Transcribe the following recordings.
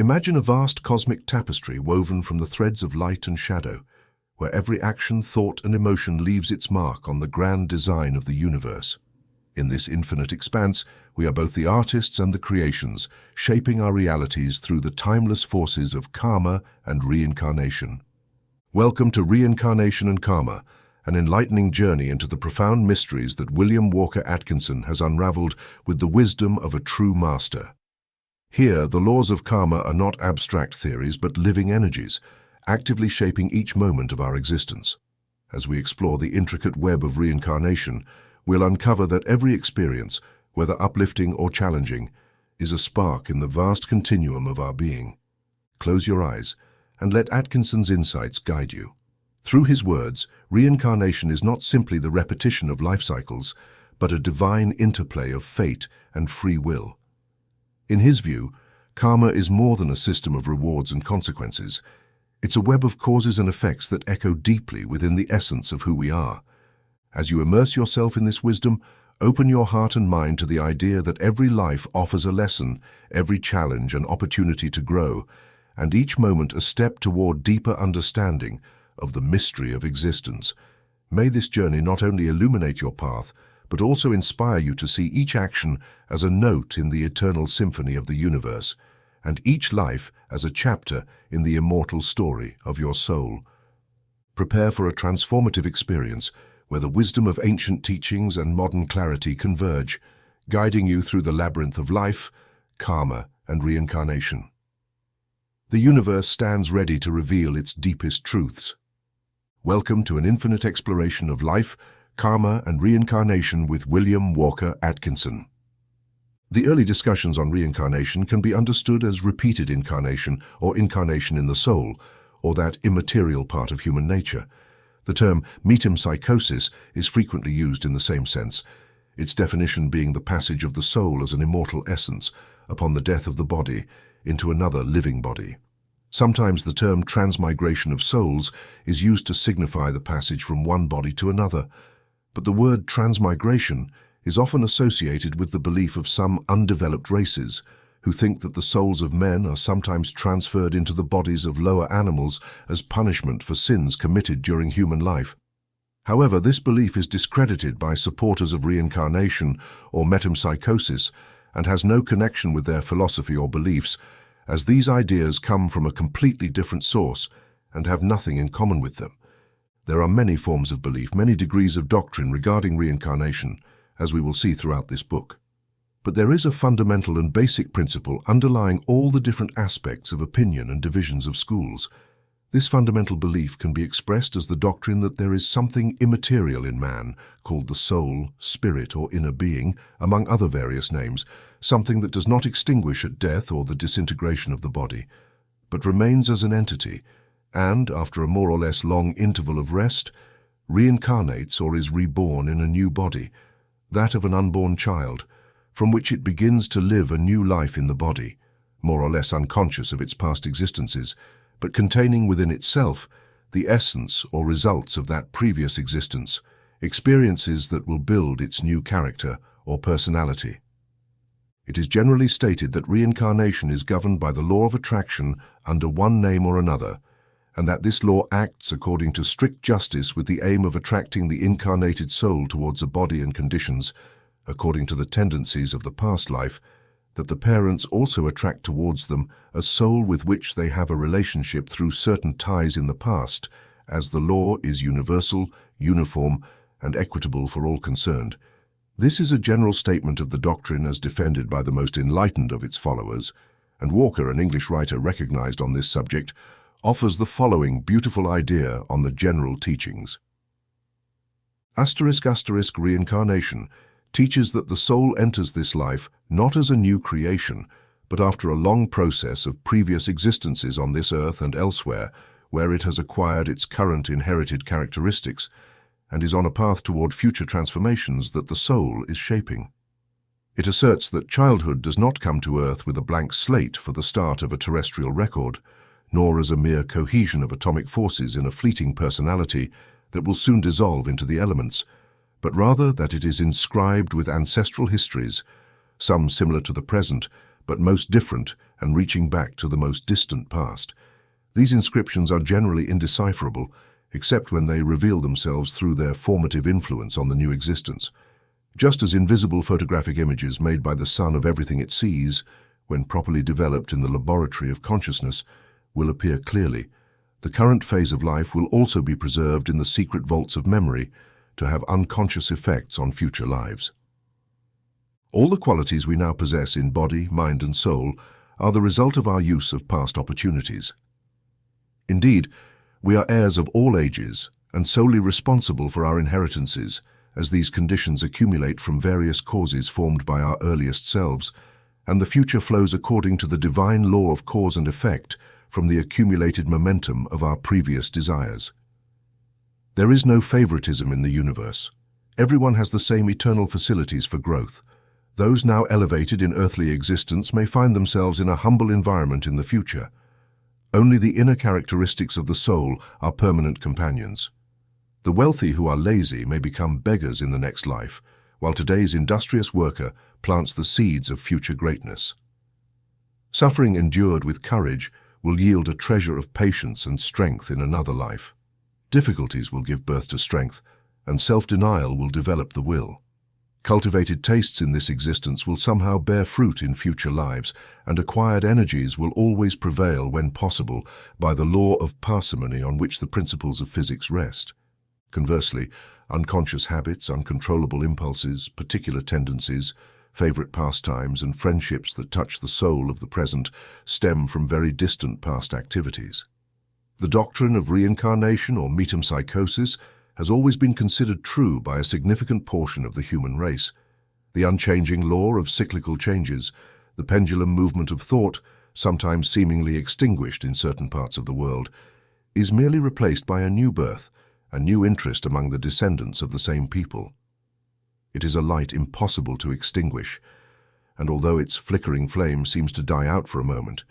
Imagine a vast cosmic tapestry woven from the threads of light and shadow, where every action, thought, and emotion leaves its mark on the grand design of the universe. In this infinite expanse, we are both the artists and the creations, shaping our realities through the timeless forces of karma and reincarnation. Welcome to Reincarnation and Karma, an enlightening journey into the profound mysteries that William Walker Atkinson has unraveled with the wisdom of a true master. Here, the laws of karma are not abstract theories but living energies, actively shaping each moment of our existence. As we explore the intricate web of reincarnation, we'll uncover that every experience, whether uplifting or challenging, is a spark in the vast continuum of our being. Close your eyes and let Atkinson's insights guide you. Through his words, reincarnation is not simply the repetition of life cycles, but a divine interplay of fate and free will. In his view, karma is more than a system of rewards and consequences. It's a web of causes and effects that echo deeply within the essence of who we are. As you immerse yourself in this wisdom, open your heart and mind to the idea that every life offers a lesson, every challenge an opportunity to grow, and each moment a step toward deeper understanding of the mystery of existence. May this journey not only illuminate your path, but also inspire you to see each action as a note in the eternal symphony of the universe, and each life as a chapter in the immortal story of your soul. Prepare for a transformative experience where the wisdom of ancient teachings and modern clarity converge, guiding you through the labyrinth of life, karma, and reincarnation. The universe stands ready to reveal its deepest truths. Welcome to an infinite exploration of life, karma, and reincarnation with William Walker Atkinson. The early discussions on reincarnation can be understood as repeated incarnation or incarnation in the soul, or that immaterial part of human nature. The term metempsychosis is frequently used in the same sense, its definition being the passage of the soul as an immortal essence, upon the death of the body, into another living body. Sometimes the term transmigration of souls is used to signify the passage from one body to another, but the word transmigration is often associated with the belief of some undeveloped races who think that the souls of men are sometimes transferred into the bodies of lower animals as punishment for sins committed during human life. However, this belief is discredited by supporters of reincarnation or metempsychosis and has no connection with their philosophy or beliefs, as these ideas come from a completely different source and have nothing in common with them. There are many forms of belief, many degrees of doctrine regarding reincarnation, as we will see throughout this book. But there is a fundamental and basic principle underlying all the different aspects of opinion and divisions of schools. This fundamental belief can be expressed as the doctrine that there is something immaterial in man, called the soul, spirit, or inner being, among other various names, something that does not extinguish at death or the disintegration of the body, but remains as an entity, and, after a more or less long interval of rest, reincarnates or is reborn in a new body, that of an unborn child, from which it begins to live a new life in the body, more or less unconscious of its past existences, but containing within itself the essence or results of that previous existence, experiences that will build its new character or personality. It is generally stated that reincarnation is governed by the law of attraction under one name or another, and that this law acts according to strict justice with the aim of attracting the incarnated soul towards a body and conditions, according to the tendencies of the past life, that the parents also attract towards them a soul with which they have a relationship through certain ties in the past, as the law is universal, uniform, and equitable for all concerned. This is a general statement of the doctrine as defended by the most enlightened of its followers, and Walker, an English writer recognized on this subject, offers the following beautiful idea on the general teachings. **** Reincarnation teaches that the soul enters this life not as a new creation, but after a long process of previous existences on this earth and elsewhere, where it has acquired its current inherited characteristics, and is on a path toward future transformations that the soul is shaping. It asserts that childhood does not come to earth with a blank slate for the start of a terrestrial record, nor as a mere cohesion of atomic forces in a fleeting personality that will soon dissolve into the elements, but rather that it is inscribed with ancestral histories, some similar to the present, but most different and reaching back to the most distant past. These inscriptions are generally indecipherable, except when they reveal themselves through their formative influence on the new existence. Just as invisible photographic images made by the sun of everything it sees, when properly developed in the laboratory of consciousness, will appear clearly, the current phase of life will also be preserved in the secret vaults of memory to have unconscious effects on future lives. All the qualities we now possess in body, mind, and soul are the result of our use of past opportunities. Indeed, we are heirs of all ages and solely responsible for our inheritances, as these conditions accumulate from various causes formed by our earliest selves, and the future flows according to the divine law of cause and effect from the accumulated momentum of our previous desires. There is no favoritism in the universe. Everyone has the same eternal facilities for growth. Those now elevated in earthly existence may find themselves in a humble environment in the future. Only the inner characteristics of the soul are permanent companions. The wealthy who are lazy may become beggars in the next life, while today's industrious worker plants the seeds of future greatness. Suffering endured with courage will yield a treasure of patience and strength in another life. Difficulties will give birth to strength, and self-denial will develop the will. Cultivated tastes in this existence will somehow bear fruit in future lives, and acquired energies will always prevail when possible by the law of parsimony on which the principles of physics rest. Conversely, unconscious habits, uncontrollable impulses, particular tendencies, favorite pastimes, and friendships that touch the soul of the present stem from very distant past activities. The doctrine of reincarnation or metempsychosis has always been considered true by a significant portion of the human race. The unchanging law of cyclical changes, the pendulum movement of thought, sometimes seemingly extinguished in certain parts of the world, is merely replaced by a new birth, a new interest among the descendants of the same people. It is a light impossible to extinguish, and although its flickering flame seems to die out for a moment,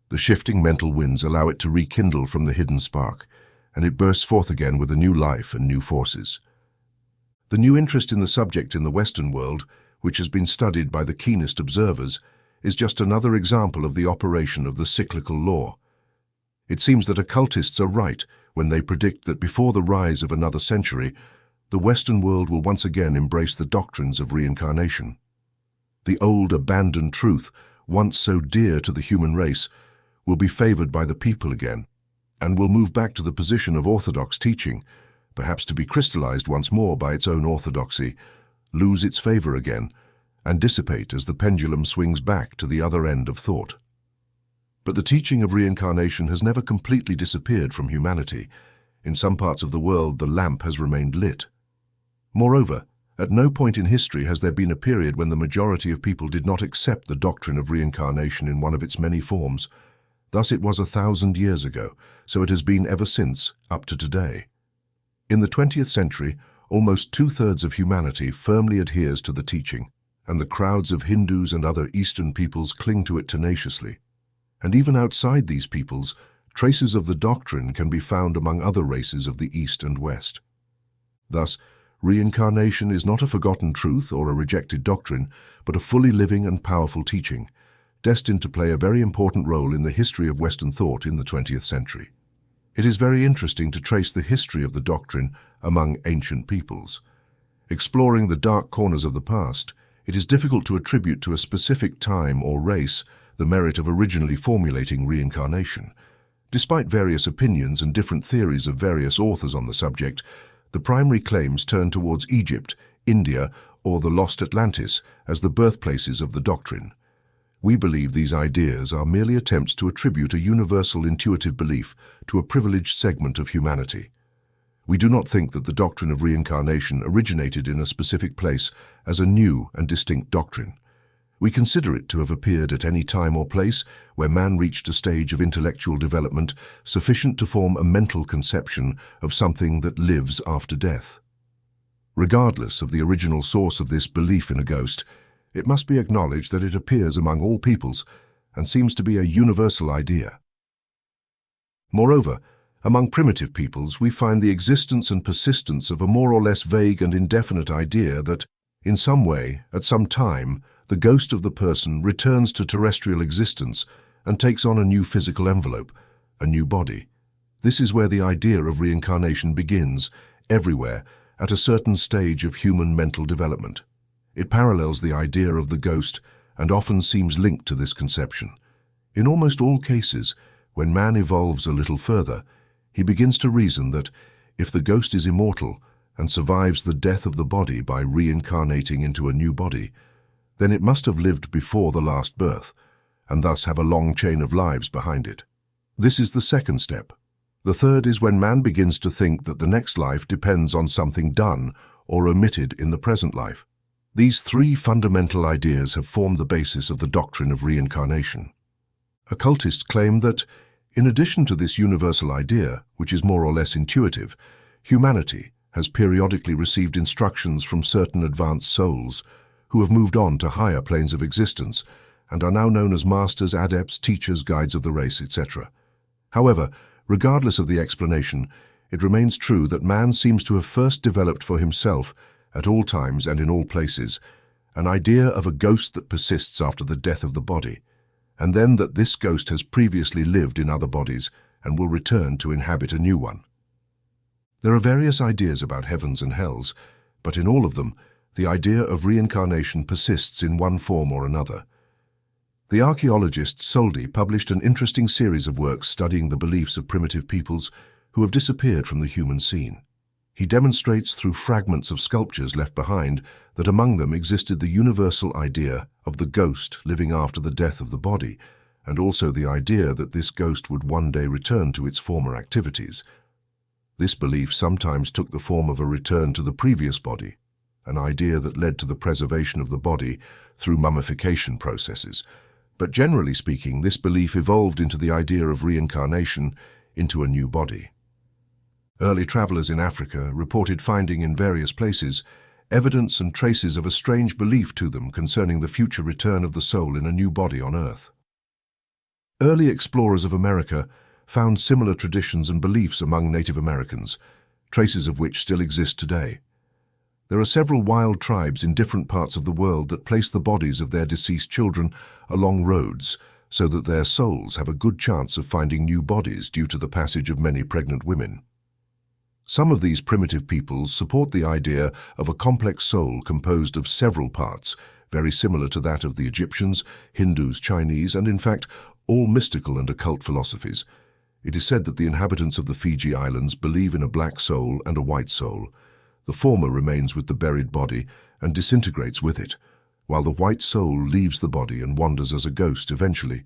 the shifting mental winds allow it to rekindle from the hidden spark, and it bursts forth again with a new life and new forces. The new interest in the subject in the Western world, which has been studied by the keenest observers, is just another example of the operation of the cyclical law. It seems that occultists are right when they predict that before the rise of another century, the Western world will once again embrace the doctrines of reincarnation. The old abandoned truth, once so dear to the human race, will be favored by the people again, and will move back to the position of orthodox teaching, perhaps to be crystallized once more by its own orthodoxy, lose its favor again, and dissipate as the pendulum swings back to the other end of thought. But the teaching of reincarnation has never completely disappeared from humanity. In some parts of the world, the lamp has remained lit. Moreover, at no point in history has there been a period when the majority of people did not accept the doctrine of reincarnation in one of its many forms. Thus it was 1,000 years ago, so it has been ever since, up to today. In the 20th century, almost two-thirds of humanity firmly adheres to the teaching, and the crowds of Hindus and other Eastern peoples cling to it tenaciously. And even outside these peoples, traces of the doctrine can be found among other races of the East and West. Thus, reincarnation is not a forgotten truth or a rejected doctrine, but a fully living and powerful teaching, destined to play a very important role in the history of Western thought in the 20th century. It is very interesting to trace the history of the doctrine among ancient peoples. Exploring the dark corners of the past, it is difficult to attribute to a specific time or race the merit of originally formulating reincarnation. Despite various opinions and different theories of various authors on the subject, the primary claims turn towards Egypt, India, or the lost Atlantis as the birthplaces of the doctrine. We believe these ideas are merely attempts to attribute a universal intuitive belief to a privileged segment of humanity. We do not think that the doctrine of reincarnation originated in a specific place as a new and distinct doctrine. We consider it to have appeared at any time or place where man reached a stage of intellectual development sufficient to form a mental conception of something that lives after death. Regardless of the original source of this belief in a ghost, it must be acknowledged that it appears among all peoples and seems to be a universal idea. Moreover, among primitive peoples, we find the existence and persistence of a more or less vague and indefinite idea that, in some way, at some time, the ghost of the person returns to terrestrial existence and takes on a new physical envelope, a new body. This is where the idea of reincarnation begins, everywhere, at a certain stage of human mental development. It parallels the idea of the ghost and often seems linked to this conception. In almost all cases, when man evolves a little further, he begins to reason that if the ghost is immortal and survives the death of the body by reincarnating into a new body, then it must have lived before the last birth, and thus have a long chain of lives behind it. This is the second step. The third is when man begins to think that the next life depends on something done or omitted in the present life. These three fundamental ideas have formed the basis of the doctrine of reincarnation. Occultists claim that, in addition to this universal idea, which is more or less intuitive, humanity has periodically received instructions from certain advanced souls who have moved on to higher planes of existence and are now known as masters, adepts, teachers, guides of the race, etc. However, regardless of the explanation, it remains true that man seems to have first developed for himself, at all times and in all places, an idea of a ghost that persists after the death of the body, and then that this ghost has previously lived in other bodies and will return to inhabit a new one. There are various ideas about heavens and hells, but in all of them, the idea of reincarnation persists in one form or another. The archaeologist Soldi published an interesting series of works studying the beliefs of primitive peoples who have disappeared from the human scene. He demonstrates through fragments of sculptures left behind that among them existed the universal idea of the ghost living after the death of the body, and also the idea that this ghost would one day return to its former activities. This belief sometimes took the form of a return to the previous body, an idea that led to the preservation of the body through mummification processes. But generally speaking, this belief evolved into the idea of reincarnation into a new body. Early travelers in Africa reported finding in various places evidence and traces of a strange belief to them concerning the future return of the soul in a new body on Earth. Early explorers of America found similar traditions and beliefs among Native Americans, traces of which still exist today. There are several wild tribes in different parts of the world that place the bodies of their deceased children along roads so that their souls have a good chance of finding new bodies due to the passage of many pregnant women. Some of these primitive peoples support the idea of a complex soul composed of several parts, very similar to that of the Egyptians, Hindus, Chinese, and in fact, all mystical and occult philosophies. It is said that the inhabitants of the Fiji Islands believe in a black soul and a white soul. The former remains with the buried body and disintegrates with it, while the white soul leaves the body and wanders as a ghost eventually,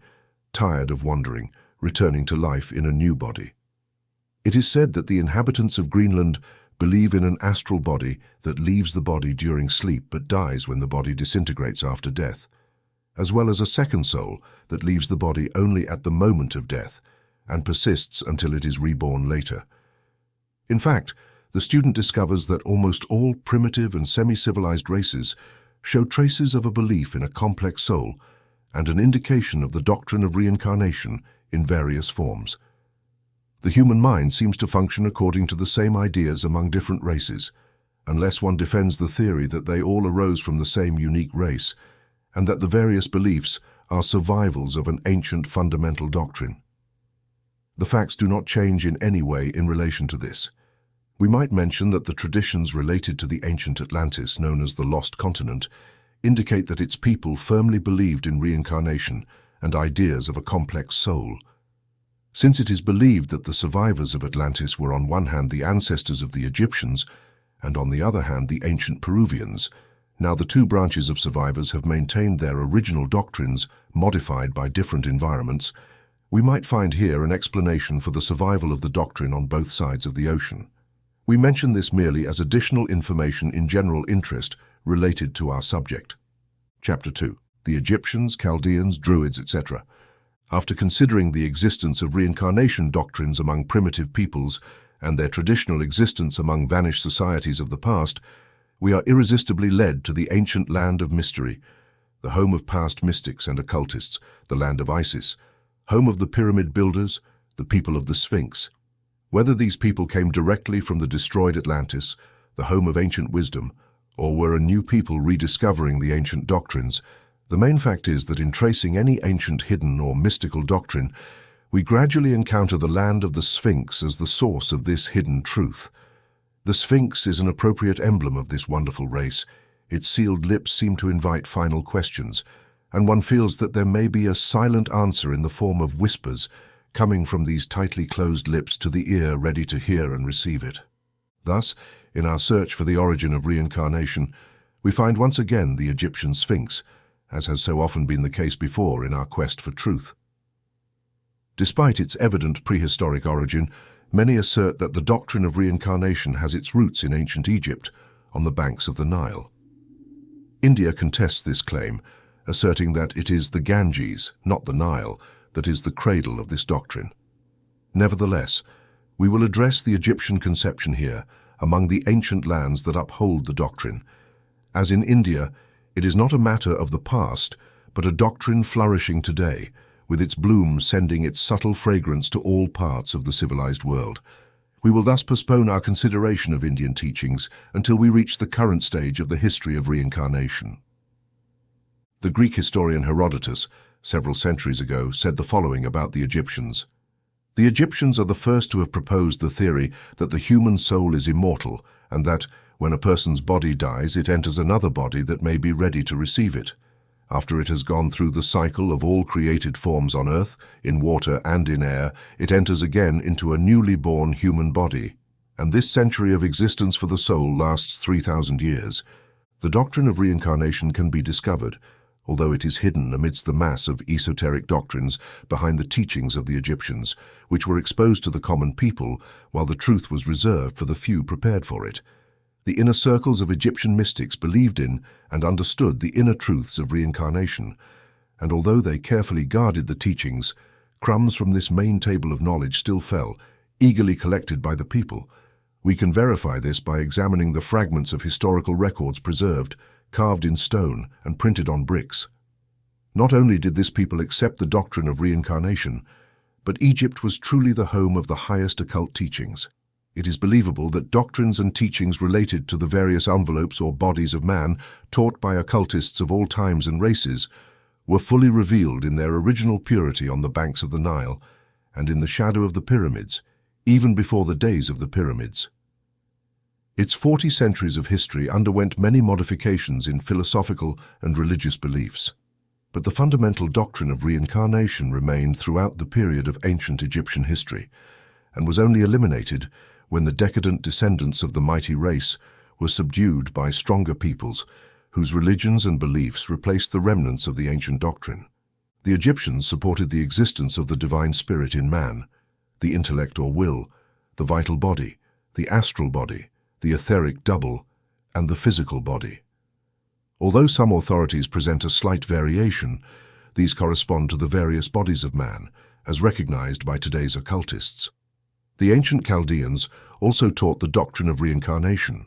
tired of wandering, returning to life in a new body. It is said that the inhabitants of Greenland believe in an astral body that leaves the body during sleep but dies when the body disintegrates after death, as well as a second soul that leaves the body only at the moment of death and persists until it is reborn later. In fact, the student discovers that almost all primitive and semi-civilized races show traces of a belief in a complex soul and an indication of the doctrine of reincarnation in various forms. The human mind seems to function according to the same ideas among different races, unless one defends the theory that they all arose from the same unique race, and that the various beliefs are survivals of an ancient fundamental doctrine. The facts do not change in any way in relation to this. We might mention that the traditions related to the ancient Atlantis, known as the Lost Continent, indicate that its people firmly believed in reincarnation and ideas of a complex soul. Since it is believed that the survivors of Atlantis were on one hand the ancestors of the Egyptians and on the other hand the ancient Peruvians, now the two branches of survivors have maintained their original doctrines modified by different environments, we might find here an explanation for the survival of the doctrine on both sides of the ocean. We mention this merely as additional information in general interest related to our subject. Chapter 2. The Egyptians, Chaldeans, Druids, etc. After considering the existence of reincarnation doctrines among primitive peoples and their traditional existence among vanished societies of the past, we are irresistibly led to the ancient land of mystery, the home of past mystics and occultists, the land of Isis, home of the pyramid builders, the people of the Sphinx. Whether these people came directly from the destroyed Atlantis, the home of ancient wisdom, or were a new people rediscovering the ancient doctrines, The main fact is that in tracing any ancient hidden or mystical doctrine, we gradually encounter the land of the Sphinx as the source of this hidden truth. The Sphinx is an appropriate emblem of this wonderful race. Its sealed lips seem to invite final questions, and one feels that there may be a silent answer in the form of whispers coming from these tightly closed lips to the ear ready to hear and receive it. Thus, in our search for the origin of reincarnation, we find once again the Egyptian Sphinx, as has so often been the case before in our quest for truth. Despite its evident prehistoric origin, many assert that the doctrine of reincarnation has its roots in ancient Egypt, on the banks of the Nile. India contests this claim, asserting that it is the Ganges, not the Nile, that is the cradle of this doctrine. Nevertheless, we will address the Egyptian conception here among the ancient lands that uphold the doctrine. As in India, it is not a matter of the past, but a doctrine flourishing today, with its bloom sending its subtle fragrance to all parts of the civilized world. We will thus postpone our consideration of Indian teachings until we reach the current stage of the history of reincarnation. The Greek historian Herodotus, several centuries ago, said the following about the Egyptians. The Egyptians are the first to have proposed the theory that the human soul is immortal, and that, when a person's body dies, it enters another body that may be ready to receive it. After it has gone through the cycle of all created forms on earth, in water and in air, it enters again into a newly born human body. And this century of existence for the soul lasts 3,000 years. The doctrine of reincarnation can be discovered, although it is hidden amidst the mass of esoteric doctrines behind the teachings of the Egyptians, which were exposed to the common people, while the truth was reserved for the few prepared for it. The inner circles of Egyptian mystics believed in and understood the inner truths of reincarnation, and although they carefully guarded the teachings, crumbs from this main table of knowledge still fell, eagerly collected by the people. We can verify this by examining the fragments of historical records preserved, carved in stone and printed on bricks. Not only did this people accept the doctrine of reincarnation, but Egypt was truly the home of the highest occult teachings. It is believable that doctrines and teachings related to the various envelopes or bodies of man taught by occultists of all times and races were fully revealed in their original purity on the banks of the Nile and in the shadow of the pyramids, even before the days of the pyramids. Its 40 centuries of history underwent many modifications in philosophical and religious beliefs, but the fundamental doctrine of reincarnation remained throughout the period of ancient Egyptian history and was only eliminated when the decadent descendants of the mighty race were subdued by stronger peoples whose religions and beliefs replaced the remnants of the ancient doctrine. The Egyptians supported the existence of the divine spirit in man, the intellect or will, the vital body, the astral body, the etheric double, and the physical body. Although some authorities present a slight variation, these correspond to the various bodies of man, as recognized by today's occultists. The ancient Chaldeans also taught the doctrine of reincarnation.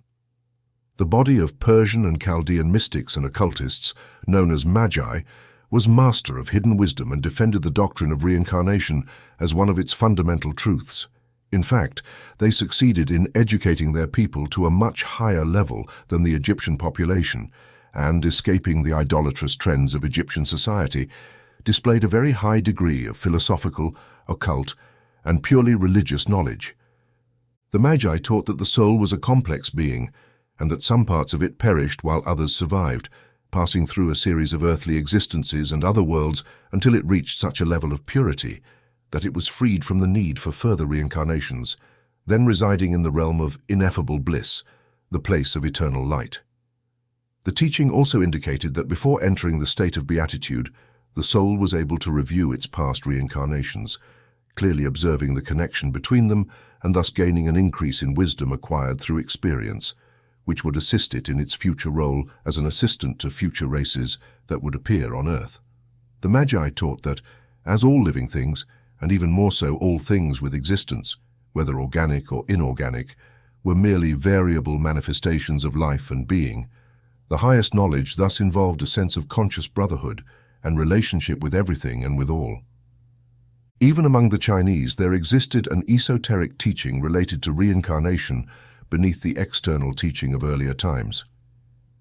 The body of Persian and Chaldean mystics and occultists, known as Magi, was master of hidden wisdom and defended the doctrine of reincarnation as one of its fundamental truths. In fact, they succeeded in educating their people to a much higher level than the Egyptian population, and, escaping the idolatrous trends of Egyptian society, displayed a very high degree of philosophical, occult, and purely religious knowledge. The Magi taught that the soul was a complex being, and that some parts of it perished while others survived, passing through a series of earthly existences and other worlds until it reached such a level of purity that it was freed from the need for further reincarnations, then residing in the realm of ineffable bliss, the place of eternal light. The teaching also indicated that before entering the state of beatitude, the soul was able to review its past reincarnations, clearly observing the connection between them and thus gaining an increase in wisdom acquired through experience, which would assist it in its future role as an assistant to future races that would appear on Earth. The Magi taught that, as all living things, and even more so all things with existence, whether organic or inorganic, were merely variable manifestations of life and being, the highest knowledge thus involved a sense of conscious brotherhood and relationship with everything and with all. Even among the Chinese, there existed an esoteric teaching related to reincarnation beneath the external teaching of earlier times.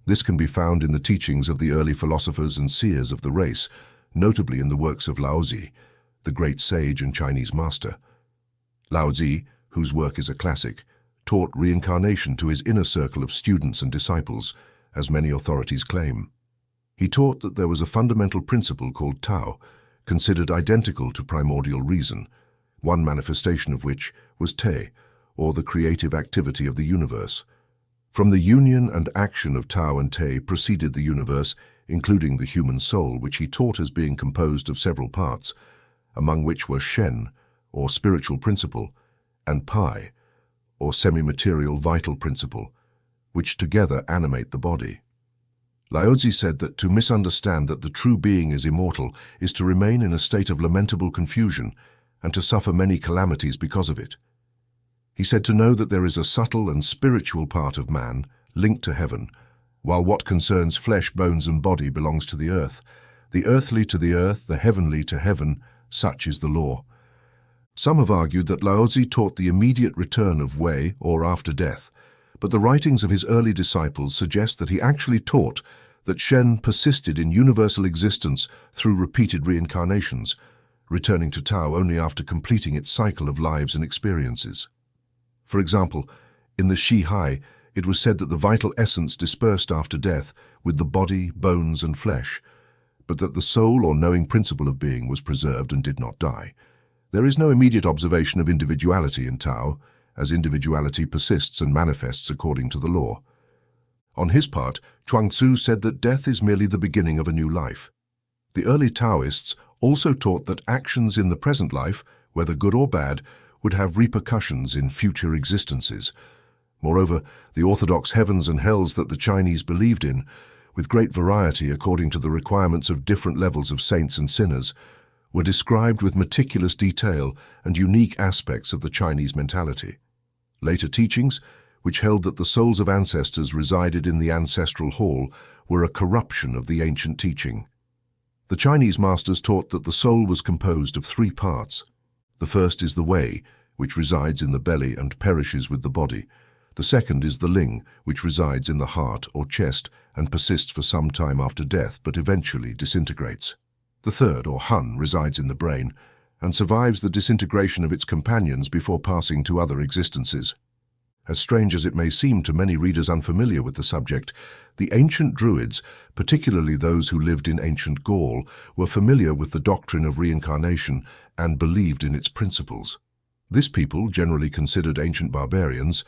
This can be found in the teachings of the early philosophers and seers of the race, notably in the works of Laozi, the great sage and Chinese master. Laozi, whose work is a classic, taught reincarnation to his inner circle of students and disciples, as many authorities claim. He taught that there was a fundamental principle called Tao, considered identical to primordial reason, one manifestation of which was Te, or the creative activity of the universe. From the union and action of Tao and Te proceeded the universe, including the human soul, which he taught as being composed of several parts, among which were Shen, or spiritual principle, and Pai, or semi-material vital principle, which together animate the body. Laozi said that to misunderstand that the true being is immortal is to remain in a state of lamentable confusion and to suffer many calamities because of it. He said to know that there is a subtle and spiritual part of man linked to heaven, while what concerns flesh, bones and body belongs to the earthly to the earth, the heavenly to heaven, such is the law. Some have argued that Laozi taught the immediate return of Wei or after death, but the writings of his early disciples suggest that he actually taught that Shen persisted in universal existence through repeated reincarnations, returning to Tao only after completing its cycle of lives and experiences. For example, in the Shi Hai, it was said that the vital essence dispersed after death with the body, bones and flesh, but that the soul or knowing principle of being was preserved and did not die. There is no immediate observation of individuality in Tao, as individuality persists and manifests according to the law. On his part, Chuang-Tzu said that death is merely the beginning of a new life. The early Taoists also taught that actions in the present life, whether good or bad, would have repercussions in future existences. Moreover, the orthodox heavens and hells that the Chinese believed in, with great variety according to the requirements of different levels of saints and sinners, were described with meticulous detail and unique aspects of the Chinese mentality. Later teachings, which held that the souls of ancestors resided in the ancestral hall, were a corruption of the ancient teaching. The Chinese masters taught that the soul was composed of three parts. The first is the Wei, which resides in the belly and perishes with the body. The second is the Ling, which resides in the heart or chest and persists for some time after death but eventually disintegrates. The third, or Hun, resides in the brain and survives the disintegration of its companions before passing to other existences. As strange as it may seem to many readers unfamiliar with the subject, the ancient Druids, particularly those who lived in ancient Gaul, were familiar with the doctrine of reincarnation and believed in its principles. This people, generally considered ancient barbarians,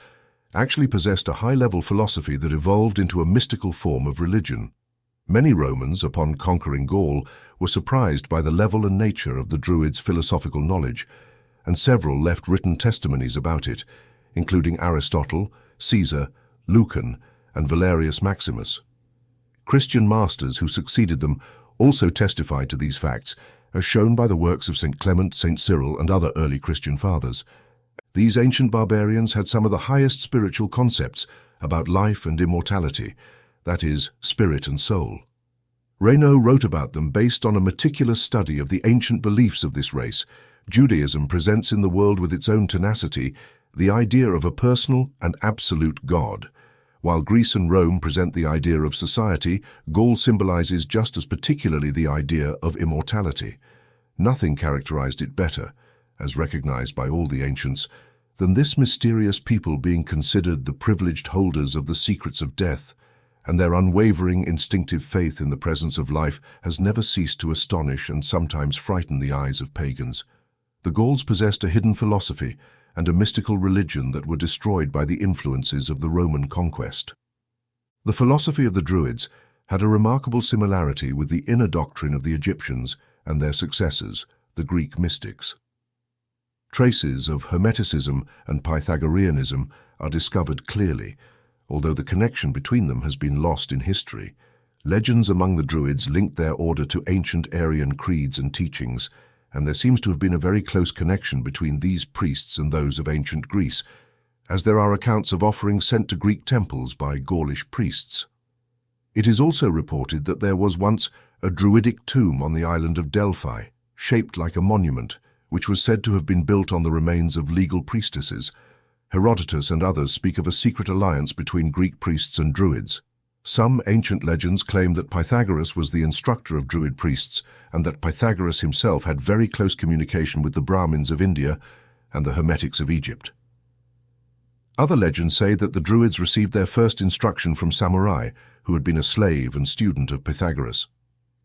actually possessed a high-level philosophy that evolved into a mystical form of religion. Many Romans, upon conquering Gaul, were surprised by the level and nature of the Druids' philosophical knowledge, and several left written testimonies about it, including Aristotle, Caesar, Lucan, and Valerius Maximus. Christian masters who succeeded them also testified to these facts, as shown by the works of St. Clement, St. Cyril, and other early Christian fathers. These ancient barbarians had some of the highest spiritual concepts about life and immortality, that is, spirit and soul. Reynaud wrote about them based on a meticulous study of the ancient beliefs of this race. Judaism presents in the world with its own tenacity the idea of a personal and absolute God. While Greece and Rome present the idea of society, Gaul symbolizes just as particularly the idea of immortality. Nothing characterized it better, as recognized by all the ancients, than this mysterious people being considered the privileged holders of the secrets of death, and their unwavering instinctive faith in the presence of life has never ceased to astonish and sometimes frighten the eyes of pagans. The Gauls possessed a hidden philosophy and a mystical religion that were destroyed by the influences of the Roman conquest. The philosophy of the Druids had a remarkable similarity with the inner doctrine of the Egyptians and their successors, the Greek mystics. Traces of Hermeticism and Pythagoreanism are discovered clearly, although the connection between them has been lost in history. Legends among the Druids linked their order to ancient Aryan creeds and teachings, and there seems to have been a very close connection between these priests and those of ancient Greece, as there are accounts of offerings sent to Greek temples by Gaulish priests. It is also reported that there was once a Druidic tomb on the island of Delphi, shaped like a monument, which was said to have been built on the remains of legal priestesses. Herodotus and others speak of a secret alliance between Greek priests and Druids. Some ancient legends claim that Pythagoras was the instructor of Druid priests and that Pythagoras himself had very close communication with the Brahmins of India and the Hermetics of Egypt. Other legends say that the Druids received their first instruction from samurai, who had been a slave and student of Pythagoras.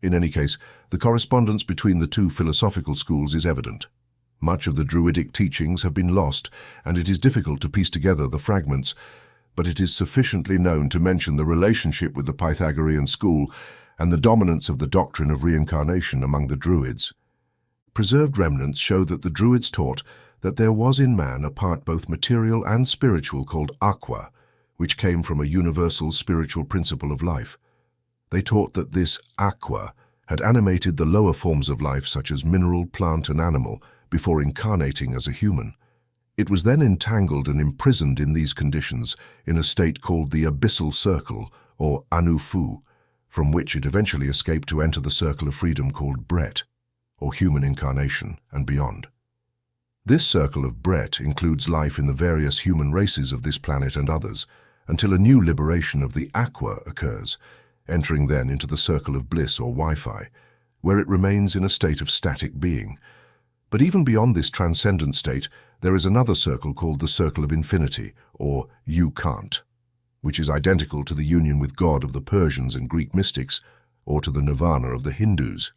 In any case, the correspondence between the two philosophical schools is evident. Much of the Druidic teachings have been lost, and it is difficult to piece together the fragments, but it is sufficiently known to mention the relationship with the Pythagorean school and the dominance of the doctrine of reincarnation among the Druids. Preserved remnants show that the Druids taught that there was in man a part both material and spiritual called aqua, which came from a universal spiritual principle of life. They taught that this aqua had animated the lower forms of life such as mineral, plant and animal before incarnating as a human. It was then entangled and imprisoned in these conditions in a state called the abyssal circle, or anufu, from which it eventually escaped to enter the circle of freedom called Bret, or human incarnation, and beyond. This circle of Bret includes life in the various human races of this planet and others, until a new liberation of the aqua occurs, entering then into the circle of bliss or Wi-Fi, where it remains in a state of static being. But even beyond this transcendent state, there is another circle called the circle of infinity, or you can't, which is identical to the union with God of the Persians and Greek mystics, or to the nirvana of the Hindus.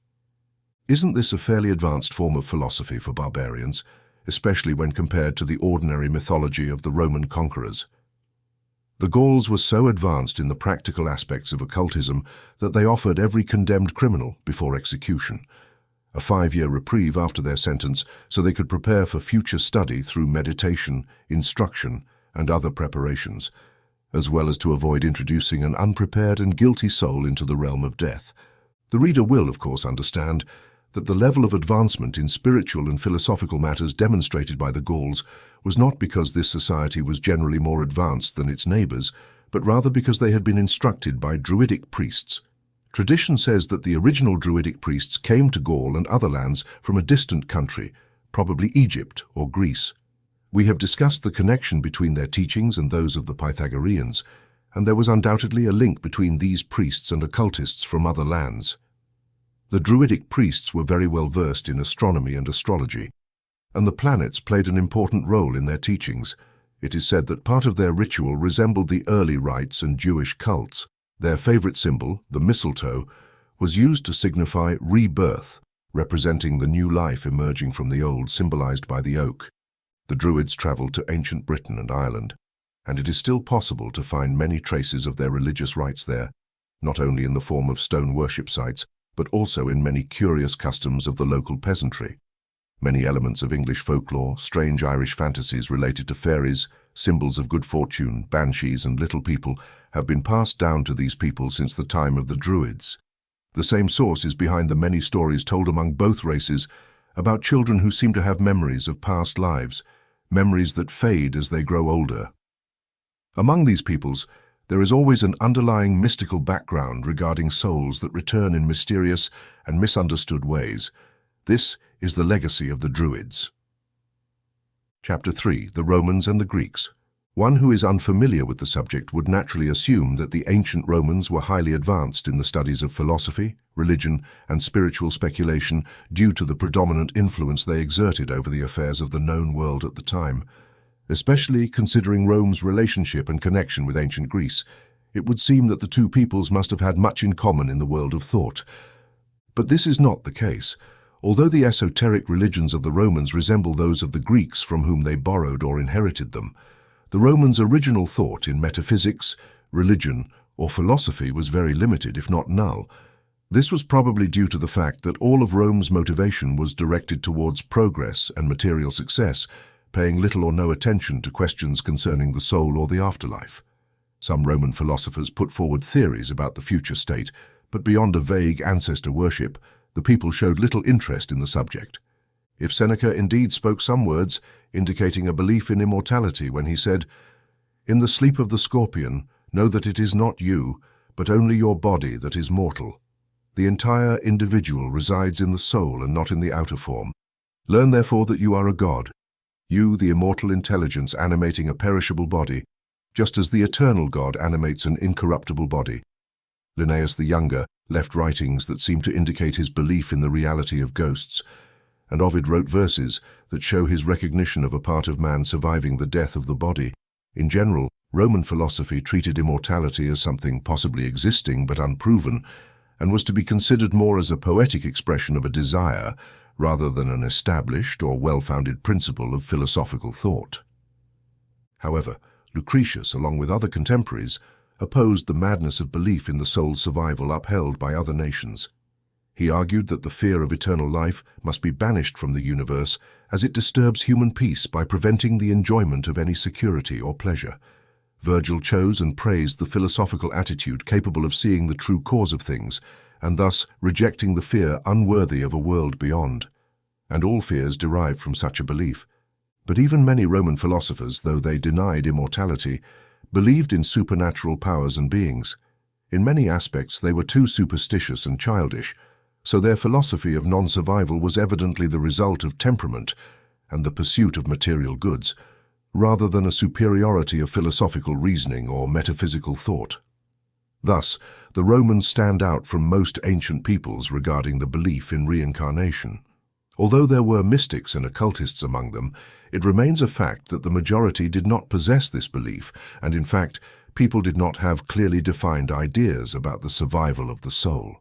Isn't this a fairly advanced form of philosophy for barbarians, especially when compared to the ordinary mythology of the Roman conquerors? The Gauls were so advanced in the practical aspects of occultism that they offered every condemned criminal, before execution, a 5-year reprieve after their sentence so they could prepare for future study through meditation, instruction, and other preparations, as well as to avoid introducing an unprepared and guilty soul into the realm of death. The reader will, of course, understand that the level of advancement in spiritual and philosophical matters demonstrated by the Gauls was not because this society was generally more advanced than its neighbors, but rather because they had been instructed by Druidic priests. Tradition says that the original Druidic priests came to Gaul and other lands from a distant country, probably Egypt or Greece. We have discussed the connection between their teachings and those of the Pythagoreans, and there was undoubtedly a link between these priests and occultists from other lands. The Druidic priests were very well versed in astronomy and astrology, and the planets played an important role in their teachings. It is said that part of their ritual resembled the early rites and Jewish cults. Their favorite symbol, the mistletoe, was used to signify rebirth, representing the new life emerging from the old, symbolized by the oak. The Druids traveled to ancient Britain and Ireland, and it is still possible to find many traces of their religious rites there, not only in the form of stone worship sites, but also in many curious customs of the local peasantry. Many elements of English folklore, strange Irish fantasies related to fairies, symbols of good fortune, banshees and little people have been passed down to these people since the time of the Druids. The same source is behind the many stories told among both races about children who seem to have memories of past lives, memories that fade as they grow older. Among these peoples, there is always an underlying mystical background regarding souls that return in mysterious and misunderstood ways. This is the legacy of the Druids. Chapter 3. The Romans and the Greeks. One who is unfamiliar with the subject would naturally assume that the ancient Romans were highly advanced in the studies of philosophy, religion, and spiritual speculation due to the predominant influence they exerted over the affairs of the known world at the time. Especially considering Rome's relationship and connection with ancient Greece, it would seem that the two peoples must have had much in common in the world of thought. But this is not the case. Although the esoteric religions of the Romans resemble those of the Greeks from whom they borrowed or inherited them, the Romans' original thought in metaphysics, religion, or philosophy was very limited, if not null. This was probably due to the fact that all of Rome's motivation was directed towards progress and material success, paying little or no attention to questions concerning the soul or the afterlife. Some Roman philosophers put forward theories about the future state, but beyond a vague ancestor worship, the people showed little interest in the subject. If Seneca indeed spoke some words, indicating a belief in immortality when he said, "In the sleep of the scorpion, know that it is not you, but only your body that is mortal. The entire individual resides in the soul and not in the outer form. Learn therefore that you are a god, you the immortal intelligence animating a perishable body, just as the eternal God animates an incorruptible body. Linnaeus the Younger left writings that seem to indicate his belief in the reality of ghosts, and Ovid wrote verses that show his recognition of a part of man surviving the death of the body. In general, Roman philosophy treated immortality as something possibly existing but unproven, and was to be considered more as a poetic expression of a desire rather than an established or well-founded principle of philosophical thought. However, Lucretius, along with other contemporaries, opposed the madness of belief in the soul's survival upheld by other nations. He argued that the fear of eternal life must be banished from the universe as it disturbs human peace by preventing the enjoyment of any security or pleasure. Virgil chose and praised the philosophical attitude capable of seeing the true cause of things, and thus rejecting the fear unworthy of a world beyond. And all fears derived from such a belief. But even many Roman philosophers, though they denied immortality, believed in supernatural powers and beings. In many aspects they were too superstitious and childish, so their philosophy of non-survival was evidently the result of temperament and the pursuit of material goods, rather than a superiority of philosophical reasoning or metaphysical thought. Thus, the Romans stand out from most ancient peoples regarding the belief in reincarnation. Although there were mystics and occultists among them, it remains a fact that the majority did not possess this belief, and in fact, people did not have clearly defined ideas about the survival of the soul.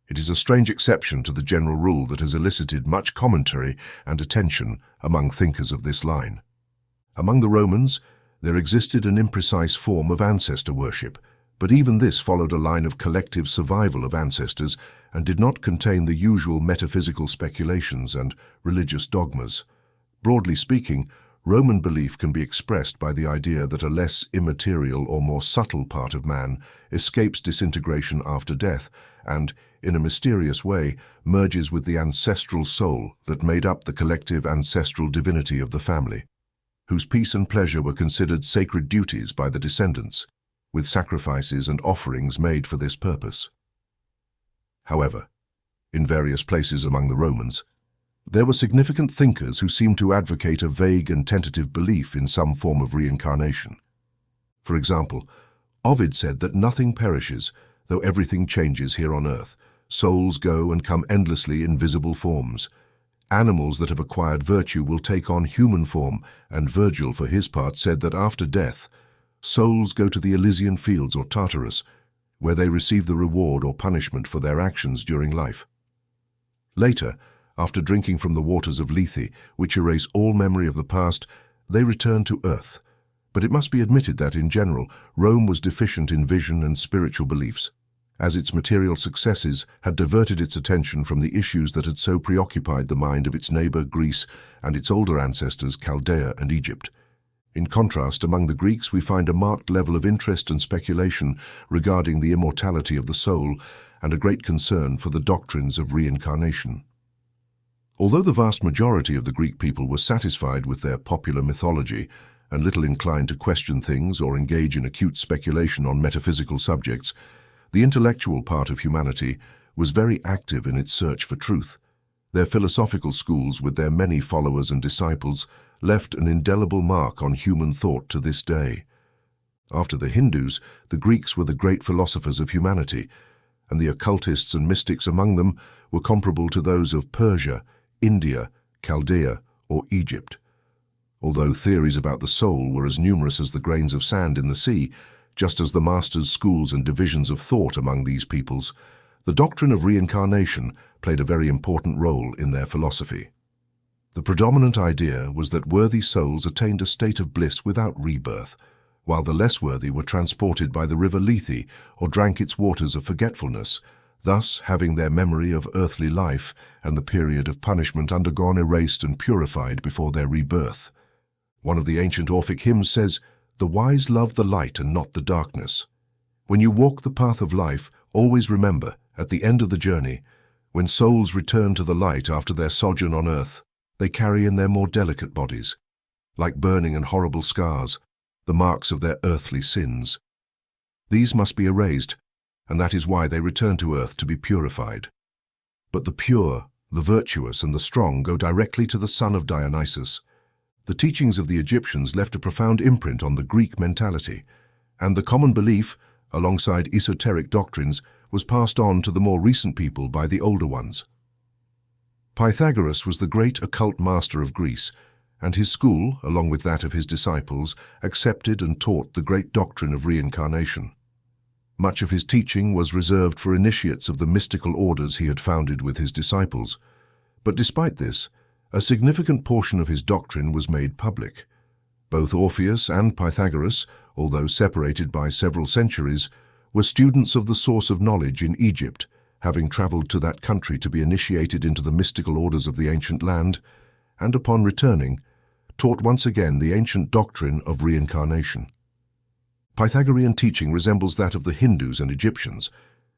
It is a strange exception to the general rule that has elicited much commentary and attention among thinkers of this line. Among the Romans, there existed an imprecise form of ancestor worship, but even this followed a line of collective survival of ancestors and did not contain the usual metaphysical speculations and religious dogmas. Broadly speaking, Roman belief can be expressed by the idea that a less immaterial or more subtle part of man escapes disintegration after death and, in a mysterious way, merges with the ancestral soul that made up the collective ancestral divinity of the family, whose peace and pleasure were considered sacred duties by the descendants, with sacrifices and offerings made for this purpose. However, in various places among the Romans, there were significant thinkers who seemed to advocate a vague and tentative belief in some form of reincarnation. For example, Ovid said that nothing perishes, though everything changes here on earth. Souls go and come endlessly in visible forms. Animals that have acquired virtue will take on human form, and Virgil, for his part, said that after death, souls go to the Elysian fields or Tartarus, where they receive the reward or punishment for their actions during life. Later, after drinking from the waters of Lethe, which erase all memory of the past, they return to earth. But it must be admitted that, in general, Rome was deficient in vision and spiritual beliefs, as its material successes had diverted its attention from the issues that had so preoccupied the mind of its neighbor Greece and its older ancestors Chaldea and Egypt. In contrast, among the Greeks we find a marked level of interest and speculation regarding the immortality of the soul and a great concern for the doctrines of reincarnation. Although the vast majority of the Greek people were satisfied with their popular mythology and little inclined to question things or engage in acute speculation on metaphysical subjects, the intellectual part of humanity was very active in its search for truth. Their philosophical schools, with their many followers and disciples, left an indelible mark on human thought to this day. After the Hindus, the Greeks were the great philosophers of humanity, and the occultists and mystics among them were comparable to those of Persia, India, Chaldea, or Egypt. Although theories about the soul were as numerous as the grains of sand in the sea, just as the masters' schools and divisions of thought among these peoples, the doctrine of reincarnation played a very important role in their philosophy. The predominant idea was that worthy souls attained a state of bliss without rebirth, while the less worthy were transported by the river Lethe or drank its waters of forgetfulness, thus having their memory of earthly life and the period of punishment undergone erased and purified before their rebirth. One of the ancient Orphic hymns says, "The wise love the light and not the darkness." When you walk the path of life, always remember, at the end of the journey, when souls return to the light after their sojourn on earth, they carry in their more delicate bodies, like burning and horrible scars, the marks of their earthly sins. These must be erased, and that is why they return to earth to be purified. But the pure, the virtuous, and the strong go directly to the son of Dionysus. The teachings of the Egyptians left a profound imprint on the Greek mentality, and the common belief, alongside esoteric doctrines, was passed on to the more recent people by the older ones. Pythagoras was the great occult master of Greece, and his school, along with that of his disciples, accepted and taught the great doctrine of reincarnation. Much of his teaching was reserved for initiates of the mystical orders he had founded with his disciples, but despite this, a significant portion of his doctrine was made public. Both Orpheus and Pythagoras, although separated by several centuries, were students of the source of knowledge in Egypt, having traveled to that country to be initiated into the mystical orders of the ancient land, and upon returning, taught once again the ancient doctrine of reincarnation. Pythagorean teaching resembles that of the Hindus and Egyptians,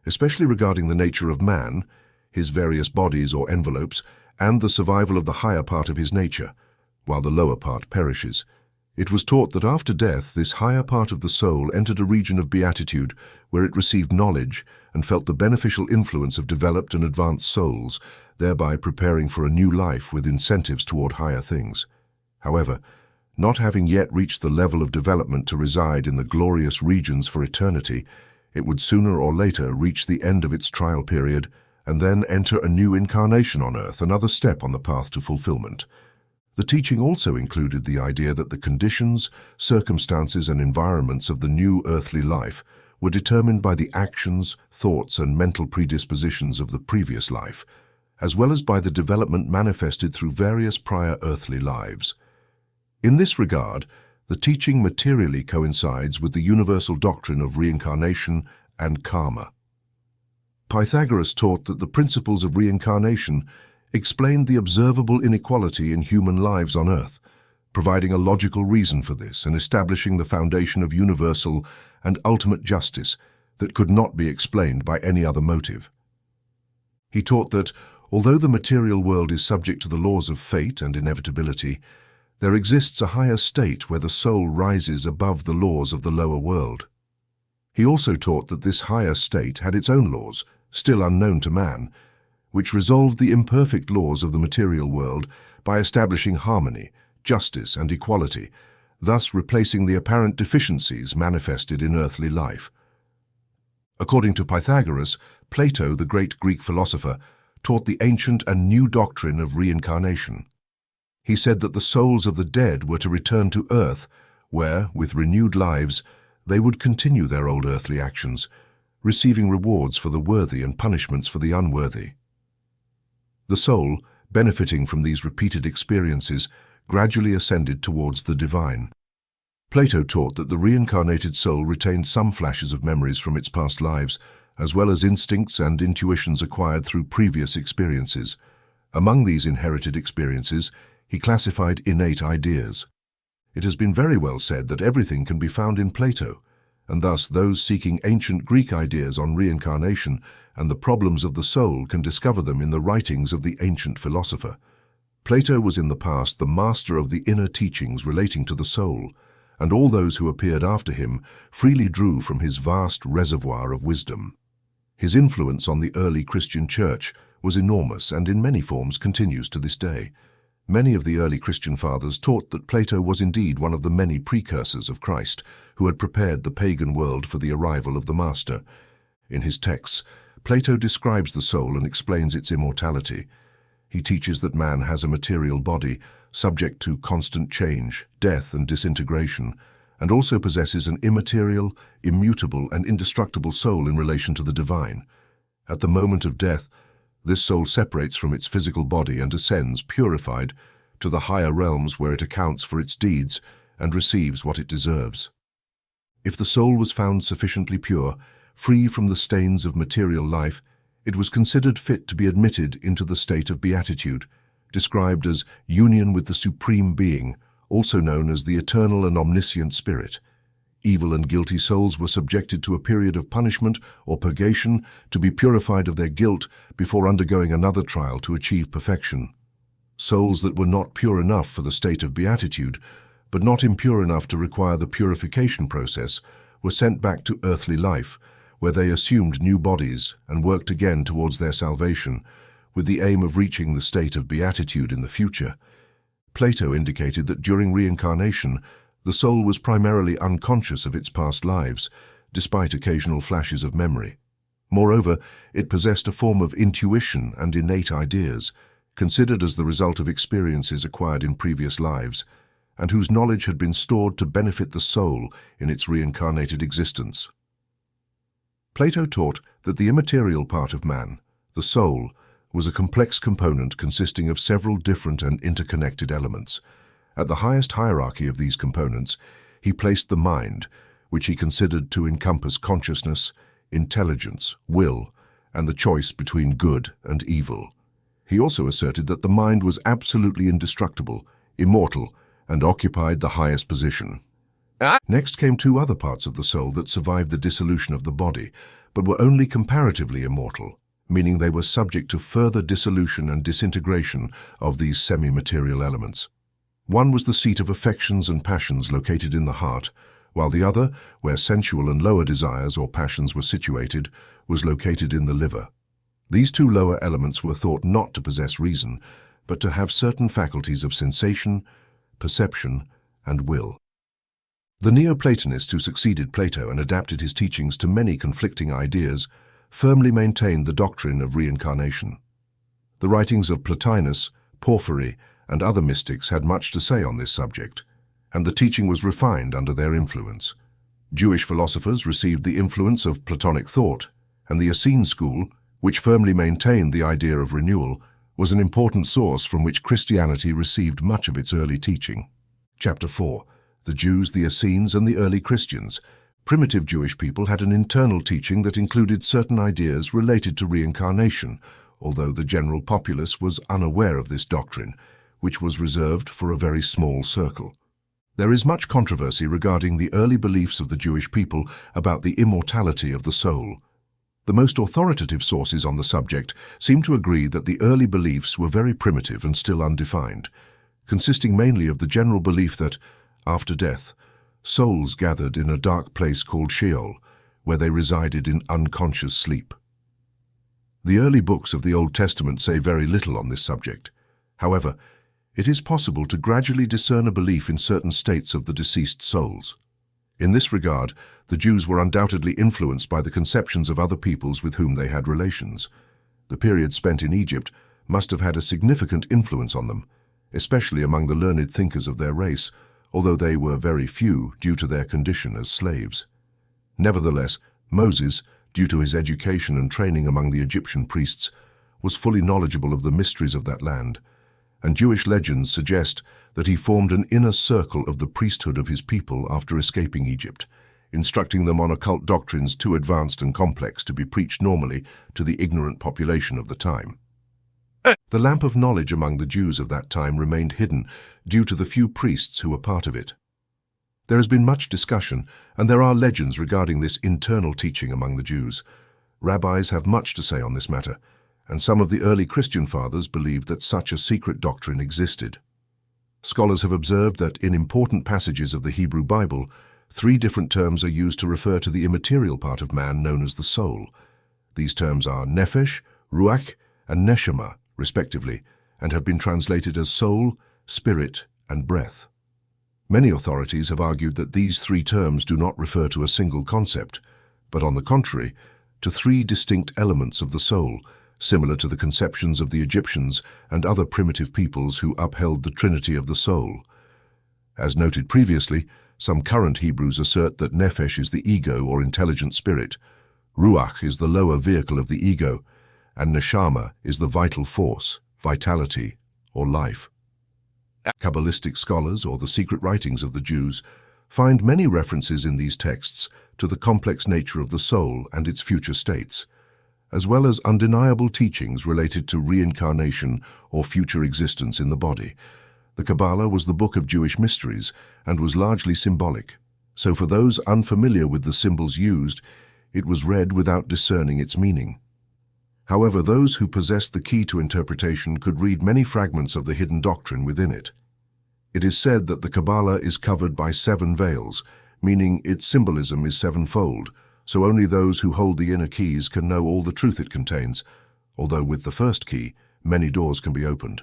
especially regarding the nature of man, his various bodies or envelopes, and the survival of the higher part of his nature, while the lower part perishes. It was taught that after death, this higher part of the soul entered a region of beatitude where it received knowledge and felt the beneficial influence of developed and advanced souls, thereby preparing for a new life with incentives toward higher things. However, not having yet reached the level of development to reside in the glorious regions for eternity, it would sooner or later reach the end of its trial period and then enter a new incarnation on earth, another step on the path to fulfillment. The teaching also included the idea that the conditions, circumstances, and environments of the new earthly life were determined by the actions, thoughts, and mental predispositions of the previous life, as well as by the development manifested through various prior earthly lives. In this regard, the teaching materially coincides with the universal doctrine of reincarnation and karma. Pythagoras taught that the principles of reincarnation explained the observable inequality in human lives on earth, providing a logical reason for this and establishing the foundation of universal and ultimate justice that could not be explained by any other motive. He taught that, although the material world is subject to the laws of fate and inevitability, there exists a higher state where the soul rises above the laws of the lower world. He also taught that this higher state had its own laws, still unknown to man, which resolved the imperfect laws of the material world by establishing harmony, justice, and equality, thus replacing the apparent deficiencies manifested in earthly life. According to Pythagoras, Plato, the great Greek philosopher, taught the ancient and new doctrine of reincarnation. He said that the souls of the dead were to return to earth, where, with renewed lives, they would continue their old earthly actions, receiving rewards for the worthy and punishments for the unworthy. The soul, benefiting from these repeated experiences, gradually ascended towards the divine. Plato taught that the reincarnated soul retained some flashes of memories from its past lives, as well as instincts and intuitions acquired through previous experiences. Among these inherited experiences, he classified innate ideas. It has been very well said that everything can be found in Plato, and thus those seeking ancient Greek ideas on reincarnation and the problems of the soul can discover them in the writings of the ancient philosopher. Plato was in the past the master of the inner teachings relating to the soul, and all those who appeared after him freely drew from his vast reservoir of wisdom. His influence on the early Christian church was enormous and in many forms continues to this day. Many of the early Christian fathers taught that Plato was indeed one of the many precursors of Christ who had prepared the pagan world for the arrival of the Master. In his texts, Plato describes the soul and explains its immortality. He teaches that man has a material body, subject to constant change, death, and disintegration, and also possesses an immaterial, immutable, and indestructible soul in relation to the divine. At the moment of death, this soul separates from its physical body and ascends, purified, to the higher realms where it accounts for its deeds and receives what it deserves. If the soul was found sufficiently pure, free from the stains of material life, it was considered fit to be admitted into the state of beatitude, described as union with the Supreme Being, also known as the Eternal and Omniscient Spirit. Evil and guilty souls were subjected to a period of punishment or purgation to be purified of their guilt before undergoing another trial to achieve perfection. Souls that were not pure enough for the state of beatitude, but not impure enough to require the purification process, were sent back to earthly life, where they assumed new bodies and worked again towards their salvation, with the aim of reaching the state of beatitude in the future. Plato indicated that during reincarnation, the soul was primarily unconscious of its past lives, despite occasional flashes of memory. Moreover, it possessed a form of intuition and innate ideas, considered as the result of experiences acquired in previous lives, and whose knowledge had been stored to benefit the soul in its reincarnated existence. Plato taught that the immaterial part of man, the soul, was a complex component consisting of several different and interconnected elements. At the highest hierarchy of these components, he placed the mind, which he considered to encompass consciousness, intelligence, will, and the choice between good and evil. He also asserted that the mind was absolutely indestructible, immortal, and occupied the highest position. Next came two other parts of the soul that survived the dissolution of the body, but were only comparatively immortal, meaning they were subject to further dissolution and disintegration of these semi-material elements. One was the seat of affections and passions located in the heart, while the other, where sensual and lower desires or passions were situated, was located in the liver. These two lower elements were thought not to possess reason, but to have certain faculties of sensation, perception, and will. The Neoplatonists who succeeded Plato and adapted his teachings to many conflicting ideas firmly maintained the doctrine of reincarnation. The writings of Plotinus, Porphyry, and other mystics had much to say on this subject, and the teaching was refined under their influence. Jewish philosophers received the influence of Platonic thought, and the Essene school, which firmly maintained the idea of renewal, was an important source from which Christianity received much of its early teaching. Chapter 4. The Jews, the Essenes, and the early Christians. Primitive Jewish people had an internal teaching that included certain ideas related to reincarnation, although the general populace was unaware of this doctrine, which was reserved for a very small circle. There is much controversy regarding the early beliefs of the Jewish people about the immortality of the soul. The most authoritative sources on the subject seem to agree that the early beliefs were very primitive and still undefined, consisting mainly of the general belief that, after death, souls gathered in a dark place called Sheol, where they resided in unconscious sleep. The early books of the Old Testament say very little on this subject. However, it is possible to gradually discern a belief in certain states of the deceased souls. In this regard, the Jews were undoubtedly influenced by the conceptions of other peoples with whom they had relations. The period spent in Egypt must have had a significant influence on them, especially among the learned thinkers of their race, although they were very few due to their condition as slaves. Nevertheless, Moses, due to his education and training among the Egyptian priests, was fully knowledgeable of the mysteries of that land, and Jewish legends suggest that he formed an inner circle of the priesthood of his people after escaping Egypt, instructing them on occult doctrines too advanced and complex to be preached normally to the ignorant population of the time. The lamp of knowledge among the Jews of that time remained hidden due to the few priests who were part of it. There has been much discussion, and there are legends regarding this internal teaching among the Jews. Rabbis have much to say on this matter, and some of the early Christian fathers believed that such a secret doctrine existed. Scholars have observed that in important passages of the Hebrew Bible, 3 different terms are used to refer to the immaterial part of man known as the soul. These terms are nephesh, ruach, and neshama, respectively, and have been translated as soul, spirit, and breath. Many authorities have argued that these 3 terms do not refer to a single concept, but on the contrary, to 3 distinct elements of the soul, similar to the conceptions of the Egyptians and other primitive peoples who upheld the Trinity of the soul. As noted previously, some current Hebrews assert that nephesh is the ego or intelligent spirit, ruach is the lower vehicle of the ego, and neshama is the vital force, vitality, or life. Kabbalistic scholars, or the secret writings of the Jews, find many references in these texts to the complex nature of the soul and its future states, as well as undeniable teachings related to reincarnation or future existence in the body. The Kabbalah was the book of Jewish mysteries and was largely symbolic, so for those unfamiliar with the symbols used, it was read without discerning its meaning. However, those who possessed the key to interpretation could read many fragments of the hidden doctrine within it. It is said that the Kabbalah is covered by 7 veils, meaning its symbolism is 7-fold, so only those who hold the inner keys can know all the truth it contains, although with the first key, many doors can be opened.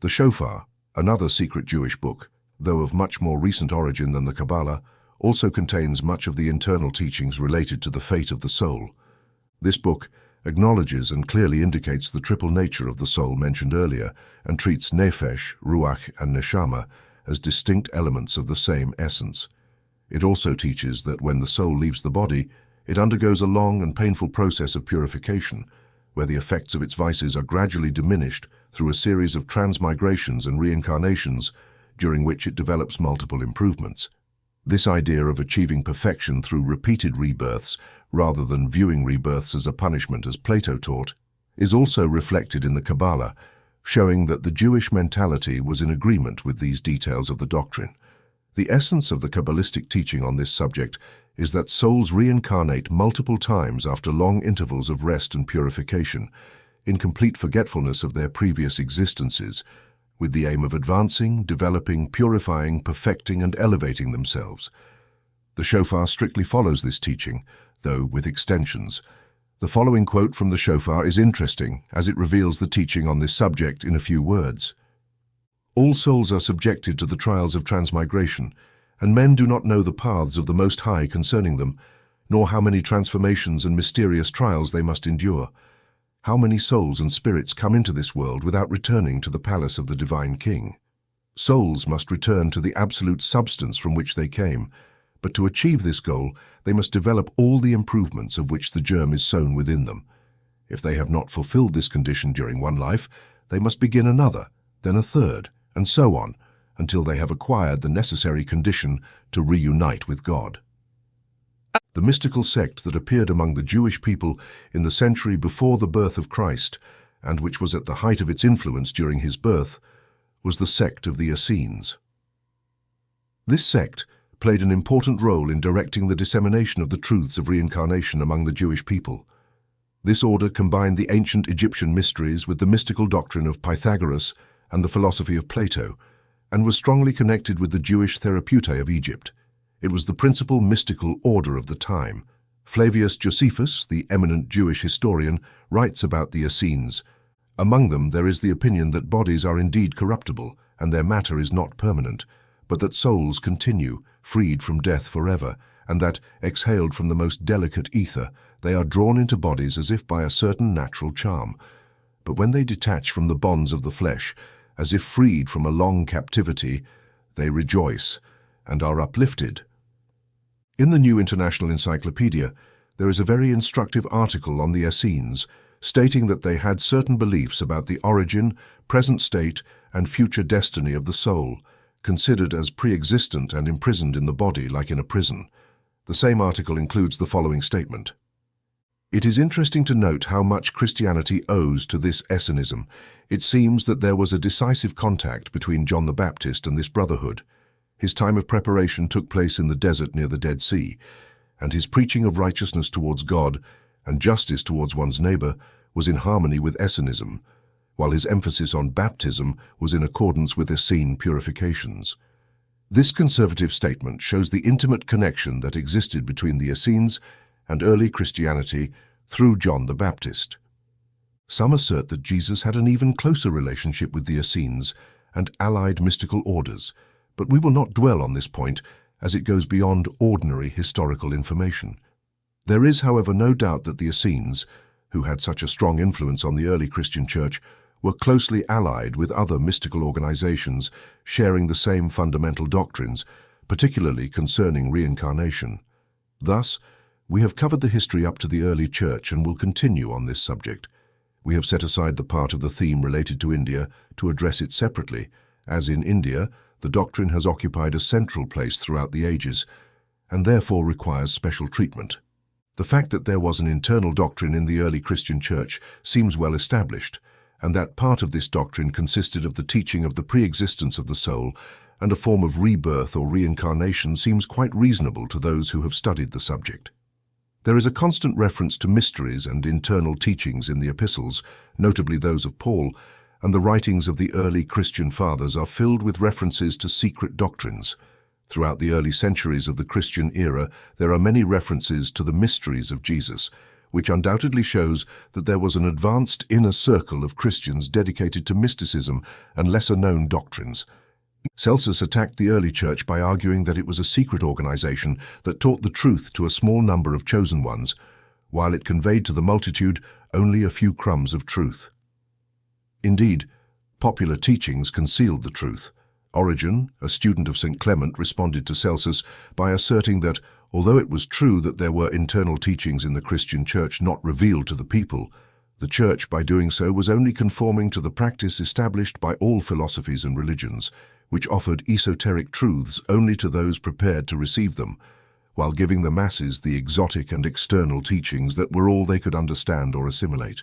The Shofar, another secret Jewish book, though of much more recent origin than the Kabbalah, also contains much of the internal teachings related to the fate of the soul. This book acknowledges and clearly indicates the triple nature of the soul mentioned earlier and treats nephesh, ruach, and neshama as distinct elements of the same essence. It also teaches that when the soul leaves the body, it undergoes a long and painful process of purification, where the effects of its vices are gradually diminished through a series of transmigrations and reincarnations, during which it develops multiple improvements. This idea of achieving perfection through repeated rebirths, rather than viewing rebirths as a punishment as Plato taught, is also reflected in the Kabbalah, showing that the Jewish mentality was in agreement with these details of the doctrine. The essence of the Kabbalistic teaching on this subject is that souls reincarnate multiple times after long intervals of rest and purification, in complete forgetfulness of their previous existences, with the aim of advancing, developing, purifying, perfecting, and elevating themselves. The shofar strictly follows this teaching, though with extensions. The following quote from the shofar is interesting, as it reveals the teaching on this subject in a few words. All souls are subjected to the trials of transmigration, and men do not know the paths of the Most High concerning them, nor how many transformations and mysterious trials they must endure. How many souls and spirits come into this world without returning to the palace of the Divine King? Souls must return to the absolute substance from which they came, but to achieve this goal, they must develop all the improvements of which the germ is sown within them. If they have not fulfilled this condition during one life, they must begin another, then a third, and so on, until they have acquired the necessary condition to reunite with God. The mystical sect that appeared among the Jewish people in the century before the birth of Christ, and which was at the height of its influence during his birth, was the sect of the Essenes. This sect played an important role in directing the dissemination of the truths of reincarnation among the Jewish people. This order combined the ancient Egyptian mysteries with the mystical doctrine of Pythagoras and the philosophy of Plato, and was strongly connected with the Jewish therapeutae of Egypt. It was the principal mystical order of the time. Flavius Josephus, the eminent Jewish historian, writes about the Essenes. Among them there is the opinion that bodies are indeed corruptible, and their matter is not permanent, but that souls continue, freed from death forever, and that, exhaled from the most delicate ether, they are drawn into bodies as if by a certain natural charm. But when they detach from the bonds of the flesh, as if freed from a long captivity, they rejoice and are uplifted. In the New International Encyclopedia, there is a very instructive article on the Essenes, stating that they had certain beliefs about the origin, present state, and future destiny of the soul, considered as pre-existent and imprisoned in the body like in a prison. The same article includes the following statement. It is interesting to note how much Christianity owes to this Essenism. It seems that there was a decisive contact between John the Baptist and this brotherhood. His time of preparation took place in the desert near the Dead Sea, and his preaching of righteousness towards God and justice towards one's neighbor was in harmony with Essenism, while his emphasis on baptism was in accordance with Essene purifications. This conservative statement shows the intimate connection that existed between the Essenes and early Christianity through John the Baptist. Some assert that Jesus had an even closer relationship with the Essenes and allied mystical orders, but we will not dwell on this point as it goes beyond ordinary historical information. There is, however, no doubt that the Essenes, who had such a strong influence on the early Christian church, were closely allied with other mystical organizations sharing the same fundamental doctrines, particularly concerning reincarnation. Thus, we have covered the history up to the early church and will continue on this subject. We have set aside the part of the theme related to India to address it separately, as in India, the doctrine has occupied a central place throughout the ages, and therefore requires special treatment. The fact that there was an internal doctrine in the early Christian church seems well established, and that part of this doctrine consisted of the teaching of the pre-existence of the soul, and a form of rebirth or reincarnation seems quite reasonable to those who have studied the subject. There is a constant reference to mysteries and internal teachings in the epistles, notably those of Paul, and the writings of the early Christian fathers are filled with references to secret doctrines. Throughout the early centuries of the Christian era, there are many references to the mysteries of Jesus, which undoubtedly shows that there was an advanced inner circle of Christians dedicated to mysticism and lesser-known doctrines. Celsus attacked the early church by arguing that it was a secret organization that taught the truth to a small number of chosen ones, while it conveyed to the multitude only a few crumbs of truth. Indeed, popular teachings concealed the truth. Origen, a student of St. Clement, responded to Celsus by asserting that, although it was true that there were internal teachings in the Christian Church not revealed to the people, the Church, by doing so, was only conforming to the practice established by all philosophies and religions, which offered esoteric truths only to those prepared to receive them, while giving the masses the exotic and external teachings that were all they could understand or assimilate.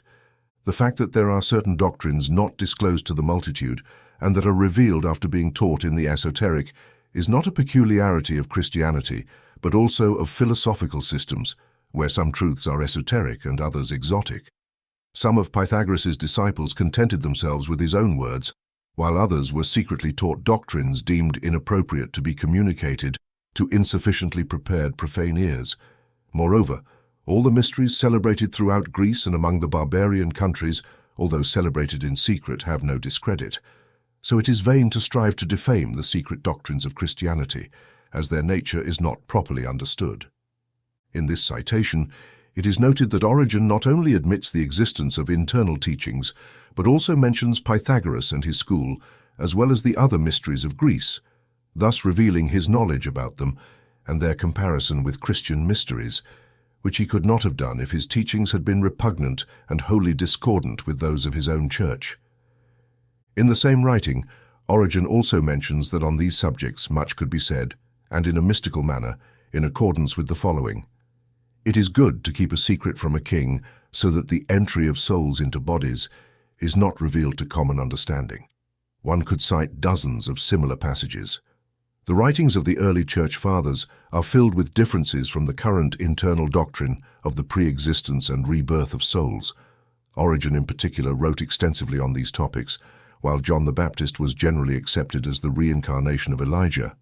The fact that there are certain doctrines not disclosed to the multitude and that are revealed after being taught in the esoteric is not a peculiarity of Christianity, but also of philosophical systems, where some truths are esoteric and others exotic. Some of Pythagoras' disciples contented themselves with his own words, while others were secretly taught doctrines deemed inappropriate to be communicated to insufficiently prepared profane ears. Moreover, all the mysteries celebrated throughout Greece and among the barbarian countries, although celebrated in secret, have no discredit. So it is vain to strive to defame the secret doctrines of Christianity, as their nature is not properly understood. In this citation, it is noted that Origen not only admits the existence of internal teachings, but also mentions Pythagoras and his school, as well as the other mysteries of Greece, thus revealing his knowledge about them and their comparison with Christian mysteries, which he could not have done if his teachings had been repugnant and wholly discordant with those of his own church. In the same writing, Origen also mentions that on these subjects much could be said, and in a mystical manner, in accordance with the following: "It is good to keep a secret from a king, so that the entry of souls into bodies is not revealed to common understanding." One could cite dozens of similar passages. The writings of the early Church Fathers are filled with differences from the current internal doctrine of the pre-existence and rebirth of souls. Origen in particular wrote extensively on these topics, while John the Baptist was generally accepted as the reincarnation of Elijah,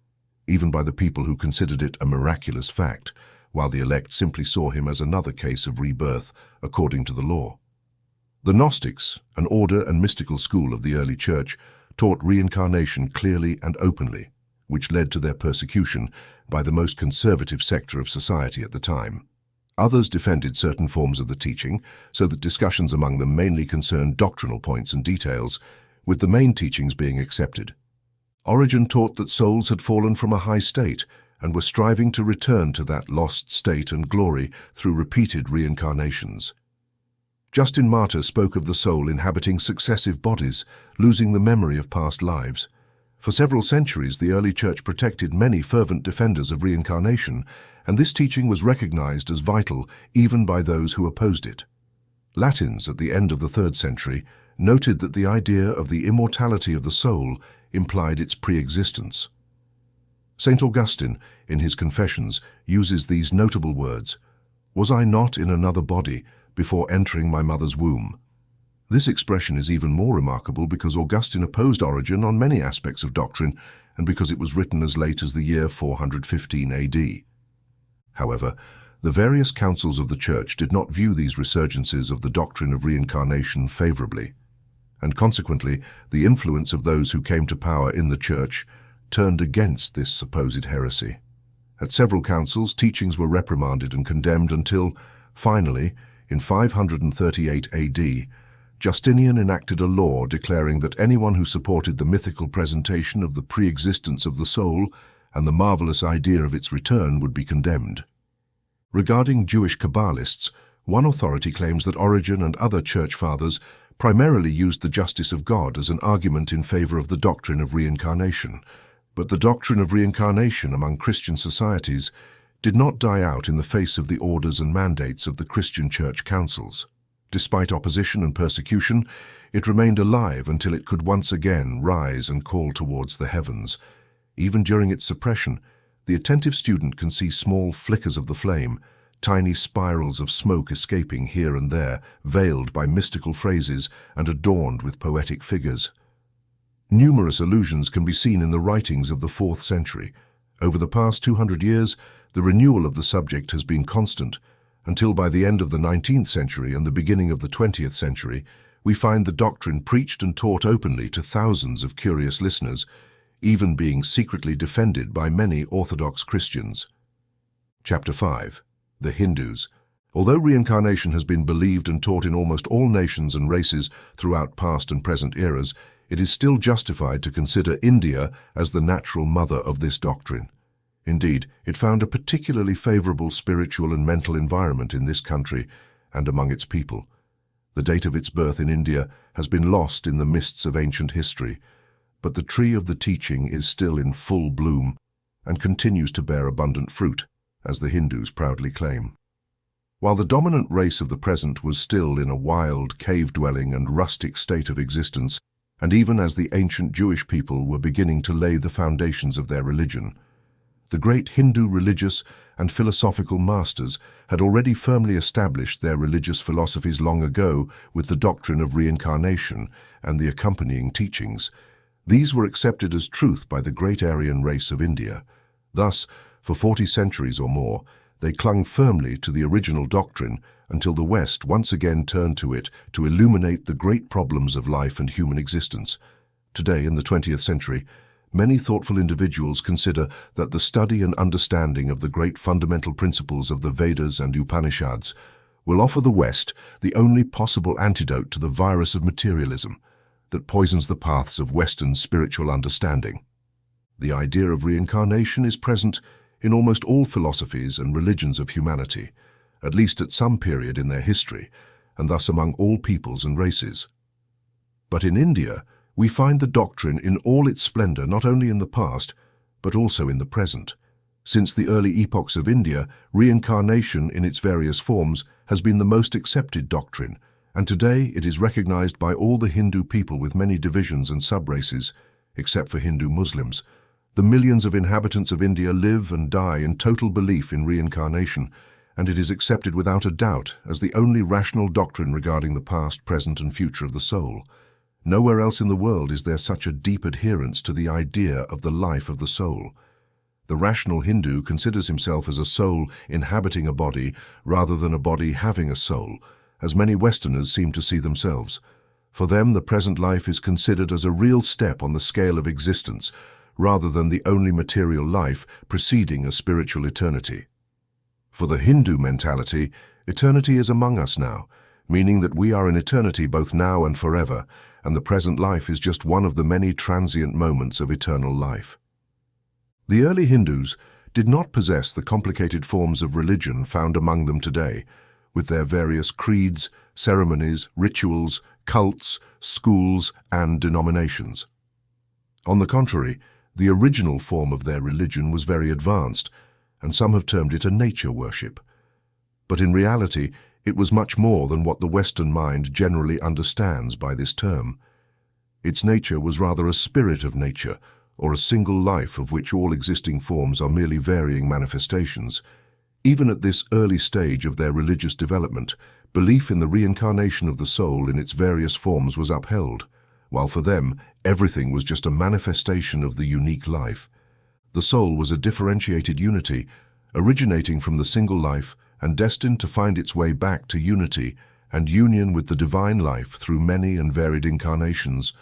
even by the people who considered it a miraculous fact, while the elect simply saw him as another case of rebirth according to the law. The Gnostics, an order and mystical school of the early Church, taught reincarnation clearly and openly, which led to their persecution by the most conservative sector of society at the time. Others defended certain forms of the teaching, so that discussions among them mainly concerned doctrinal points and details, with the main teachings being accepted. Origen taught that souls had fallen from a high state and were striving to return to that lost state and glory through repeated reincarnations. Justin Martyr spoke of the soul inhabiting successive bodies, losing the memory of past lives. For several centuries, the early Church protected many fervent defenders of reincarnation, and this teaching was recognized as vital even by those who opposed it. Latins, at the end of the 3rd century, noted that the idea of the immortality of the soul implied its pre-existence. St. Augustine, in his Confessions, uses these notable words: "Was I not in another body before entering my mother's womb?" This expression is even more remarkable because Augustine opposed Origen on many aspects of doctrine and because it was written as late as the year 415 AD. However, the various councils of the Church did not view these resurgences of the doctrine of reincarnation favorably, and consequently the influence of those who came to power in the Church turned against this supposed heresy. At several councils, teachings were reprimanded and condemned until, finally, in 538 AD, Justinian enacted a law declaring that anyone who supported the mythical presentation of the pre-existence of the soul and the marvelous idea of its return would be condemned. Regarding Jewish Kabbalists, one authority claims that Origen and other Church Fathers primarily used the justice of God as an argument in favor of the doctrine of reincarnation, but the doctrine of reincarnation among Christian societies did not die out in the face of the orders and mandates of the Christian Church councils. Despite opposition and persecution, it remained alive until it could once again rise and call towards the heavens. Even during its suppression, the attentive student can see small flickers of the flame, tiny spirals of smoke escaping here and there, veiled by mystical phrases and adorned with poetic figures. Numerous allusions can be seen in the writings of the 4th century. Over the past 200 years, the renewal of the subject has been constant, until by the end of the 19th century and the beginning of the 20th century, we find the doctrine preached and taught openly to thousands of curious listeners, even being secretly defended by many Orthodox Christians. Chapter 5. The Hindus, Although reincarnation has been believed and taught in almost all nations and races throughout past and present eras, it is still justified to consider India as the natural mother of this doctrine. Indeed, it found a particularly favorable spiritual and mental environment in this country and among its people. The date of its birth in India has been lost in the mists of ancient history, but the tree of the teaching is still in full bloom and continues to bear abundant fruit, as the Hindus proudly claim. While the dominant race of the present was still in a wild, cave-dwelling and rustic state of existence, and even as the ancient Jewish people were beginning to lay the foundations of their religion, the great Hindu religious and philosophical masters had already firmly established their religious philosophies long ago with the doctrine of reincarnation and the accompanying teachings. These were accepted as truth by the great Aryan race of India. Thus, for 40 centuries or more, they clung firmly to the original doctrine until the West once again turned to it to illuminate the great problems of life and human existence. Today, in the 20th century, many thoughtful individuals consider that the study and understanding of the great fundamental principles of the Vedas and Upanishads will offer the West the only possible antidote to the virus of materialism that poisons the paths of Western spiritual understanding. The idea of reincarnation is present in almost all philosophies and religions of humanity, at least at some period in their history, and thus among all peoples and races. But in India, we find the doctrine in all its splendor not only in the past, but also in the present. Since the early epochs of India, reincarnation in its various forms has been the most accepted doctrine, and today it is recognized by all the Hindu people with many divisions and sub-races, except for Hindu Muslims. The millions of inhabitants of India live and die in total belief in reincarnation, and it is accepted without a doubt as the only rational doctrine regarding the past, present, and future of the soul. Nowhere else in the world is there such a deep adherence to the idea of the life of the soul. The rational Hindu considers himself as a soul inhabiting a body rather than a body having a soul, as many Westerners seem to see themselves. For them, the present life is considered as a real step on the scale of existence, rather than the only material life preceding a spiritual eternity. For the Hindu mentality, eternity is among us now, meaning that we are in eternity both now and forever, and the present life is just one of the many transient moments of eternal life. The early Hindus did not possess the complicated forms of religion found among them today, with their various creeds, ceremonies, rituals, cults, schools, and denominations. On the contrary, the original form of their religion was very advanced, and some have termed it a nature worship. But in reality, it was much more than what the Western mind generally understands by this term. Its nature was rather a spirit of nature, or a single life of which all existing forms are merely varying manifestations. Even at this early stage of their religious development, belief in the reincarnation of the soul in its various forms was upheld, while for them, everything was just a manifestation of the unique life. The soul was a differentiated unity, originating from the single life and destined to find its way back to unity and union with the divine life through many and varied incarnations,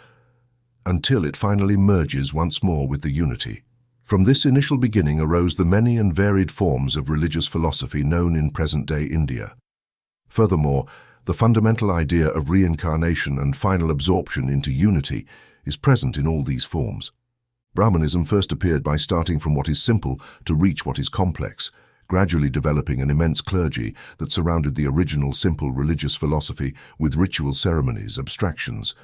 until it finally merges once more with the unity. From this initial beginning arose the many and varied forms of religious philosophy known in present-day India. Furthermore, the fundamental idea of reincarnation and final absorption into unity is present in all these forms. Brahmanism first appeared by starting from what is simple to reach what is complex, gradually developing an immense clergy that surrounded the original simple religious philosophy with ritual ceremonies, abstractions,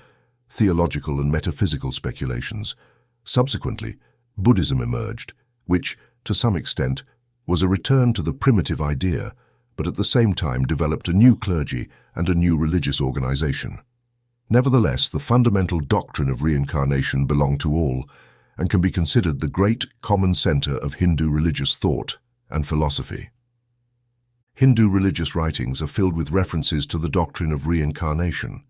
theological and metaphysical speculations. Subsequently, Buddhism emerged, which, to some extent, was a return to the primitive idea, but at the same time developed a new clergy and a new religious organization. Nevertheless, the fundamental doctrine of reincarnation belonged to all, and can be considered the great common center of Hindu religious thought and philosophy. Hindu religious writings are filled with references to the doctrine of reincarnation.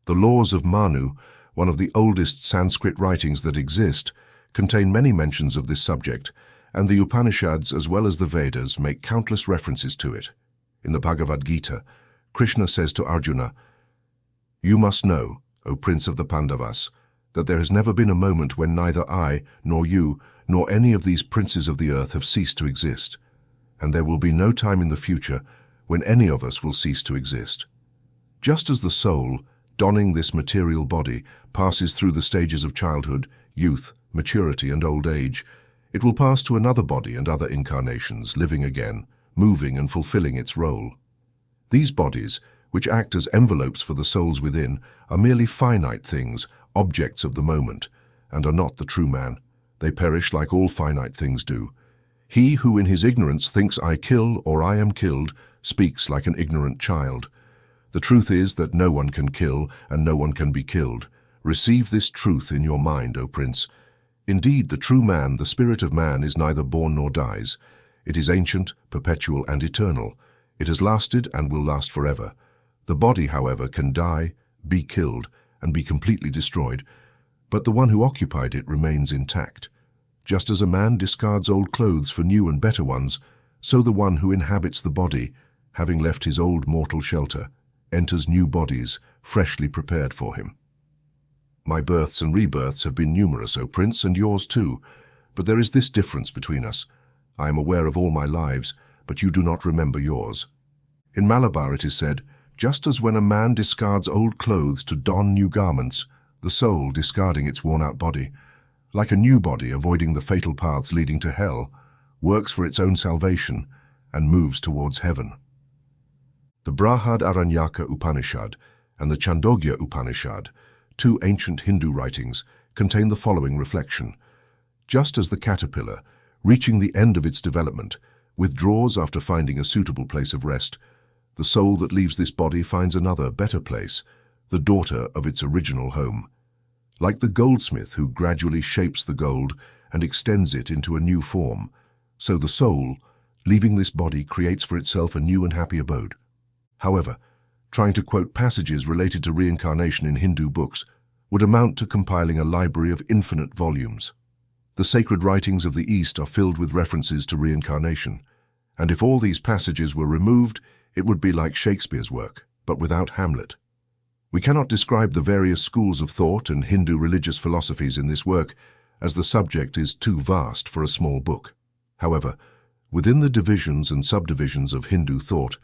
The laws of Manu, one of the oldest Sanskrit writings that exist, contain many mentions of this subject, and the Upanishads as well as the Vedas make countless references to it. In the Bhagavad Gita, Krishna says to Arjuna, "You must know, O Prince of the Pandavas, that there has never been a moment when neither I, nor you, nor any of these princes of the earth have ceased to exist, and there will be no time in the future when any of us will cease to exist. Just as the soul, donning this material body, passes through the stages of childhood, youth, maturity, and old age, it will pass to another body and other incarnations, living again, moving and fulfilling its role. These bodies, which act as envelopes for the souls within, are merely finite things, objects of the moment, and are not the true man. They perish like all finite things do. He who in his ignorance thinks I kill or I am killed speaks like an ignorant child. The truth is that no one can kill and no one can be killed. Receive this truth in your mind, O Prince. Indeed, the true man, the spirit of man, is neither born nor dies. It is ancient, perpetual, and eternal. It has lasted and will last forever. The body, however, can die, be killed, and be completely destroyed, but the one who occupied it remains intact. Just as a man discards old clothes for new and better ones, so the one who inhabits the body, having left his old mortal shelter, enters new bodies, freshly prepared for him. My births and rebirths have been numerous, O Prince, and yours too, but there is this difference between us. I am aware of all my lives, but you do not remember yours. In Malabar it is said, just as when a man discards old clothes to don new garments, the soul, discarding its worn-out body, like a new body avoiding the fatal paths leading to hell, works for its own salvation and moves towards heaven. The Brihad-Aranyaka Upanishad and the Chandogya Upanishad, two ancient Hindu writings, contain the following reflection. Just as the caterpillar, reaching the end of its development, withdraws after finding a suitable place of rest, the soul that leaves this body finds another, better place, the daughter of its original home. Like the goldsmith who gradually shapes the gold and extends it into a new form, so the soul, leaving this body, creates for itself a new and happy abode. However, trying to quote passages related to reincarnation in Hindu books would amount to compiling a library of infinite volumes. The sacred writings of the East are filled with references to reincarnation, and if all these passages were removed, it would be like Shakespeare's work, but without Hamlet. We cannot describe the various schools of thought and Hindu religious philosophies in this work, as the subject is too vast for a small book. However, within the divisions and subdivisions of Hindu thought,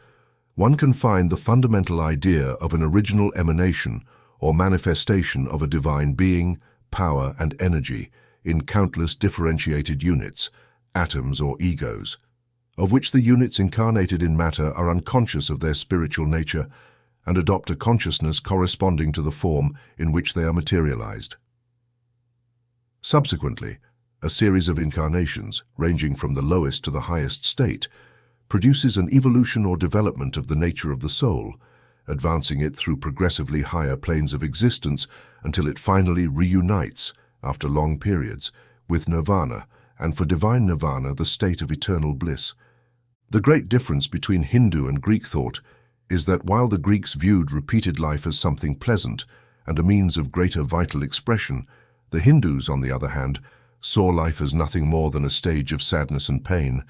one can find the fundamental idea of an original emanation or manifestation of a divine being, power, and energy in countless differentiated units, atoms or egos, of which the units incarnated in matter are unconscious of their spiritual nature and adopt a consciousness corresponding to the form in which they are materialized. Subsequently, a series of incarnations, ranging from the lowest to the highest state, produces an evolution or development of the nature of the soul, advancing it through progressively higher planes of existence until it finally reunites, after long periods, with nirvana, and for divine nirvana, the state of eternal bliss. The great difference between Hindu and Greek thought is that while the Greeks viewed repeated life as something pleasant and a means of greater vital expression, the Hindus, on the other hand, saw life as nothing more than a stage of sadness and pain,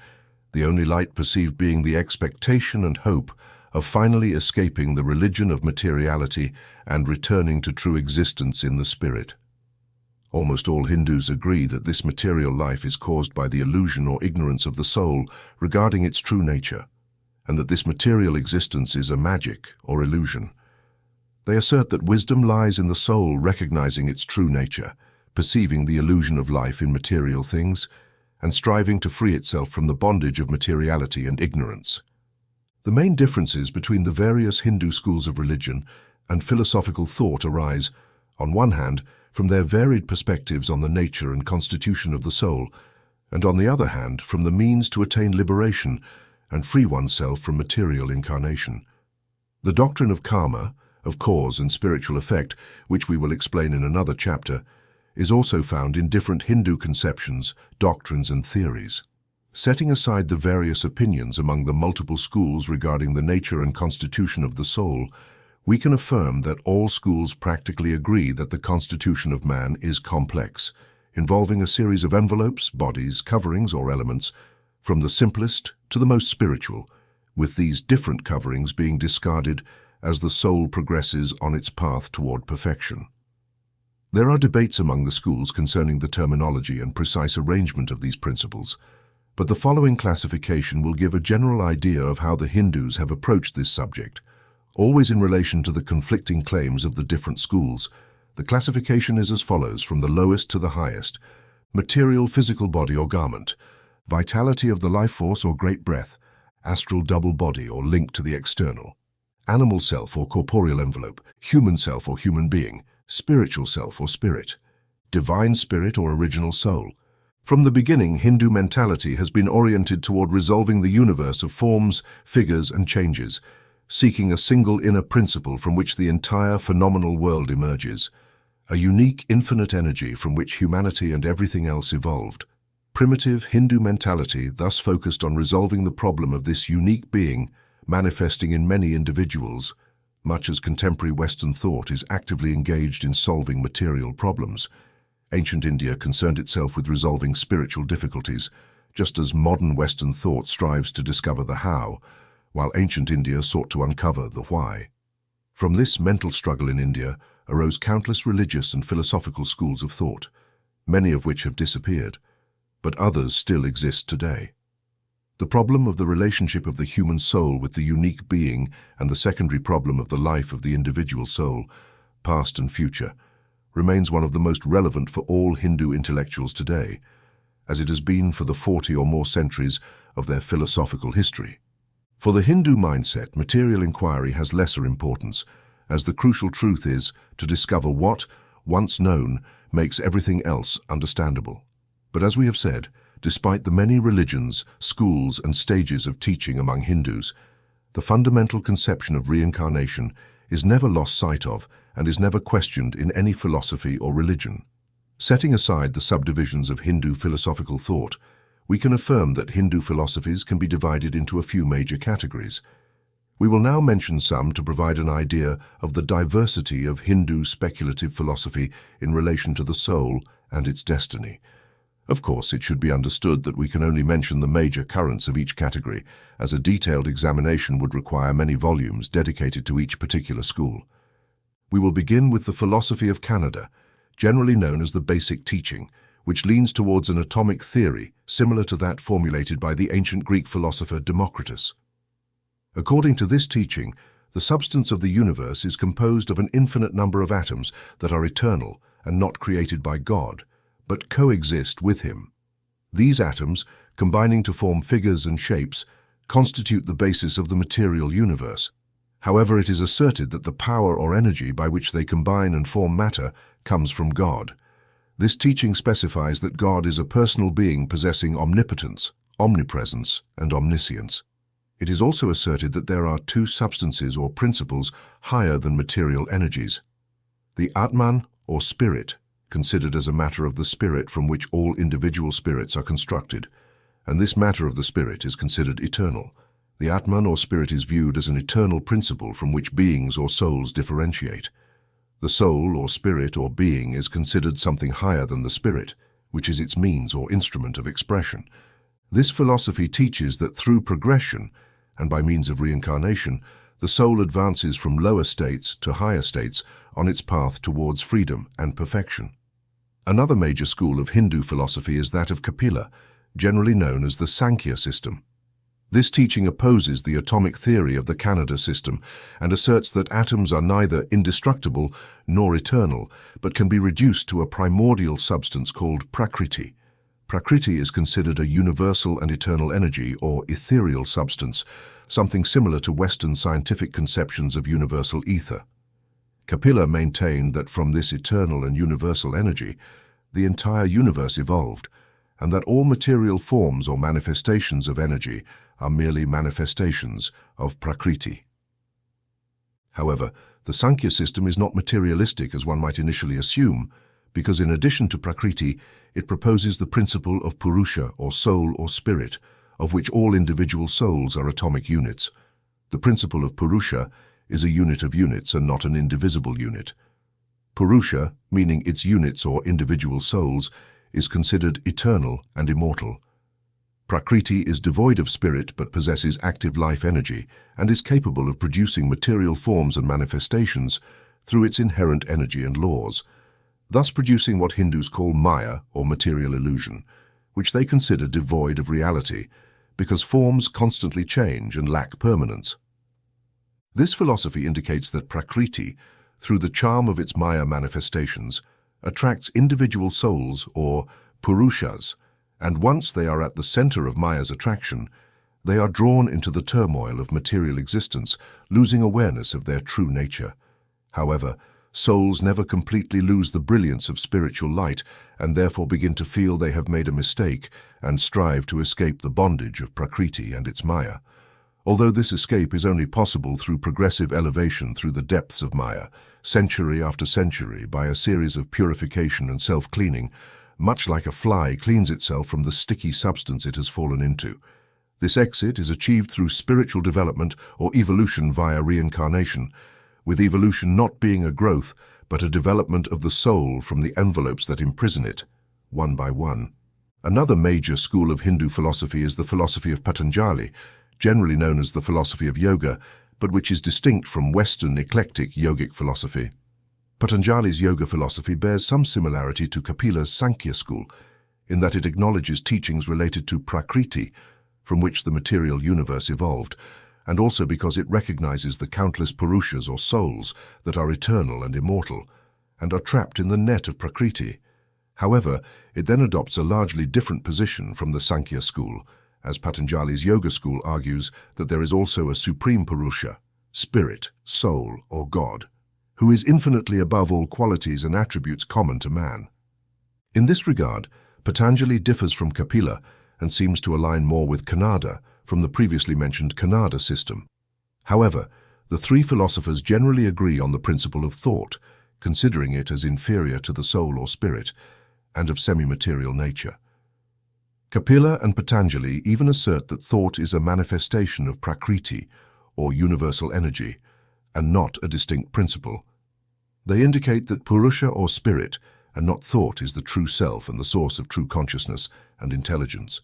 the only light perceived being the expectation and hope of finally escaping the religion of materiality and returning to true existence in the spirit. Almost all Hindus agree that this material life is caused by the illusion or ignorance of the soul regarding its true nature, and that this material existence is a magic or illusion. They assert that wisdom lies in the soul recognizing its true nature, perceiving the illusion of life in material things, and striving to free itself from the bondage of materiality and ignorance. The main differences between the various Hindu schools of religion and philosophical thought arise, on one hand, from their varied perspectives on the nature and constitution of the soul, and on the other hand, from the means to attain liberation and free oneself from material incarnation. The doctrine of karma, of cause and spiritual effect, which we will explain in another chapter, is also found in different Hindu conceptions, doctrines, and theories. Setting aside the various opinions among the multiple schools regarding the nature and constitution of the soul, we can affirm that all schools practically agree that the constitution of man is complex, involving a series of envelopes, bodies, coverings, or elements, from the simplest to the most spiritual, with these different coverings being discarded as the soul progresses on its path toward perfection. There are debates among the schools concerning the terminology and precise arrangement of these principles, But the following classification will give a general idea of how the Hindus have approached this subject, always in relation to the conflicting claims of the different schools. The classification is as follows, from the lowest to the highest: material physical body or garment, vitality of the life force or great breath, astral double body or link to the external, animal self or corporeal envelope, human self or human being, spiritual self or spirit, divine spirit or original soul. From the beginning, Hindu mentality has been oriented toward resolving the universe of forms, figures, and changes, seeking a single inner principle from which the entire phenomenal world emerges, a unique infinite energy from which humanity and everything else evolved. Primitive Hindu mentality thus focused on resolving the problem of this unique being manifesting in many individuals, much as contemporary Western thought is actively engaged in solving material problems. Ancient India concerned itself with resolving spiritual difficulties, just as modern Western thought strives to discover the how, while ancient India sought to uncover the why. From this mental struggle in India arose countless religious and philosophical schools of thought, many of which have disappeared, but others still exist today. The problem of the relationship of the human soul with the unique being and the secondary problem of the life of the individual soul, past and future, remains one of the most relevant for all Hindu intellectuals today, as it has been for the 40 or more centuries of their philosophical history. For the Hindu mindset, material inquiry has lesser importance, as the crucial truth is to discover what, once known, makes everything else understandable. But as we have said, despite the many religions, schools, and stages of teaching among Hindus, the fundamental conception of reincarnation is never lost sight of and is never questioned in any philosophy or religion. Setting aside the subdivisions of Hindu philosophical thought, we can affirm that Hindu philosophies can be divided into a few major categories. We will now mention some to provide an idea of the diversity of Hindu speculative philosophy in relation to the soul and its destiny. Of course, it should be understood that we can only mention the major currents of each category, as a detailed examination would require many volumes dedicated to each particular school. We will begin with the philosophy of Canada, generally known as the basic teaching, which leans towards an atomic theory similar to that formulated by the ancient Greek philosopher Democritus. According to this teaching, the substance of the universe is composed of an infinite number of atoms that are eternal and not created by God, but coexist with him. These atoms, combining to form figures and shapes, constitute the basis of the material universe. However, it is asserted that the power or energy by which they combine and form matter comes from God. This teaching specifies that God is a personal being possessing omnipotence, omnipresence, and omniscience. It is also asserted that there are two substances or principles higher than material energies: the Atman, or spirit, considered as a matter of the spirit from which all individual spirits are constructed, and this matter of the spirit is considered eternal. The Atman or spirit is viewed as an eternal principle from which beings or souls differentiate. The soul or spirit or being is considered something higher than the spirit, which is its means or instrument of expression. This philosophy teaches that through progression, and by means of reincarnation, the soul advances from lower states to higher states on its path towards freedom and perfection. Another major school of Hindu philosophy is that of Kapila, generally known as the Sankhya system. This teaching opposes the atomic theory of the Canada system and asserts that atoms are neither indestructible nor eternal, but can be reduced to a primordial substance called Prakriti. Prakriti is considered a universal and eternal energy or ethereal substance, something similar to Western scientific conceptions of universal ether. Kapila maintained that from this eternal and universal energy, the entire universe evolved, and that all material forms or manifestations of energy are merely manifestations of Prakriti. However, the Sankhya system is not materialistic as one might initially assume, because in addition to Prakriti, it proposes the principle of Purusha, or soul or spirit, of which all individual souls are atomic units. The principle of Purusha is a unit of units and not an indivisible unit. Purusha, meaning its units or individual souls, is considered eternal and immortal. Prakriti is devoid of spirit but possesses active life energy and is capable of producing material forms and manifestations through its inherent energy and laws, thus producing what Hindus call Maya, or material illusion, which they consider devoid of reality, because forms constantly change and lack permanence. This philosophy indicates that Prakriti, through the charm of its Maya manifestations, attracts individual souls, or Purushas, and once they are at the center of Maya's attraction, they are drawn into the turmoil of material existence, losing awareness of their true nature. However, souls never completely lose the brilliance of spiritual light and therefore begin to feel they have made a mistake and strive to escape the bondage of Prakriti and its Maya. Although this escape is only possible through progressive elevation through the depths of Maya, century after century, by a series of purification and self-cleaning, much like a fly cleans itself from the sticky substance it has fallen into. This exit is achieved through spiritual development or evolution via reincarnation, with evolution not being a growth, but a development of the soul from the envelopes that imprison it, one by one. Another major school of Hindu philosophy is the philosophy of Patanjali, generally known as the philosophy of yoga, but which is distinct from Western eclectic yogic philosophy. Patanjali's yoga philosophy bears some similarity to Kapila's Sankhya school, in that it acknowledges teachings related to Prakriti, from which the material universe evolved, and also because it recognizes the countless Purushas or souls that are eternal and immortal, and are trapped in the net of Prakriti. However, it then adopts a largely different position from the Sankhya school, as Patanjali's yoga school argues that there is also a supreme Purusha, spirit, soul, or God, who is infinitely above all qualities and attributes common to man. In this regard, Patanjali differs from Kapila and seems to align more with Kannada from the previously mentioned Kannada system. However, the three philosophers generally agree on the principle of thought, considering it as inferior to the soul or spirit, and of semi-material nature. Kapila and Patanjali even assert that thought is a manifestation of Prakriti, or universal energy, and not a distinct principle. They indicate that Purusha or spirit, and not thought, is the true self and the source of true consciousness and intelligence.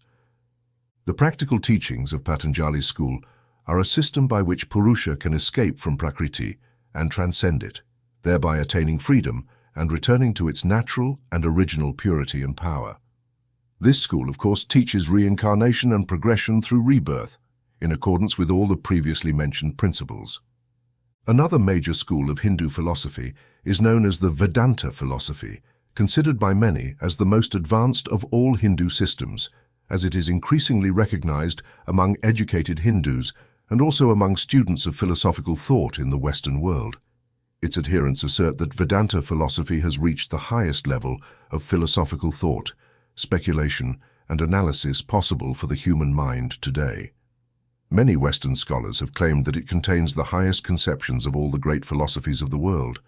The practical teachings of Patanjali's school are a system by which Purusha can escape from Prakriti and transcend it, thereby attaining freedom and returning to its natural and original purity and power. This school, of course, teaches reincarnation and progression through rebirth, in accordance with all the previously mentioned principles. Another major school of Hindu philosophy is known as the Vedanta philosophy, considered by many as the most advanced of all Hindu systems, as it is increasingly recognized among educated Hindus and also among students of philosophical thought in the Western world. Its adherents assert that Vedanta philosophy has reached the highest level of philosophical thought, speculation, and analysis possible for the human mind today. Many Western scholars have claimed that it contains the highest conceptions of all the great philosophies of the world.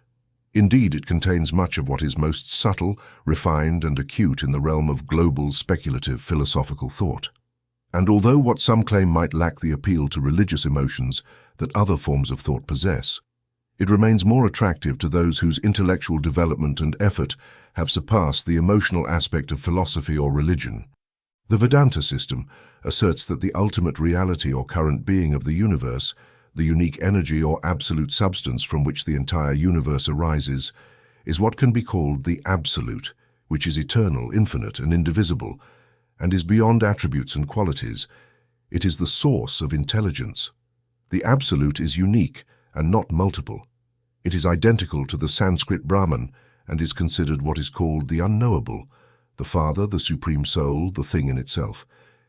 Indeed, it contains much of what is most subtle, refined, and acute in the realm of global speculative philosophical thought. And although what some claim might lack the appeal to religious emotions that other forms of thought possess, it remains more attractive to those whose intellectual development and effort have surpassed the emotional aspect of philosophy or religion. The Vedanta system asserts that the ultimate reality or current being of the universe, the unique energy or absolute substance from which the entire universe arises, is what can be called the Absolute, which is eternal, infinite, and indivisible, and is beyond attributes and qualities. It is the source of intelligence. The Absolute is unique and not multiple. It is identical to the Sanskrit Brahman and is considered what is called the unknowable, the Father, the Supreme Soul, the thing in itself.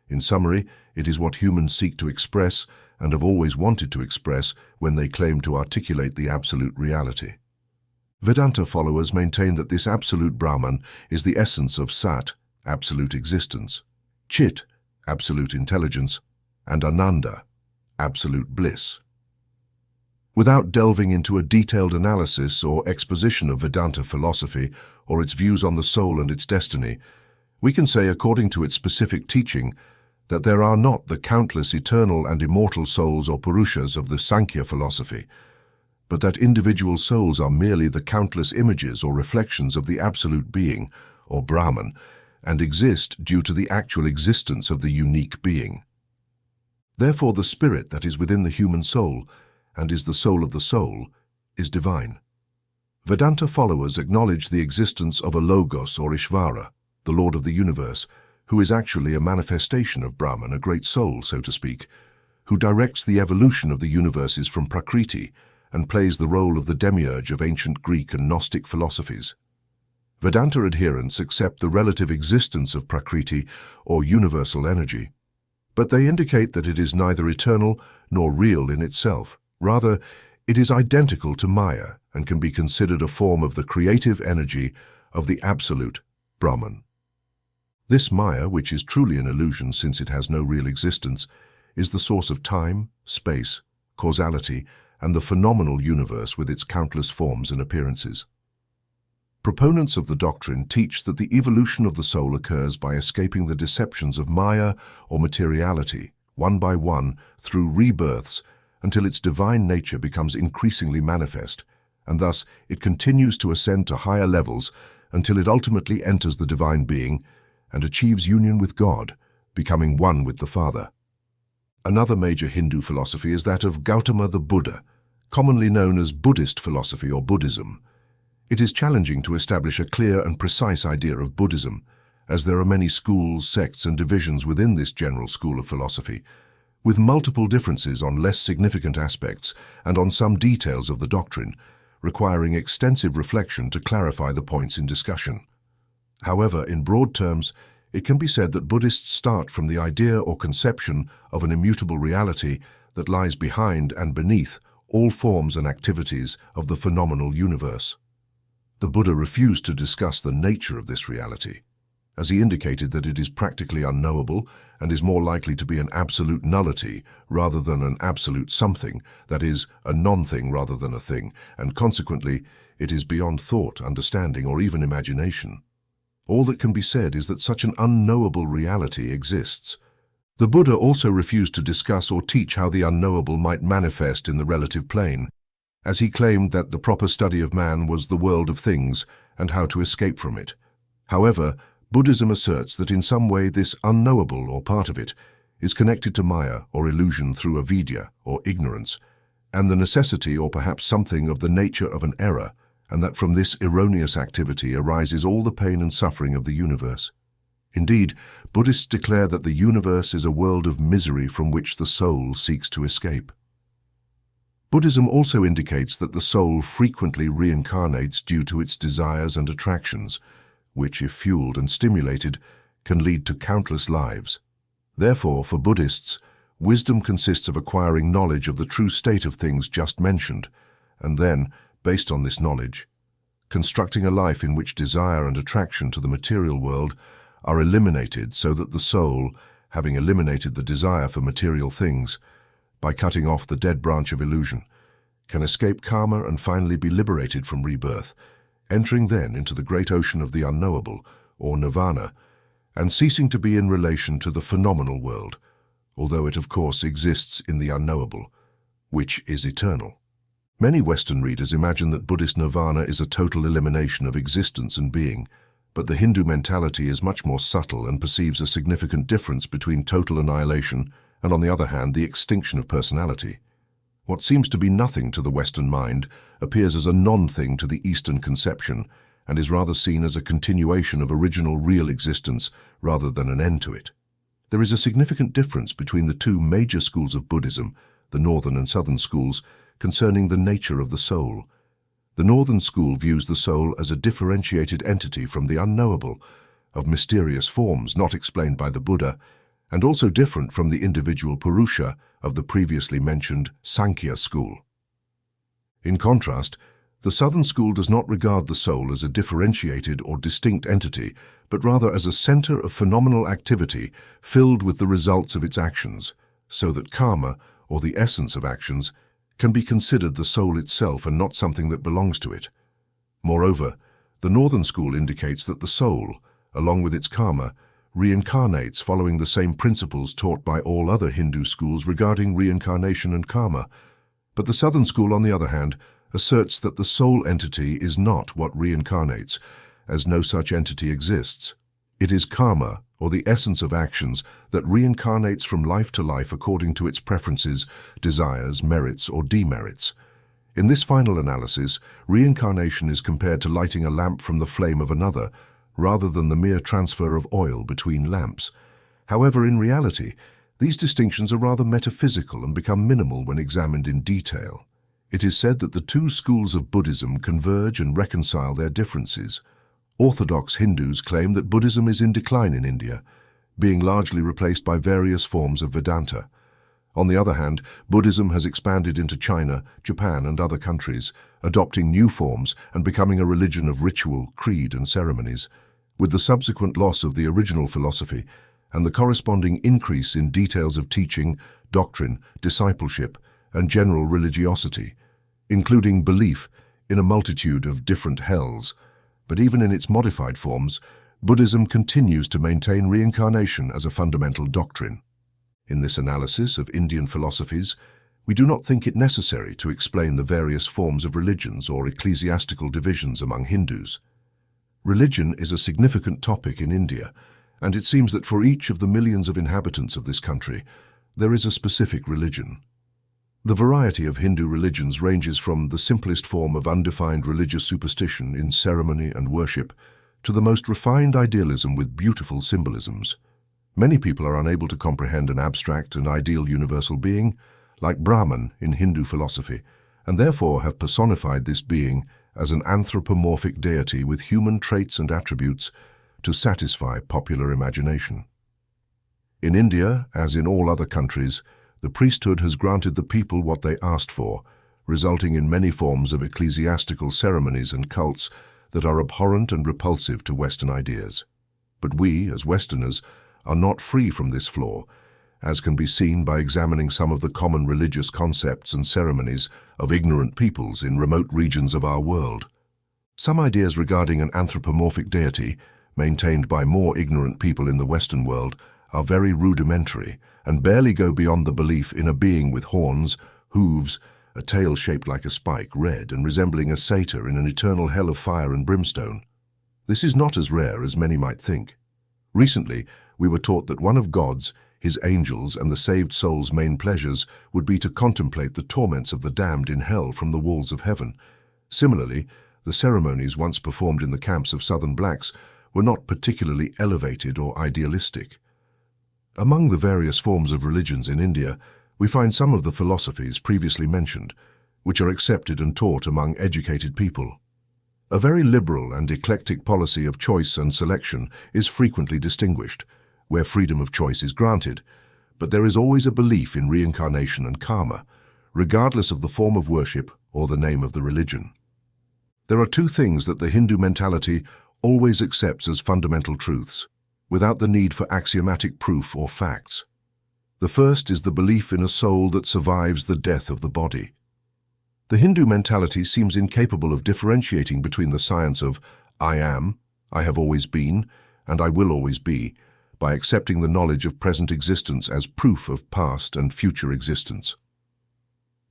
In summary, it is what humans seek to express and have always wanted to express when they claim to articulate the absolute reality. Vedanta followers maintain that this absolute Brahman is the essence of Sat, absolute existence, Chit, absolute intelligence, and Ananda, absolute bliss. Without delving into a detailed analysis or exposition of Vedanta philosophy or its views on the soul and its destiny, we can say, according to its specific teaching, that there are not the countless eternal and immortal souls or Purushas of the Sankhya philosophy, but that individual souls are merely the countless images or reflections of the absolute being, or Brahman, and exist due to the actual existence of the unique being. Therefore, the spirit that is within the human soul, and is the soul of the soul, is divine. Vedanta followers acknowledge the existence of a Logos or Ishvara, the Lord of the universe, who is actually a manifestation of Brahman, a great soul, so to speak, who directs the evolution of the universes from Prakriti and plays the role of the demiurge of ancient Greek and Gnostic philosophies. Vedanta adherents accept the relative existence of Prakriti or universal energy, but they indicate that it is neither eternal nor real in itself. Rather, it is identical to Maya and can be considered a form of the creative energy of the absolute Brahman. This Maya, which is truly an illusion since it has no real existence, is the source of time, space, causality, and the phenomenal universe with its countless forms and appearances. Proponents of the doctrine teach that the evolution of the soul occurs by escaping the deceptions of Maya or materiality, one by one, through rebirths, until its divine nature becomes increasingly manifest, and thus it continues to ascend to higher levels until it ultimately enters the divine being and achieves union with God, becoming one with the Father. Another major Hindu philosophy is that of Gautama the Buddha, commonly known as Buddhist philosophy or Buddhism. It is challenging to establish a clear and precise idea of Buddhism, as there are many schools, sects, and divisions within this general school of philosophy, with multiple differences on less significant aspects and on some details of the doctrine, requiring extensive reflection to clarify the points in discussion. However, in broad terms, it can be said that Buddhists start from the idea or conception of an immutable reality that lies behind and beneath all forms and activities of the phenomenal universe. The Buddha refused to discuss the nature of this reality, as he indicated that it is practically unknowable and is more likely to be an absolute nullity rather than an absolute something, that is, a non-thing rather than a thing, and consequently, it is beyond thought, understanding, or even imagination. All that can be said is that such an unknowable reality exists. The Buddha also refused to discuss or teach how the unknowable might manifest in the relative plane, as he claimed that the proper study of man was the world of things and how to escape from it. However, Buddhism asserts that in some way this unknowable, or part of it, is connected to Maya, or illusion, through avidya, or ignorance, and the necessity, or perhaps something of the nature of an error, and that from this erroneous activity arises all the pain and suffering of the universe. Indeed, Buddhists declare that the universe is a world of misery from which the soul seeks to escape. Buddhism also indicates that the soul frequently reincarnates due to its desires and attractions, which, if fueled and stimulated, can lead to countless lives. Therefore, for Buddhists, wisdom consists of acquiring knowledge of the true state of things just mentioned, and then, based on this knowledge, constructing a life in which desire and attraction to the material world are eliminated so that the soul, having eliminated the desire for material things, by cutting off the dead branch of illusion, can escape karma and finally be liberated from rebirth, entering then into the great ocean of the unknowable, or nirvana, and ceasing to be in relation to the phenomenal world, although it of course exists in the unknowable, which is eternal. Many Western readers imagine that Buddhist nirvana is a total elimination of existence and being, but the Hindu mentality is much more subtle and perceives a significant difference between total annihilation and, on the other hand, the extinction of personality. What seems to be nothing to the Western mind appears as a non-thing to the Eastern conception and is rather seen as a continuation of original real existence rather than an end to it. There is a significant difference between the two major schools of Buddhism, the Northern and Southern schools, concerning the nature of the soul. The Northern school views the soul as a differentiated entity from the unknowable, of mysterious forms not explained by the Buddha, and also different from the individual Purusha of the previously mentioned Sankhya school. In contrast, the Southern school does not regard the soul as a differentiated or distinct entity, but rather as a center of phenomenal activity filled with the results of its actions, so that karma, or the essence of actions, can be considered the soul itself and not something that belongs to it. Moreover, the Northern school indicates that the soul, along with its karma, reincarnates following the same principles taught by all other Hindu schools regarding reincarnation and karma, but the Southern school, on the other hand, asserts that the soul entity is not what reincarnates, as no such entity exists. It is karma, or the essence of actions, that reincarnates from life to life according to its preferences, desires, merits, or demerits. In this final analysis, reincarnation is compared to lighting a lamp from the flame of another, rather than the mere transfer of oil between lamps. However, in reality, these distinctions are rather metaphysical and become minimal when examined in detail. It is said that the two schools of Buddhism converge and reconcile their differences. Orthodox Hindus claim that Buddhism is in decline in India, being largely replaced by various forms of Vedanta. On the other hand, Buddhism has expanded into China, Japan, and other countries, adopting new forms and becoming a religion of ritual, creed, and ceremonies. With the subsequent loss of the original philosophy and the corresponding increase in details of teaching, doctrine, discipleship, and general religiosity, including belief in a multitude of different hells. But even in its modified forms, Buddhism continues to maintain reincarnation as a fundamental doctrine. In this analysis of Indian philosophies, we do not think it necessary to explain the various forms of religions or ecclesiastical divisions among Hindus. Religion is a significant topic in India, and it seems that for each of the millions of inhabitants of this country, there is a specific religion. The variety of Hindu religions ranges from the simplest form of undefined religious superstition in ceremony and worship to the most refined idealism with beautiful symbolisms. Many people are unable to comprehend an abstract and ideal universal being, like Brahman in Hindu philosophy, and therefore have personified this being as an anthropomorphic deity with human traits and attributes to satisfy popular imagination. In India, as in all other countries, the priesthood has granted the people what they asked for, resulting in many forms of ecclesiastical ceremonies and cults that are abhorrent and repulsive to Western ideas. But we, as Westerners, are not free from this flaw, as can be seen by examining some of the common religious concepts and ceremonies of ignorant peoples in remote regions of our world. Some ideas regarding an anthropomorphic deity, maintained by more ignorant people in the Western world, are very rudimentary and barely go beyond the belief in a being with horns, hooves, a tail shaped like a spike, red and resembling a satyr in an eternal hell of fire and brimstone. This is not as rare as many might think. Recently, we were taught that one of God's, his angels, and the saved soul's main pleasures would be to contemplate the torments of the damned in hell from the walls of heaven. Similarly, the ceremonies once performed in the camps of southern blacks were not particularly elevated or idealistic. Among the various forms of religions in India, we find some of the philosophies previously mentioned, which are accepted and taught among educated people. A very liberal and eclectic policy of choice and selection is frequently distinguished, where freedom of choice is granted, but there is always a belief in reincarnation and karma, regardless of the form of worship or the name of the religion. There are two things that the Hindu mentality always accepts as fundamental truths, without the need for axiomatic proof or facts. The first is the belief in a soul that survives the death of the body. The Hindu mentality seems incapable of differentiating between the science of I am, I have always been, and I will always be, by accepting the knowledge of present existence as proof of past and future existence.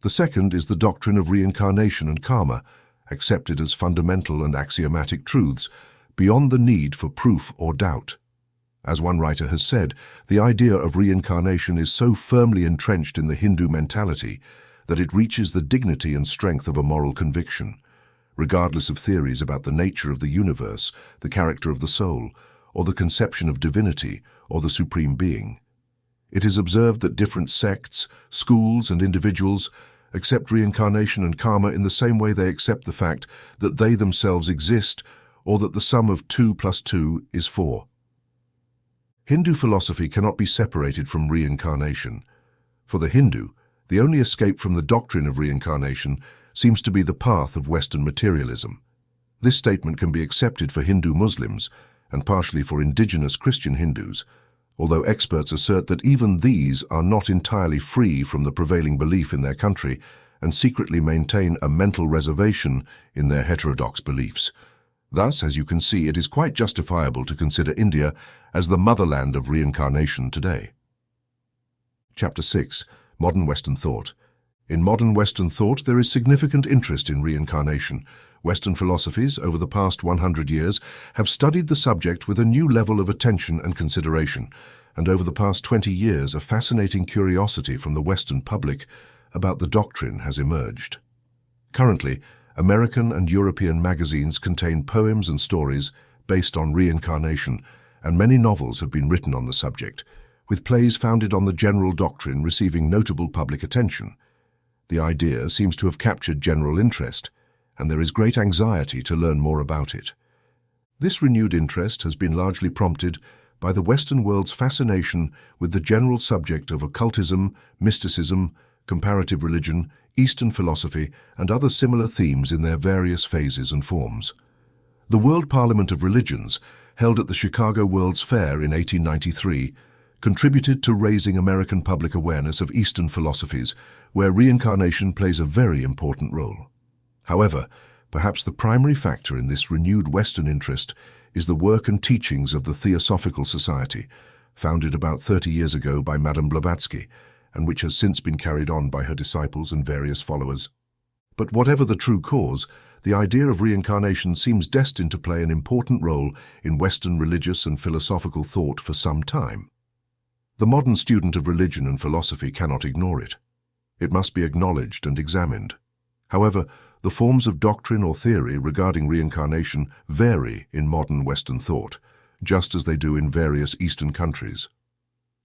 The second is the doctrine of reincarnation and karma, accepted as fundamental and axiomatic truths, beyond the need for proof or doubt. As one writer has said, the idea of reincarnation is so firmly entrenched in the Hindu mentality that it reaches the dignity and strength of a moral conviction, regardless of theories about the nature of the universe, the character of the soul, or the conception of divinity or the supreme being. It is observed that different sects, schools, and individuals accept reincarnation and karma in the same way they accept the fact that they themselves exist or that the sum of 2 + 2 is 4. Hindu philosophy cannot be separated from reincarnation. For the Hindu, the only escape from the doctrine of reincarnation seems to be the path of Western materialism. This statement can be accepted for Hindu Muslims and partially for indigenous Christian Hindus, although experts assert that even these are not entirely free from the prevailing belief in their country and secretly maintain a mental reservation in their heterodox beliefs. Thus, as you can see, it is quite justifiable to consider India as the motherland of reincarnation today. Chapter 6. Modern Western Thought. In modern Western thought, there is significant interest in reincarnation. Western philosophies, over the past 100 years, have studied the subject with a new level of attention and consideration, and over the past 20 years, a fascinating curiosity from the Western public about the doctrine has emerged. Currently, American and European magazines contain poems and stories, based on reincarnation, and many novels have been written on the subject, with plays founded on the general doctrine receiving notable public attention. The idea seems to have captured general interest, and there is great anxiety to learn more about it. This renewed interest has been largely prompted by the Western world's fascination with the general subject of occultism, mysticism, comparative religion, Eastern philosophy, and other similar themes in their various phases and forms. The World Parliament of Religions, held at the Chicago World's Fair in 1893, contributed to raising American public awareness of Eastern philosophies, where reincarnation plays a very important role. However, perhaps the primary factor in this renewed Western interest is the work and teachings of the Theosophical Society, founded about 30 years ago by Madame Blavatsky, and which has since been carried on by her disciples and various followers. But whatever the true cause, the idea of reincarnation seems destined to play an important role in Western religious and philosophical thought for some time. The modern student of religion and philosophy cannot ignore it. It must be acknowledged and examined. However, the forms of doctrine or theory regarding reincarnation vary in modern Western thought, just as they do in various Eastern countries.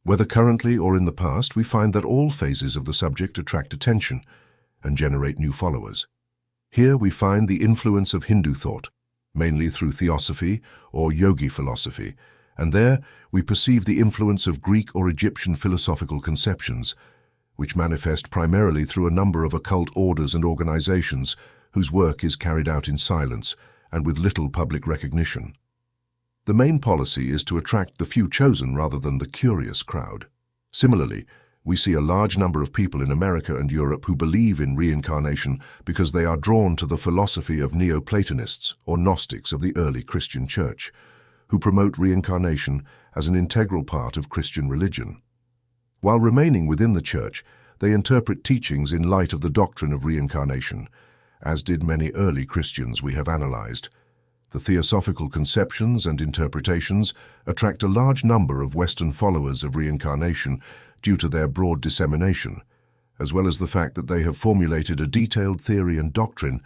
Whether currently or in the past, we find that all phases of the subject attract attention and generate new followers. Here we find the influence of Hindu thought, mainly through theosophy or yogi philosophy, and there we perceive the influence of Greek or Egyptian philosophical conceptions, which manifest primarily through a number of occult orders and organizations whose work is carried out in silence and with little public recognition. The main policy is to attract the few chosen rather than the curious crowd. Similarly, we see a large number of people in America and Europe who believe in reincarnation because they are drawn to the philosophy of Neoplatonists or Gnostics of the early Christian Church, who promote reincarnation as an integral part of Christian religion. While remaining within the Church, they interpret teachings in light of the doctrine of reincarnation, as did many early Christians we have analyzed. The theosophical conceptions and interpretations attract a large number of Western followers of reincarnation due to their broad dissemination, as well as the fact that they have formulated a detailed theory and doctrine,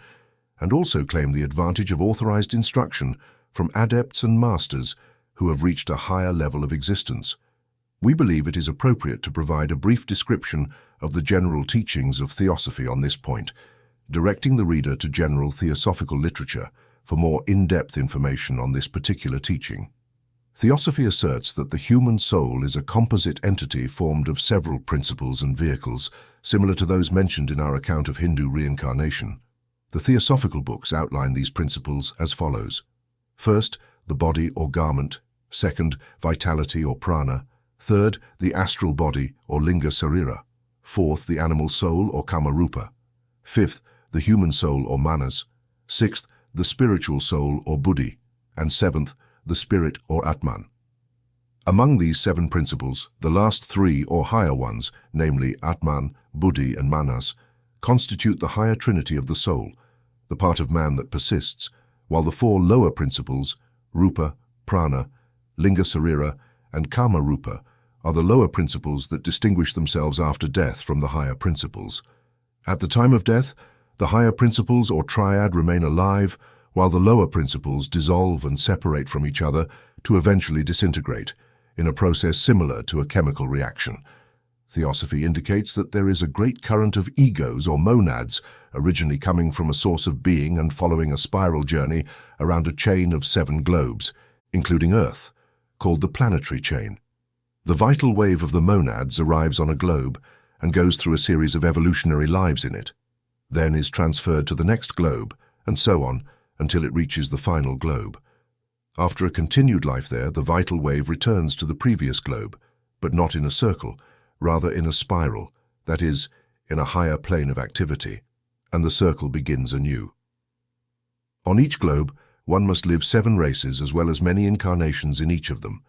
and also claim the advantage of authorized instruction from adepts and masters who have reached a higher level of existence. We believe it is appropriate to provide a brief description of the general teachings of theosophy on this point, directing the reader to general theosophical literature for more in-depth information on this particular teaching. Theosophy asserts that the human soul is a composite entity formed of several principles and vehicles, similar to those mentioned in our account of Hindu reincarnation. The theosophical books outline these principles as follows. First, the body or garment. Second, vitality or prana. Third, the astral body or linga sarira. Fourth, the animal soul or kamarupa. Fifth, the human soul or manas. Sixth, the spiritual soul or buddhi. And seventh, the spirit or atman. Among these 7 principles, the last 3 or higher ones, namely atman, buddhi and manas, constitute the higher trinity of the soul, the part of man that persists, while the 4 lower principles, rupa, prana, linga sarira, and kama rupa, are the lower principles that distinguish themselves after death from the higher principles. At the time of death, the higher principles or triad remain alive, while the lower principles dissolve and separate from each other to eventually disintegrate, in a process similar to a chemical reaction. Theosophy indicates that there is a great current of egos or monads, originally coming from a source of being and following a spiral journey around a chain of 7 globes, including Earth, called the planetary chain. The vital wave of the monads arrives on a globe and goes through a series of evolutionary lives in it, then is transferred to the next globe, and so on, until it reaches the final globe. After a continued life there, the vital wave returns to the previous globe, but not in a circle, rather in a spiral, that is, in a higher plane of activity, and the circle begins anew. On each globe, one must live 7 races as well as many incarnations in each of them.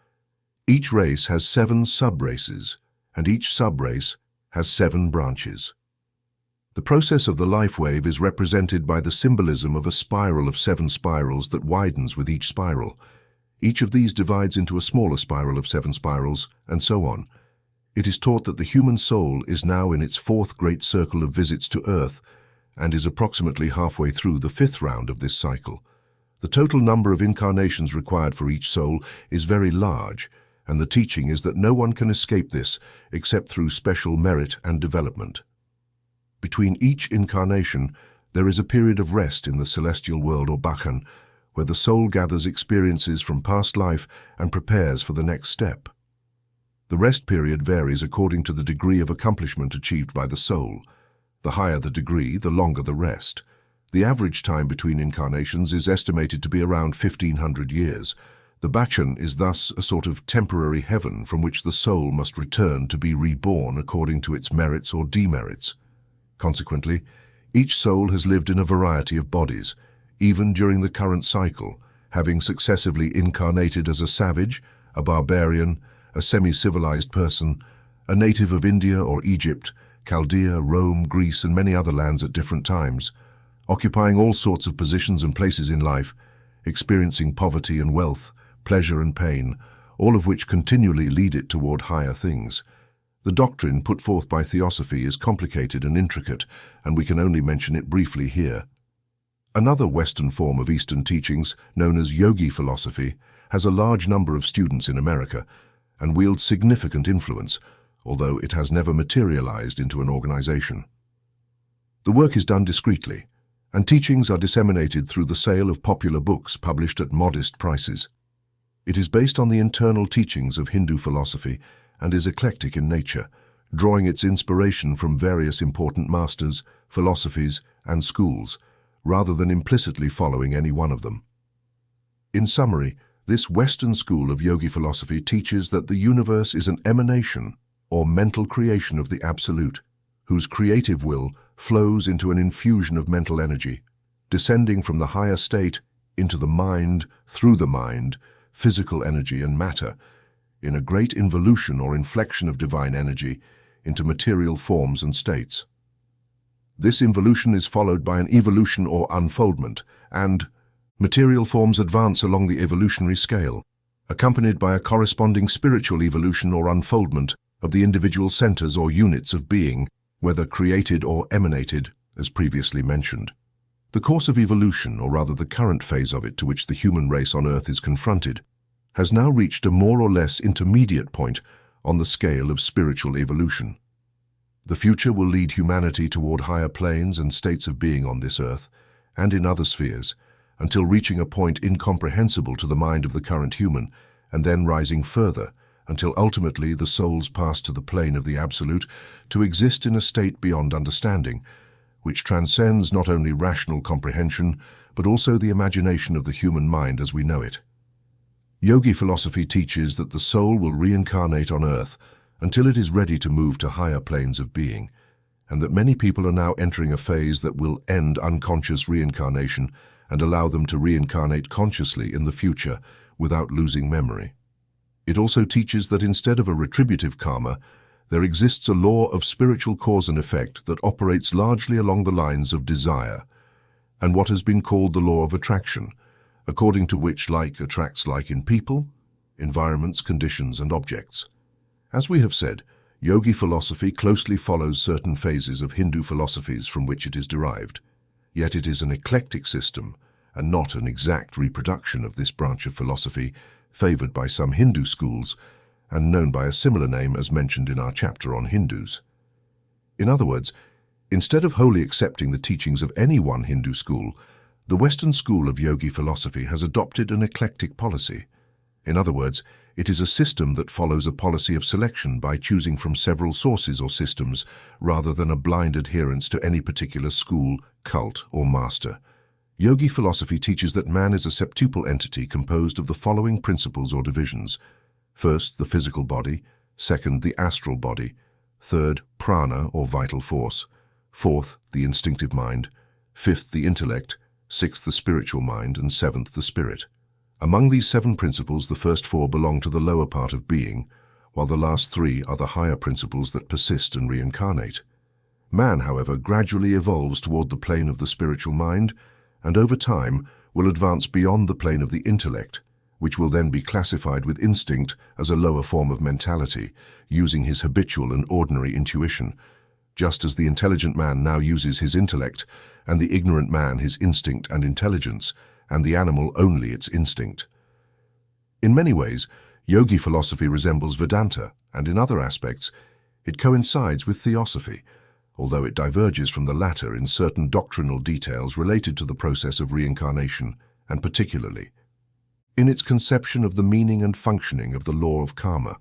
Each race has 7 sub-races, and each sub-race has 7 branches. The process of the life wave is represented by the symbolism of a spiral of 7 spirals that widens with each spiral. Each of these divides into a smaller spiral of 7 spirals, and so on. It is taught that the human soul is now in its 4th great circle of visits to Earth, and is approximately halfway through the 5th round of this cycle. The total number of incarnations required for each soul is very large, and the teaching is that no one can escape this except through special merit and development. Between each incarnation, there is a period of rest in the celestial world or Bachan, where the soul gathers experiences from past life and prepares for the next step. The rest period varies according to the degree of accomplishment achieved by the soul. The higher the degree, the longer the rest. The average time between incarnations is estimated to be around 1,500 years. The Bachan is thus a sort of temporary heaven from which the soul must return to be reborn according to its merits or demerits. Consequently, each soul has lived in a variety of bodies, even during the current cycle, having successively incarnated as a savage, a barbarian, a semi-civilized person, a native of India or Egypt, Chaldea, Rome, Greece, and many other lands at different times, occupying all sorts of positions and places in life, experiencing poverty and wealth, pleasure and pain, all of which continually lead it toward higher things. The doctrine put forth by Theosophy is complicated and intricate, and we can only mention it briefly here. Another Western form of Eastern teachings, known as yogi philosophy, has a large number of students in America and wields significant influence, although it has never materialized into an organization. The work is done discreetly, and teachings are disseminated through the sale of popular books published at modest prices. It is based on the internal teachings of Hindu philosophy and is eclectic in nature, drawing its inspiration from various important masters, philosophies, and schools, rather than implicitly following any one of them. In summary, this Western school of yogi philosophy teaches that the universe is an emanation or mental creation of the Absolute, whose creative will flows into an infusion of mental energy, descending from the higher state into the mind, through the mind, physical energy and matter, in a great involution or inflection of divine energy into material forms and states. This involution is followed by an evolution or unfoldment, and material forms advance along the evolutionary scale, accompanied by a corresponding spiritual evolution or unfoldment of the individual centers or units of being, whether created or emanated, as previously mentioned. The course of evolution, or rather the current phase of it to which the human race on Earth is confronted, has now reached a more or less intermediate point on the scale of spiritual evolution. The future will lead humanity toward higher planes and states of being on this Earth, and in other spheres, until reaching a point incomprehensible to the mind of the current human, and then rising further, until ultimately the souls pass to the plane of the Absolute to exist in a state beyond understanding, which transcends not only rational comprehension, but also the imagination of the human mind as we know it. Yogi philosophy teaches that the soul will reincarnate on Earth until it is ready to move to higher planes of being, and that many people are now entering a phase that will end unconscious reincarnation and allow them to reincarnate consciously in the future without losing memory. It also teaches that instead of a retributive karma, there exists a law of spiritual cause and effect that operates largely along the lines of desire, and what has been called the law of attraction, according to which like attracts like in people, environments, conditions, and objects. As we have said, yogi philosophy closely follows certain phases of Hindu philosophies from which it is derived, yet it is an eclectic system and not an exact reproduction of this branch of philosophy favored by some Hindu schools and known by a similar name as mentioned in our chapter on Hindus. In other words, instead of wholly accepting the teachings of any one Hindu school, the Western school of yogi philosophy has adopted an eclectic policy. In other words, it is a system that follows a policy of selection by choosing from several sources or systems rather than a blind adherence to any particular school, cult, or master. Yogi philosophy teaches that man is a septuple entity composed of the following principles or divisions. First, the physical body. Second, the astral body. Third, prana, or vital force. Fourth, the instinctive mind. Fifth, the intellect. Sixth, the spiritual mind. And seventh, the spirit. Among these 7 principles, the first 4 belong to the lower part of being, while the last 3 are the higher principles that persist and reincarnate. Man, however, gradually evolves toward the plane of the spiritual mind, and over time will advance beyond the plane of the intellect, which will then be classified with instinct as a lower form of mentality, using his habitual and ordinary intuition, just as the intelligent man now uses his intellect, and the ignorant man his instinct and intelligence, and the animal only its instinct. In many ways, yogi philosophy resembles Vedanta, and in other aspects, it coincides with theosophy, although it diverges from the latter in certain doctrinal details related to the process of reincarnation, and particularly in its conception of the meaning and functioning of the law of karma.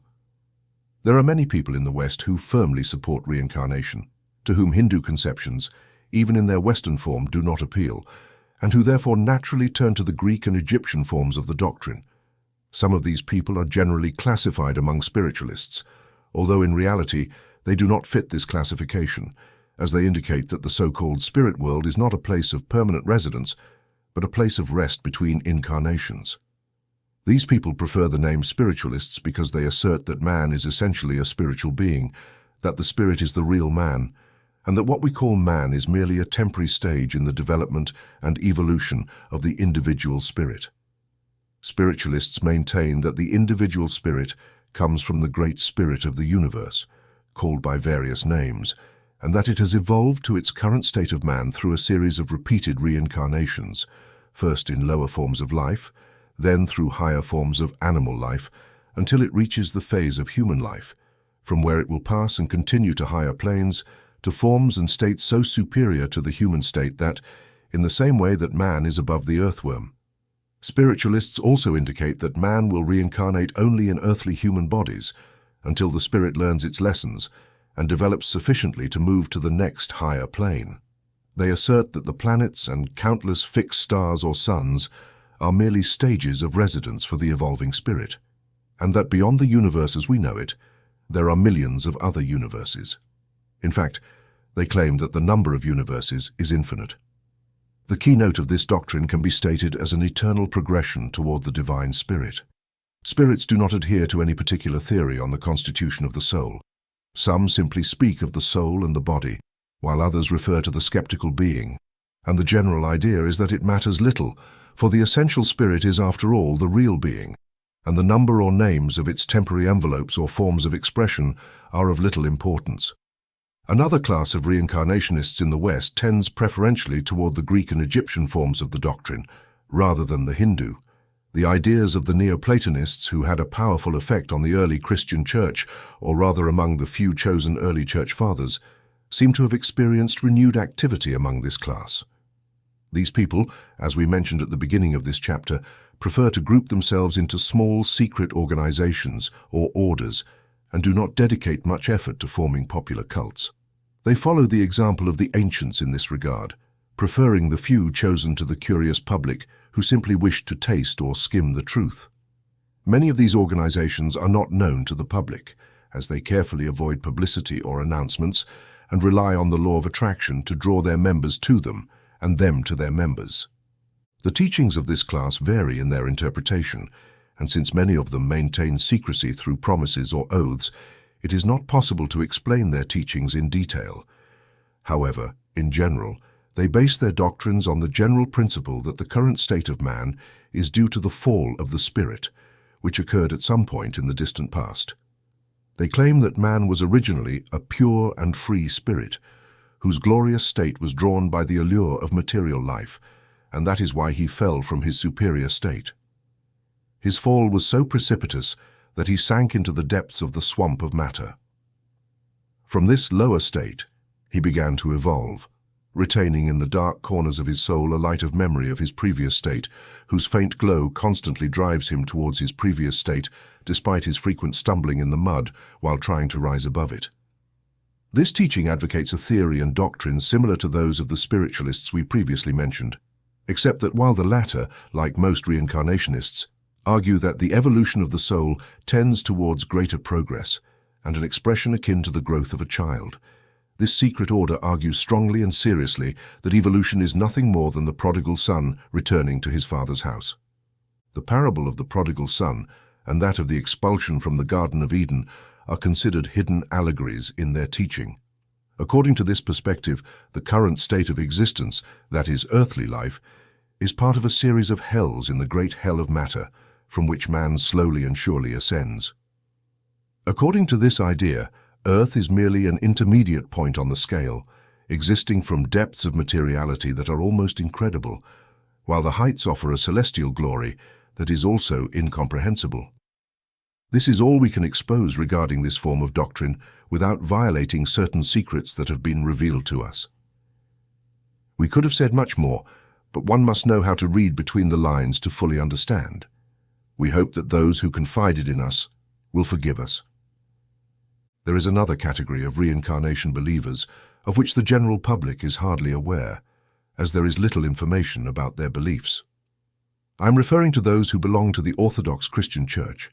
There are many people in the West who firmly support reincarnation, to whom Hindu conceptions, even in their Western form, do not appeal, and who therefore naturally turn to the Greek and Egyptian forms of the doctrine. Some of these people are generally classified among spiritualists, although in reality they do not fit this classification, as they indicate that the so-called spirit world is not a place of permanent residence, but a place of rest between incarnations. These people prefer the name spiritualists because they assert that man is essentially a spiritual being, that the spirit is the real man, and that what we call man is merely a temporary stage in the development and evolution of the individual spirit. Spiritualists maintain that the individual spirit comes from the great spirit of the universe, called by various names, and that it has evolved to its current state of man through a series of repeated reincarnations, first in lower forms of life, then through higher forms of animal life, until it reaches the phase of human life, from where it will pass and continue to higher planes, to forms and states so superior to the human state that, in the same way that man is above the earthworm. Spiritualists also indicate that man will reincarnate only in earthly human bodies, until the spirit learns its lessons and develops sufficiently to move to the next higher plane. They assert that the planets and countless fixed stars or suns are merely stages of residence for the evolving spirit, and that beyond the universe as we know it, there are millions of other universes. In fact, they claim that the number of universes is infinite. The keynote of this doctrine can be stated as an eternal progression toward the divine spirit. Spirits do not adhere to any particular theory on the constitution of the soul. Some simply speak of the soul and the body, while others refer to the skeptical being, and the general idea is that it matters little, for the essential spirit is after all the real being, and the number or names of its temporary envelopes or forms of expression are of little importance. Another class of reincarnationists in the West tends preferentially toward the Greek and Egyptian forms of the doctrine, rather than the Hindu. The ideas of the Neoplatonists, who had a powerful effect on the early Christian church, or rather among the few chosen early church fathers, seem to have experienced renewed activity among this class. These people, as we mentioned at the beginning of this chapter, prefer to group themselves into small secret organizations or orders and do not dedicate much effort to forming popular cults. They follow the example of the ancients in this regard, preferring the few chosen to the curious public who simply wish to taste or skim the truth. Many of these organizations are not known to the public, as they carefully avoid publicity or announcements and rely on the law of attraction to draw their members to them and them to their members. The teachings of this class vary in their interpretation, and since many of them maintain secrecy through promises or oaths, it is not possible to explain their teachings in detail. However, in general, they base their doctrines on the general principle that the current state of man is due to the fall of the spirit, which occurred at some point in the distant past. They claim that man was originally a pure and free spirit, whose glorious state was drawn by the allure of material life, and that is why he fell from his superior state. His fall was so precipitous that he sank into the depths of the swamp of matter. From this lower state, he began to evolve, retaining in the dark corners of his soul a light of memory of his previous state, whose faint glow constantly drives him towards his previous state, despite his frequent stumbling in the mud while trying to rise above it. This teaching advocates a theory and doctrine similar to those of the spiritualists we previously mentioned, except that while the latter, like most reincarnationists, argue that the evolution of the soul tends towards greater progress and an expression akin to the growth of a child, this secret order argues strongly and seriously that evolution is nothing more than the prodigal son returning to his father's house. The parable of the prodigal son and that of the expulsion from the Garden of Eden are considered hidden allegories in their teaching. According to this perspective, the current state of existence, that is, earthly life, is part of a series of hells in the great hell of matter, from which man slowly and surely ascends. According to this idea, Earth is merely an intermediate point on the scale, existing from depths of materiality that are almost incredible, while the heights offer a celestial glory that is also incomprehensible. This is all we can expose regarding this form of doctrine without violating certain secrets that have been revealed to us. We could have said much more, but one must know how to read between the lines to fully understand. We hope that those who confided in us will forgive us. There is another category of reincarnation believers of which the general public is hardly aware, as there is little information about their beliefs. I am referring to those who belong to the Orthodox Christian Church,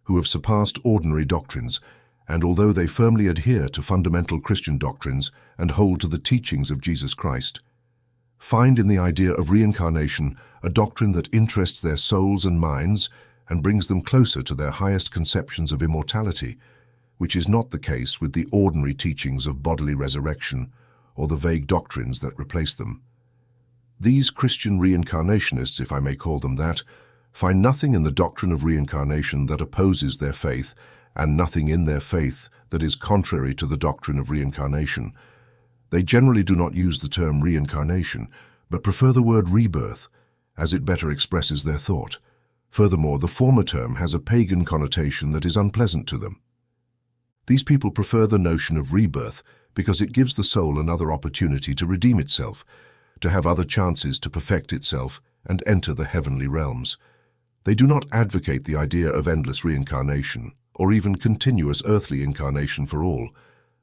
who have surpassed ordinary doctrines, and although they firmly adhere to fundamental Christian doctrines and hold to the teachings of Jesus Christ, find in the idea of reincarnation a doctrine that interests their souls and minds and brings them closer to their highest conceptions of immortality, which is not the case with the ordinary teachings of bodily resurrection or the vague doctrines that replace them. These Christian reincarnationists, if I may call them that, find nothing in the doctrine of reincarnation that opposes their faith, and nothing in their faith that is contrary to the doctrine of reincarnation. They generally do not use the term reincarnation, but prefer the word rebirth, as it better expresses their thought. Furthermore, the former term has a pagan connotation that is unpleasant to them. These people prefer the notion of rebirth because it gives the soul another opportunity to redeem itself, to have other chances to perfect itself and enter the heavenly realms. They do not advocate the idea of endless reincarnation, or even continuous earthly incarnation for all,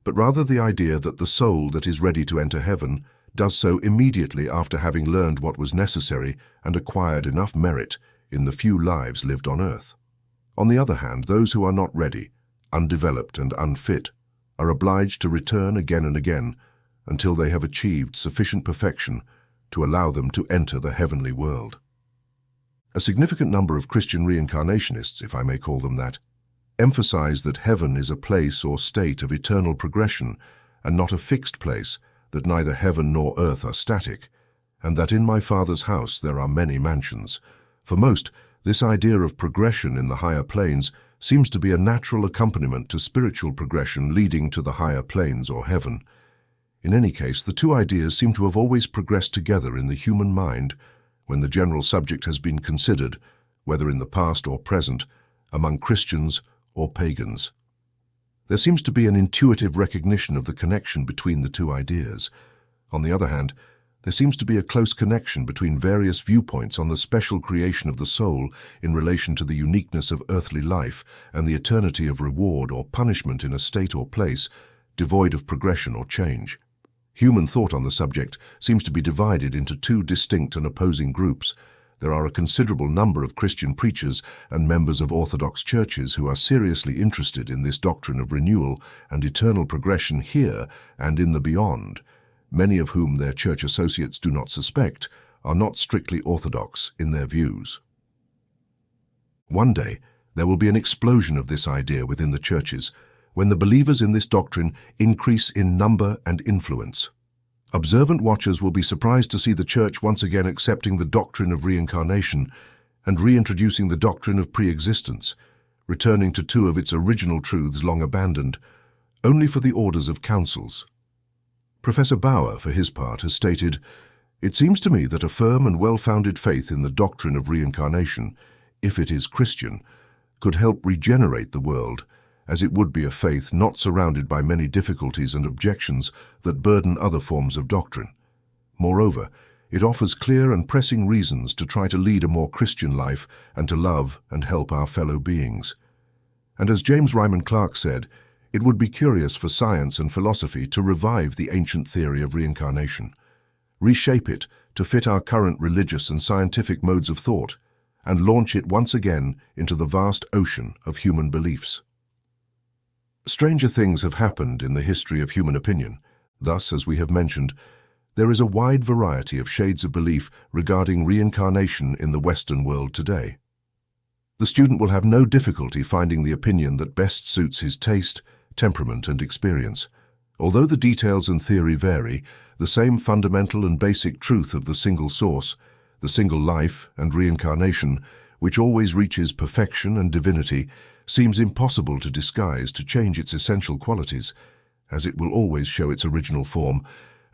but rather the idea that the soul that is ready to enter heaven does so immediately after having learned what was necessary and acquired enough merit in the few lives lived on earth. On the other hand, those who are not ready, undeveloped and unfit, are obliged to return again and again until they have achieved sufficient perfection to allow them to enter the heavenly world. A significant number of Christian reincarnationists, if I may call them that, emphasize that heaven is a place or state of eternal progression and not a fixed place, that neither heaven nor earth are static, and that in my Father's house there are many mansions. For most, this idea of progression in the higher planes seems to be a natural accompaniment to spiritual progression leading to the higher planes or heaven. In any case, the two ideas seem to have always progressed together in the human mind when the general subject has been considered, whether in the past or present, among Christians or pagans. There seems to be an intuitive recognition of the connection between the two ideas. On the other hand, there seems to be a close connection between various viewpoints on the special creation of the soul in relation to the uniqueness of earthly life and the eternity of reward or punishment in a state or place devoid of progression or change. Human thought on the subject seems to be divided into two distinct and opposing groups. There are a considerable number of Christian preachers and members of Orthodox churches who are seriously interested in this doctrine of renewal and eternal progression here and in the beyond. Many of whom their church associates do not suspect are not strictly orthodox in their views. One day, there will be an explosion of this idea within the churches when the believers in this doctrine increase in number and influence. Observant watchers will be surprised to see the church once again accepting the doctrine of reincarnation and reintroducing the doctrine of pre-existence, returning to two of its original truths long abandoned, only for the orders of councils. Professor Bauer, for his part, has stated, "It seems to me that a firm and well-founded faith in the doctrine of reincarnation, if it is Christian, could help regenerate the world, as it would be a faith not surrounded by many difficulties and objections that burden other forms of doctrine. Moreover, it offers clear and pressing reasons to try to lead a more Christian life and to love and help our fellow beings." And as James Ryman Clark said, it would be curious for science and philosophy to revive the ancient theory of reincarnation, reshape it to fit our current religious and scientific modes of thought, and launch it once again into the vast ocean of human beliefs. Stranger things have happened in the history of human opinion. Thus, as we have mentioned, there is a wide variety of shades of belief regarding reincarnation in the Western world today. The student will have no difficulty finding the opinion that best suits his taste, temperament, and experience. Although the details and theory vary, the same fundamental and basic truth of the single source, the single life and reincarnation, which always reaches perfection and divinity, seems impossible to disguise to change its essential qualities, as it will always show its original form,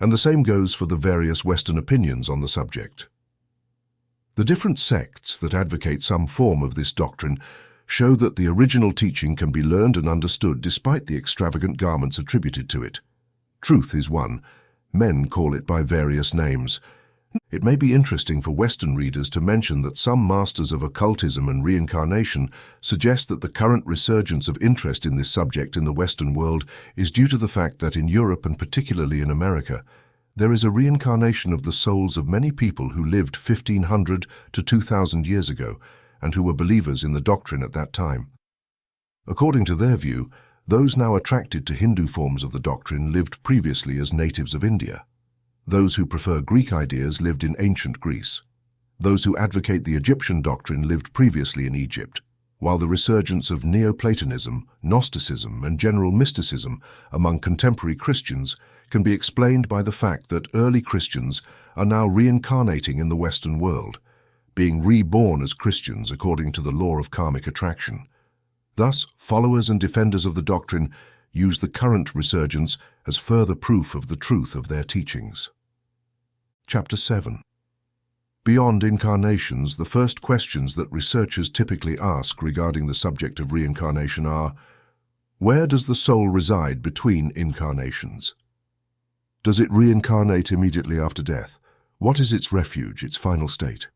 and the same goes for the various Western opinions on the subject. The different sects that advocate some form of this doctrine show that the original teaching can be learned and understood despite the extravagant garments attributed to it. Truth is one. Men call it by various names. It may be interesting for Western readers to mention that some masters of occultism and reincarnation suggest that the current resurgence of interest in this subject in the Western world is due to the fact that in Europe and particularly in America, there is a reincarnation of the souls of many people who lived 1,500 to 2,000 years ago and who were believers in the doctrine at that time. According to their view, those now attracted to Hindu forms of the doctrine lived previously as natives of India. Those who prefer Greek ideas lived in ancient Greece. Those who advocate the Egyptian doctrine lived previously in Egypt, while the resurgence of Neoplatonism, Gnosticism, and general mysticism among contemporary Christians can be explained by the fact that early Christians are now reincarnating in the Western world, being reborn as Christians according to the law of karmic attraction. Thus, followers and defenders of the doctrine use the current resurgence as further proof of the truth of their teachings. Chapter 7. Beyond incarnations, the first questions that researchers typically ask regarding the subject of reincarnation are: where does the soul reside between incarnations? Does it reincarnate immediately after death? What is its refuge, its final state?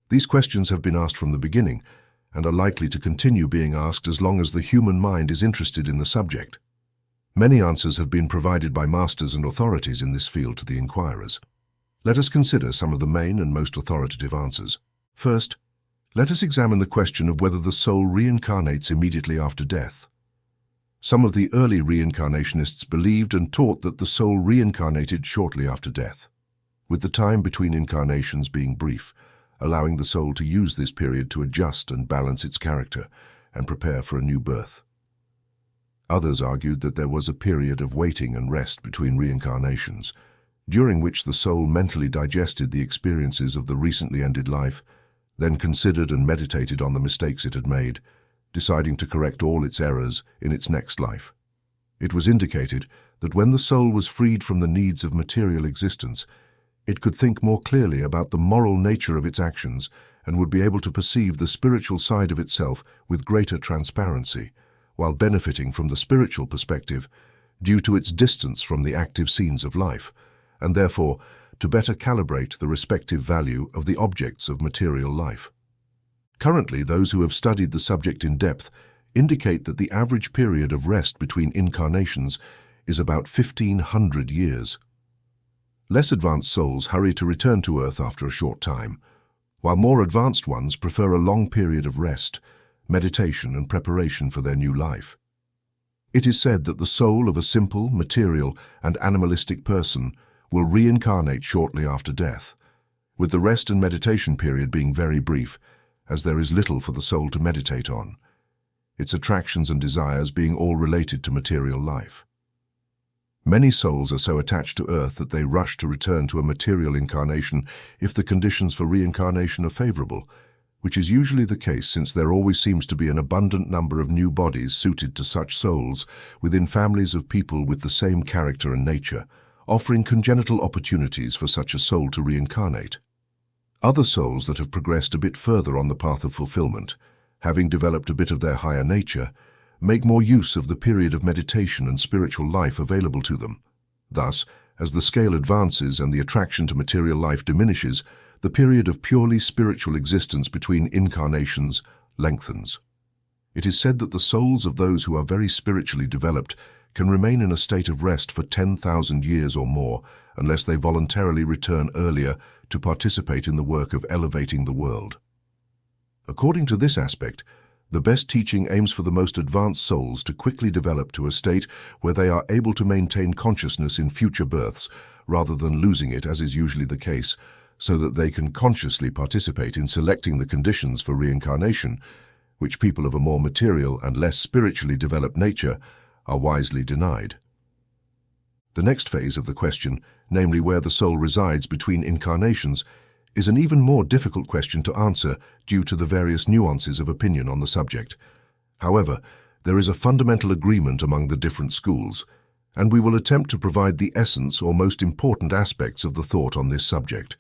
These questions have been asked from the beginning and are likely to continue being asked as long as the human mind is interested in the subject. Many answers have been provided by masters and authorities in this field to the inquirers. Let us consider some of the main and most authoritative answers. First, let us examine the question of whether the soul reincarnates immediately after death. Some of the early reincarnationists believed and taught that the soul reincarnated shortly after death, with the time between incarnations being brief, allowing the soul to use this period to adjust and balance its character and prepare for a new birth. Others argued that there was a period of waiting and rest between reincarnations, during which the soul mentally digested the experiences of the recently ended life, then considered and meditated on the mistakes it had made, deciding to correct all its errors in its next life. It was indicated that when the soul was freed from the needs of material existence, it could think more clearly about the moral nature of its actions and would be able to perceive the spiritual side of itself with greater transparency, while benefiting from the spiritual perspective due to its distance from the active scenes of life, and therefore to better calibrate the respective value of the objects of material life. Currently, those who have studied the subject in depth indicate that the average period of rest between incarnations is about 1,500 years. Less advanced souls hurry to return to Earth after a short time, while more advanced ones prefer a long period of rest, meditation, and preparation for their new life. It is said that the soul of a simple, material, and animalistic person will reincarnate shortly after death, with the rest and meditation period being very brief, as there is little for the soul to meditate on, its attractions and desires being all related to material life. Many souls are so attached to Earth that they rush to return to a material incarnation if the conditions for reincarnation are favorable, which is usually the case since there always seems to be an abundant number of new bodies suited to such souls within families of people with the same character and nature, offering congenital opportunities for such a soul to reincarnate. Other souls that have progressed a bit further on the path of fulfillment, having developed a bit of their higher nature, make more use of the period of meditation and spiritual life available to them. Thus, as the scale advances and the attraction to material life diminishes, the period of purely spiritual existence between incarnations lengthens. It is said that the souls of those who are very spiritually developed can remain in a state of rest for 10,000 years or more unless they voluntarily return earlier to participate in the work of elevating the world. According to this aspect, the best teaching aims for the most advanced souls to quickly develop to a state where they are able to maintain consciousness in future births rather than losing it, as is usually the case, so that they can consciously participate in selecting the conditions for reincarnation, which people of a more material and less spiritually developed nature are wisely denied. The next phase of the question, namely where the soul resides between incarnations, is an even more difficult question to answer due to the various nuances of opinion on the subject. However, there is a fundamental agreement among the different schools, and we will attempt to provide the essence or most important aspects of the thought on this subject.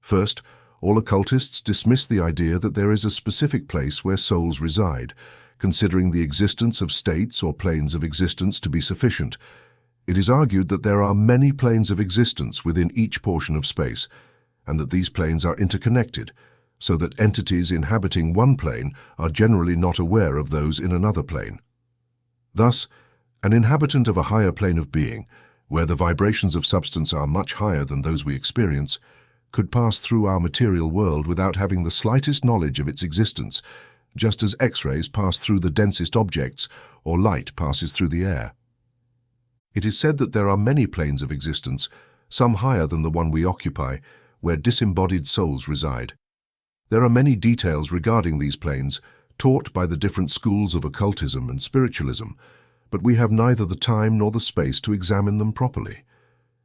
First, all occultists dismiss the idea that there is a specific place where souls reside, considering the existence of states or planes of existence to be sufficient. It is argued that there are many planes of existence within each portion of space, and that these planes are interconnected, so that entities inhabiting one plane are generally not aware of those in another plane. Thus, an inhabitant of a higher plane of being, where the vibrations of substance are much higher than those we experience, could pass through our material world without having the slightest knowledge of its existence, just as X-rays pass through the densest objects or light passes through the air. It is said that there are many planes of existence, some higher than the one we occupy, where disembodied souls reside. There are many details regarding these planes, taught by the different schools of occultism and spiritualism, but we have neither the time nor the space to examine them properly.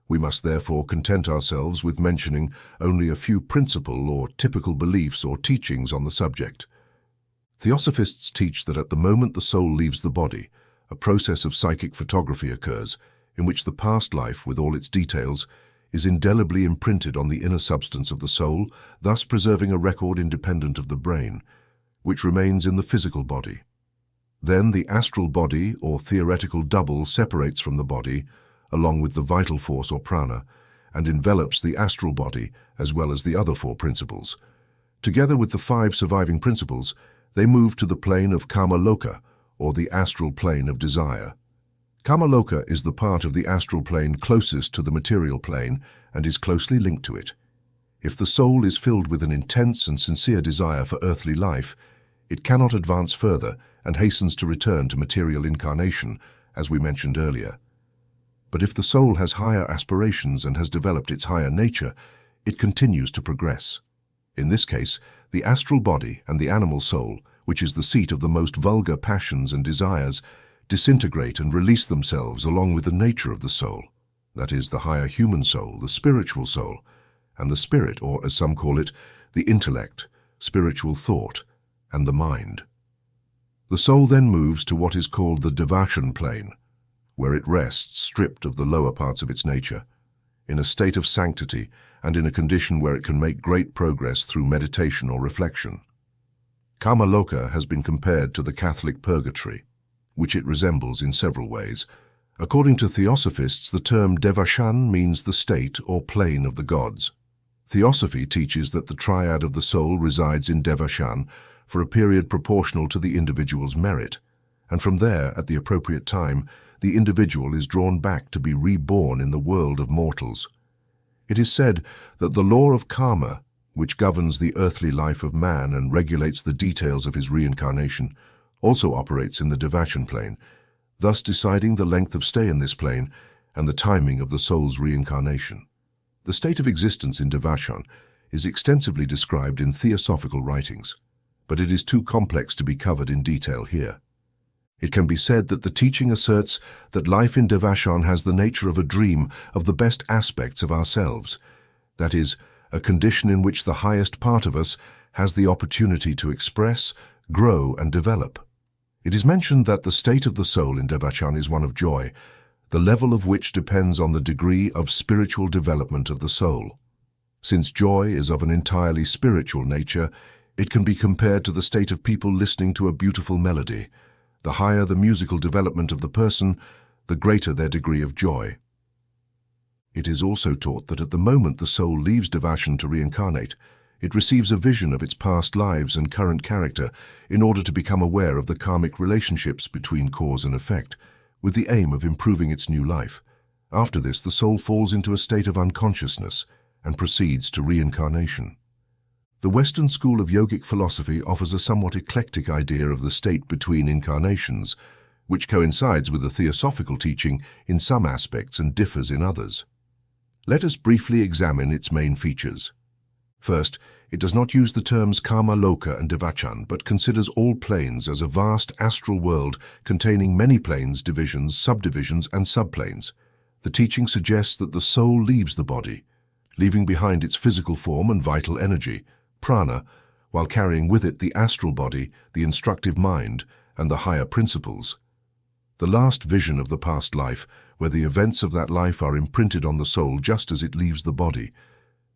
We must therefore content ourselves with mentioning only a few principal or typical beliefs or teachings on the subject. Theosophists teach that at the moment the soul leaves the body, a process of psychic photography occurs, in which the past life, with all its details, is indelibly imprinted on the inner substance of the soul, thus preserving a record independent of the brain, which remains in the physical body. Then the astral body, or theoretical double, separates from the body, along with the vital force or prana, and envelops the astral body as well as the other four principles. Together with the 5 surviving principles, they move to the plane of Kama Loka, or the astral plane of desire. Kama Loka is the part of the astral plane closest to the material plane and is closely linked to it. If the soul is filled with an intense and sincere desire for earthly life, it cannot advance further and hastens to return to material incarnation, as we mentioned earlier. But if the soul has higher aspirations and has developed its higher nature, it continues to progress. In this case, the astral body and the animal soul, which is the seat of the most vulgar passions and desires, disintegrate and release themselves along with the nature of the soul, that is, the higher human soul, the spiritual soul, and the spirit, or as some call it, the intellect, spiritual thought, and the mind. The soul then moves to what is called the Devachan plane, where it rests stripped of the lower parts of its nature, in a state of sanctity and in a condition where it can make great progress through meditation or reflection. Kama Loka has been compared to the Catholic purgatory, which it resembles in several ways. According to Theosophists, the term Devachan means the state or plane of the gods. Theosophy teaches that the triad of the soul resides in Devachan for a period proportional to the individual's merit, and from there, at the appropriate time, the individual is drawn back to be reborn in the world of mortals. It is said that the law of karma, which governs the earthly life of man and regulates the details of his reincarnation, also operates in the Devachan plane, thus deciding the length of stay in this plane and the timing of the soul's reincarnation. The state of existence in Devachan is extensively described in theosophical writings, but it is too complex to be covered in detail here. It can be said that the teaching asserts that life in Devachan has the nature of a dream of the best aspects of ourselves, that is, a condition in which the highest part of us has the opportunity to express, grow, and develop. It is mentioned that the state of the soul in Devachan is one of joy, the level of which depends on the degree of spiritual development of the soul. Since joy is of an entirely spiritual nature, it can be compared to the state of people listening to a beautiful melody. The higher the musical development of the person, the greater their degree of joy. It is also taught that at the moment the soul leaves Devachan to reincarnate, it receives a vision of its past lives and current character in order to become aware of the karmic relationships between cause and effect, with the aim of improving its new life. After this, the soul falls into a state of unconsciousness and proceeds to reincarnation. The Western school of yogic philosophy offers a somewhat eclectic idea of the state between incarnations, which coincides with the theosophical teaching in some aspects and differs in others. Let us briefly examine its main features. First, it does not use the terms Kama Loka and Devachan, but considers all planes as a vast astral world containing many planes, divisions, subdivisions, and subplanes. The teaching suggests that the soul leaves the body, leaving behind its physical form and vital energy, prana, while carrying with it the astral body, the instructive mind, and the higher principles. The last vision of the past life, where the events of that life are imprinted on the soul just as it leaves the body,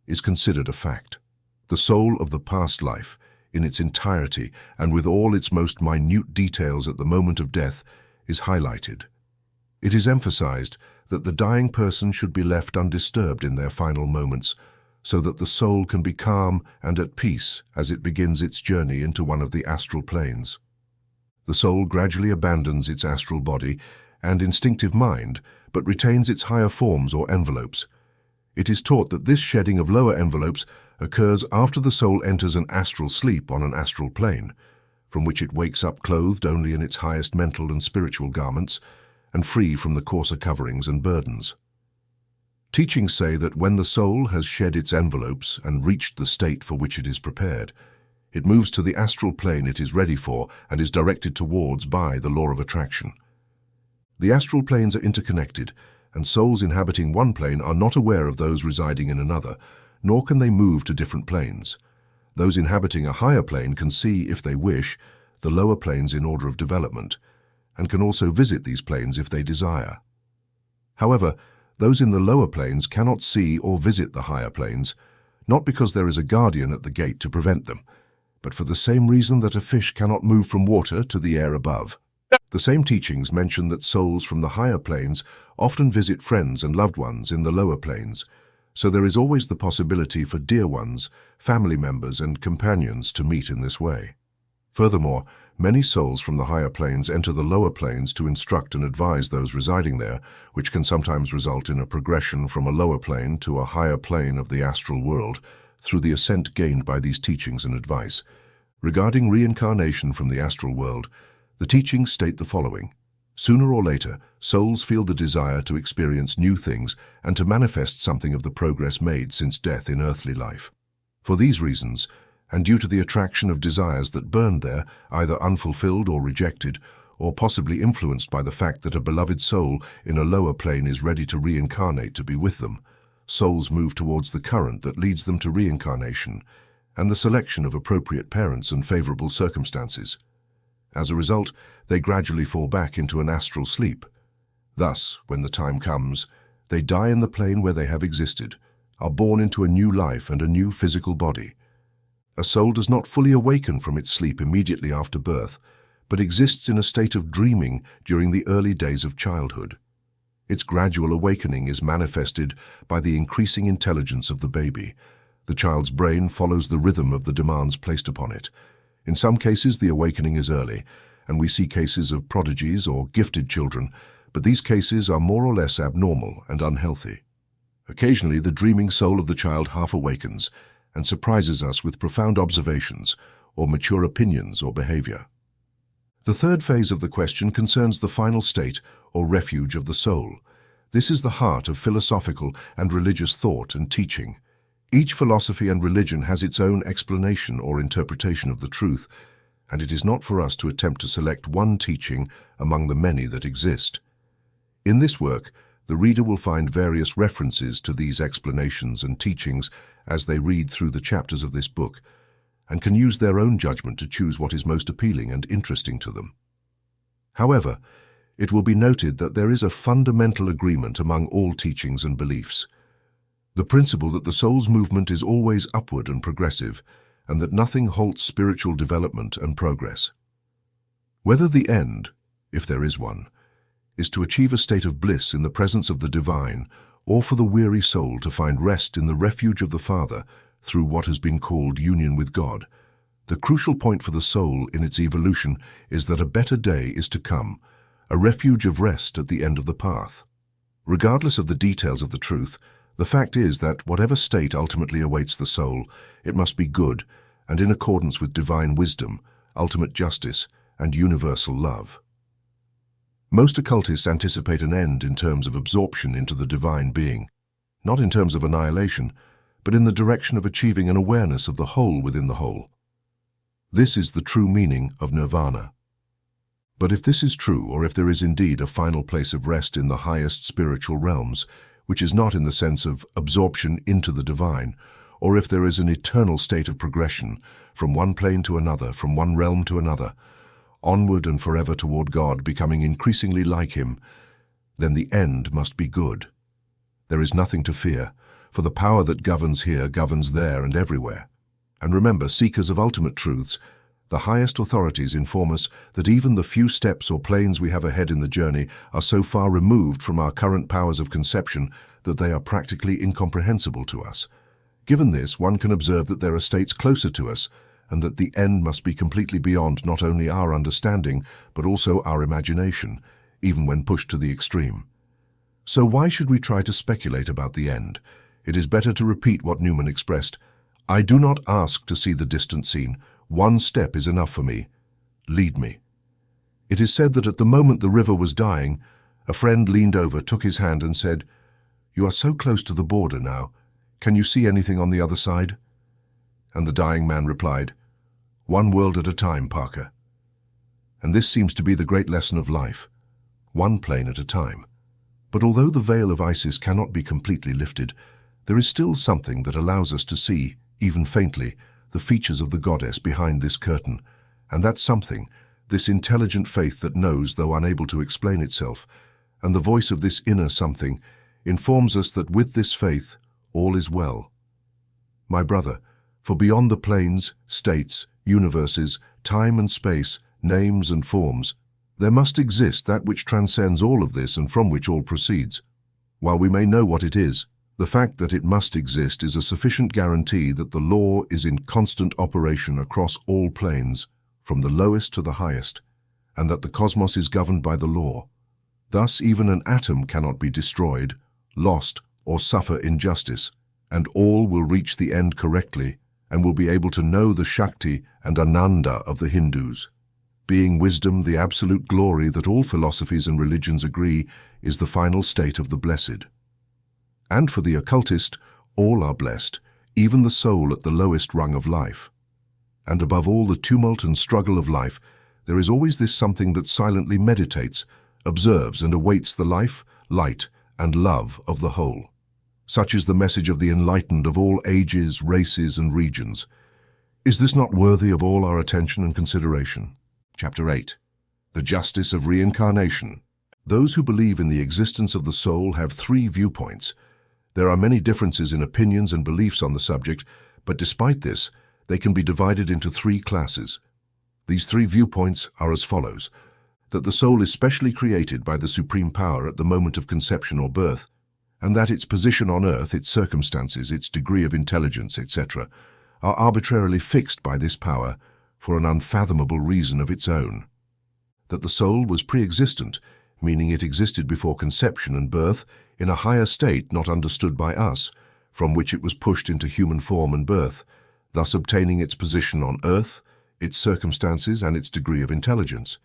is considered a fact. The soul of the past life, in its entirety and with all its most minute details at the moment of death, is highlighted. It is emphasized that the dying person should be left undisturbed in their final moments, so that the soul can be calm and at peace as it begins its journey into one of the astral planes. The soul gradually abandons its astral body and instinctive mind, but retains its higher forms or envelopes. It is taught that this shedding of lower envelopes occurs after the soul enters an astral sleep on an astral plane, from which it wakes up clothed only in its highest mental and spiritual garments, and free from the coarser coverings and burdens. Teachings say that when the soul has shed its envelopes and reached the state for which it is prepared, it moves to the astral plane it is ready for and is directed towards by the law of attraction. The astral planes are interconnected, and souls inhabiting one plane are not aware of those residing in another, nor can they move to different planes. Those inhabiting a higher plane can see, if they wish, the lower planes in order of development, and can also visit these planes if they desire. However, those in the lower planes cannot see or visit the higher planes, not because there is a guardian at the gate to prevent them, but for the same reason that a fish cannot move from water to the air above. The same teachings mention that souls from the higher planes often visit friends and loved ones in the lower planes, so there is always the possibility for dear ones, family members, and companions to meet in this way. Furthermore, many souls from the higher planes enter the lower planes to instruct and advise those residing there, which can sometimes result in a progression from a lower plane to a higher plane of the astral world through the ascent gained by these teachings and advice. Regarding reincarnation from the astral world, the teachings state the following. Sooner or later, souls feel the desire to experience new things and to manifest something of the progress made since death in earthly life. For these reasons, and due to the attraction of desires that burned there, either unfulfilled or rejected, or possibly influenced by the fact that a beloved soul in a lower plane is ready to reincarnate to be with them, souls move towards the current that leads them to reincarnation and the selection of appropriate parents and favorable circumstances. As a result, they gradually fall back into an astral sleep. Thus, when the time comes, they die in the plane where they have existed, are born into a new life and a new physical body. A soul does not fully awaken from its sleep immediately after birth, but exists in a state of dreaming during the early days of childhood. Its gradual awakening is manifested by the increasing intelligence of the baby. The child's brain follows the rhythm of the demands placed upon it. In some cases, the awakening is early, and we see cases of prodigies or gifted children, but these cases are more or less abnormal and unhealthy. Occasionally, the dreaming soul of the child half awakens and surprises us with profound observations or mature opinions or behavior. The third phase of the question concerns the final state or refuge of the soul. This is the heart of philosophical and religious thought and teaching. Each philosophy and religion has its own explanation or interpretation of the truth, and it is not for us to attempt to select one teaching among the many that exist. In this work, the reader will find various references to these explanations and teachings as they read through the chapters of this book, and can use their own judgment to choose what is most appealing and interesting to them. However, it will be noted that there is a fundamental agreement among all teachings and beliefs. The principle that the soul's movement is always upward and progressive, and that nothing halts spiritual development and progress. Whether the end, if there is one, is to achieve a state of bliss in the presence of the divine, or for the weary soul to find rest in the refuge of the Father through what has been called union with God, the crucial point for the soul in its evolution is that a better day is to come, a refuge of rest at the end of the path. Regardless of the details of the truth, the fact is that whatever state ultimately awaits the soul, it must be good and in accordance with divine wisdom, ultimate justice, and universal love. Most occultists anticipate an end in terms of absorption into the divine being, not in terms of annihilation, but in the direction of achieving an awareness of the whole within the whole. This is the true meaning of nirvana. But if this is true, or if there is indeed a final place of rest in the highest spiritual realms, which is not in the sense of absorption into the divine, or if there is an eternal state of progression from one plane to another, from one realm to another, onward and forever toward God, becoming increasingly like Him, then the end must be good. There is nothing to fear, for the power that governs here governs there and everywhere. And remember, seekers of ultimate truths, the highest authorities inform us that even the few steps or planes we have ahead in the journey are so far removed from our current powers of conception that they are practically incomprehensible to us. Given this, one can observe that there are states closer to us, and that the end must be completely beyond not only our understanding, but also our imagination, even when pushed to the extreme. So why should we try to speculate about the end? It is better to repeat what Newman expressed: "I do not ask to see the distant scene. One step is enough for me. Lead me." It is said that at the moment the river was dying, a friend leaned over, took his hand and said, "You are so close to the border now. Can you see anything on the other side?" And the dying man replied, "One world at a time, Parker." And this seems to be the great lesson of life, one plane at a time. But although the veil of Isis cannot be completely lifted, there is still something that allows us to see, even faintly, the features of the goddess behind this curtain, and that something, this intelligent faith that knows though unable to explain itself, and the voice of this inner something informs us that with this faith all is well. My brother, for beyond the planes, states, universes, time and space, names and forms, there must exist that which transcends all of this and from which all proceeds. While we may know what it is, the fact that it must exist is a sufficient guarantee that the law is in constant operation across all planes, from the lowest to the highest, and that the cosmos is governed by the law. Thus even an atom cannot be destroyed, lost, or suffer injustice, and all will reach the end correctly and will be able to know the Shakti and Ananda of the Hindus. Being wisdom, the absolute glory that all philosophies and religions agree is the final state of the blessed. And for the occultist, all are blessed, even the soul at the lowest rung of life. And above all the tumult and struggle of life, there is always this something that silently meditates, observes and awaits the life, light, and love of the whole. Such is the message of the enlightened of all ages, races, and regions. Is this not worthy of all our attention and consideration? Chapter 8. The Justice of Reincarnation. Those who believe in the existence of the soul have three viewpoints. There are many differences in opinions and beliefs on the subject, but despite this, they can be divided into three classes. These three viewpoints are as follows: that the soul is specially created by the supreme power at the moment of conception or birth, and that its position on earth, its circumstances, its degree of intelligence, etc., are arbitrarily fixed by this power for an unfathomable reason of its own. That the soul was pre-existent, meaning it existed before conception and birth in a higher state not understood by us, from which it was pushed into human form and birth, thus obtaining its position on earth, its circumstances, and its degree of intelligence.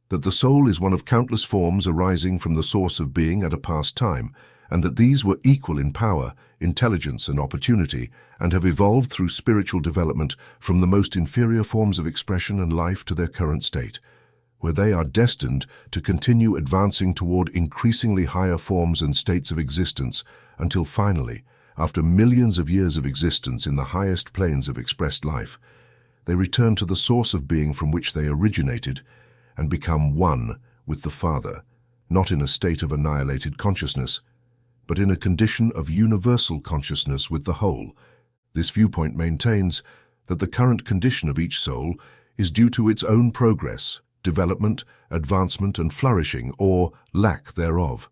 That the soul is one of countless forms arising from the source of being at a past time, and that these were equal in power, intelligence, and opportunity, and have evolved through spiritual development from the most inferior forms of expression and life to their current state, where they are destined to continue advancing toward increasingly higher forms and states of existence until finally, after millions of years of existence in the highest planes of expressed life, they return to the source of being from which they originated and become one with the Father, not in a state of annihilated consciousness, but in a condition of universal consciousness with the whole. This viewpoint maintains that the current condition of each soul is due to its own progress, development, advancement, and flourishing, or lack thereof.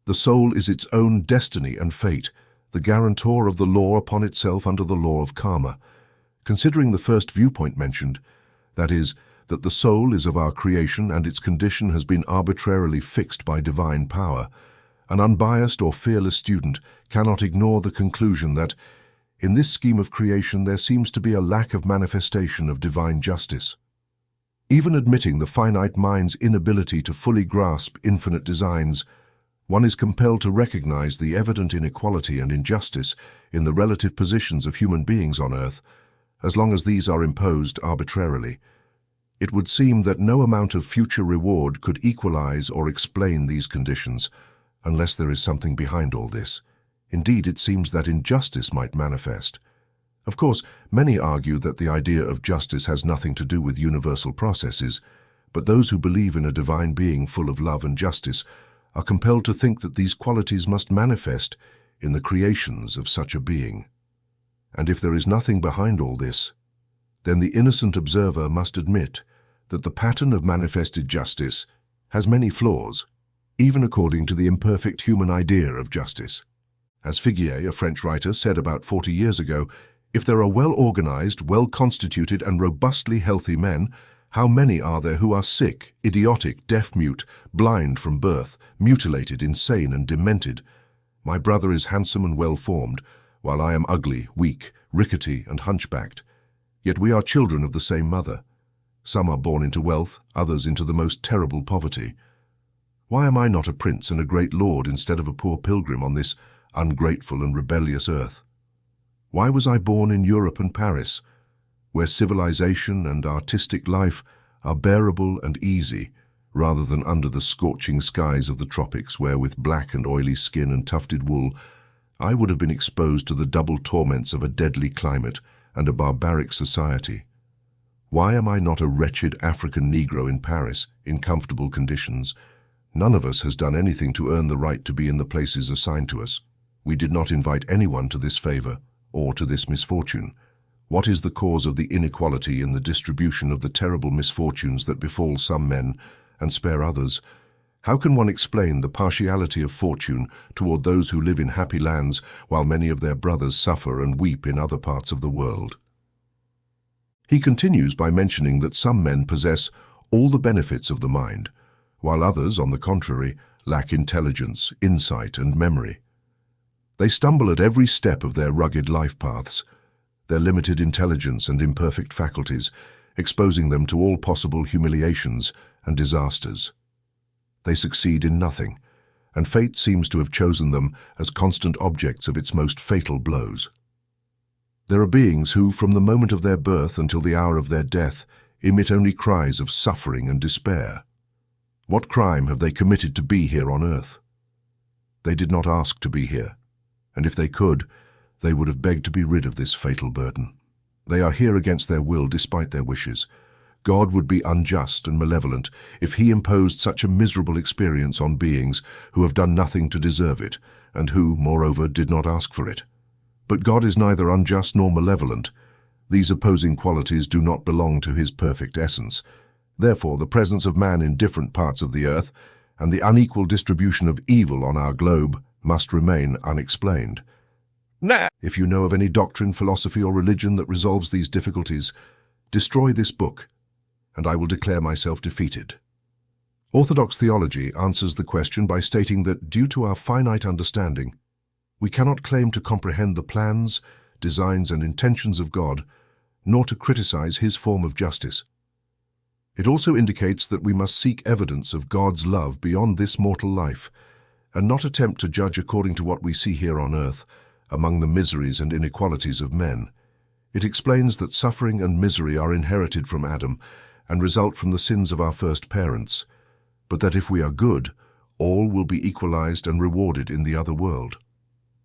The soul is its own destiny and fate, the guarantor of the law upon itself under the law of karma. Considering the first viewpoint mentioned, that is, that the soul is of our creation and its condition has been arbitrarily fixed by divine power, an unbiased or fearless student cannot ignore the conclusion that, in this scheme of creation, there seems to be a lack of manifestation of divine justice. Even admitting the finite mind's inability to fully grasp infinite designs, one is compelled to recognize the evident inequality and injustice in the relative positions of human beings on earth, as long as these are imposed arbitrarily. It would seem that no amount of future reward could equalize or explain these conditions, unless there is something behind all this. Indeed, it seems that injustice might manifest. Of course, many argue that the idea of justice has nothing to do with universal processes, but those who believe in a divine being full of love and justice are compelled to think that these qualities must manifest in the creations of such a being. And if there is nothing behind all this, then the innocent observer must admit that the pattern of manifested justice has many flaws, even according to the imperfect human idea of justice. As Figuier, a French writer, said about 40 years ago, if there are well-organized, well-constituted and robustly healthy men, how many are there who are sick, idiotic, deaf-mute, blind from birth, mutilated, insane and demented? My brother is handsome and well-formed, while I am ugly, weak, rickety and hunchbacked. Yet we are children of the same mother. Some are born into wealth, others into the most terrible poverty. Why am I not a prince and a great lord instead of a poor pilgrim on this ungrateful and rebellious earth? Why was I born in Europe and Paris, where civilization and artistic life are bearable and easy, rather than under the scorching skies of the tropics, where with black and oily skin and tufted wool, I would have been exposed to the double torments of a deadly climate and a barbaric society? Why am I not a wretched African Negro in Paris, in comfortable conditions? None of us has done anything to earn the right to be in the places assigned to us. We did not invite anyone to this favor or to this misfortune. What is the cause of the inequality in the distribution of the terrible misfortunes that befall some men and spare others? How can one explain the partiality of fortune toward those who live in happy lands while many of their brothers suffer and weep in other parts of the world? He continues by mentioning that some men possess all the benefits of the mind, while others, on the contrary, lack intelligence, insight, and memory. They stumble at every step of their rugged life paths, their limited intelligence and imperfect faculties, exposing them to all possible humiliations and disasters. They succeed in nothing, and fate seems to have chosen them as constant objects of its most fatal blows. There are beings who, from the moment of their birth until the hour of their death, emit only cries of suffering and despair. What crime have they committed to be here on earth? They did not ask to be here, and if they could, they would have begged to be rid of this fatal burden. They are here against their will despite their wishes. God would be unjust and malevolent if he imposed such a miserable experience on beings who have done nothing to deserve it, and who, moreover, did not ask for it. But God is neither unjust nor malevolent. These opposing qualities do not belong to his perfect essence. Therefore, the presence of man in different parts of the earth and the unequal distribution of evil on our globe must remain unexplained. If you know of any doctrine, philosophy, or religion that resolves these difficulties, destroy this book, and I will declare myself defeated. Orthodox theology answers the question by stating that, due to our finite understanding, we cannot claim to comprehend the plans, designs, and intentions of God, nor to criticize his form of justice. It also indicates that we must seek evidence of God's love beyond this mortal life, and not attempt to judge according to what we see here on earth, among the miseries and inequalities of men. It explains that suffering and misery are inherited from Adam and result from the sins of our first parents, but that if we are good, all will be equalized and rewarded in the other world.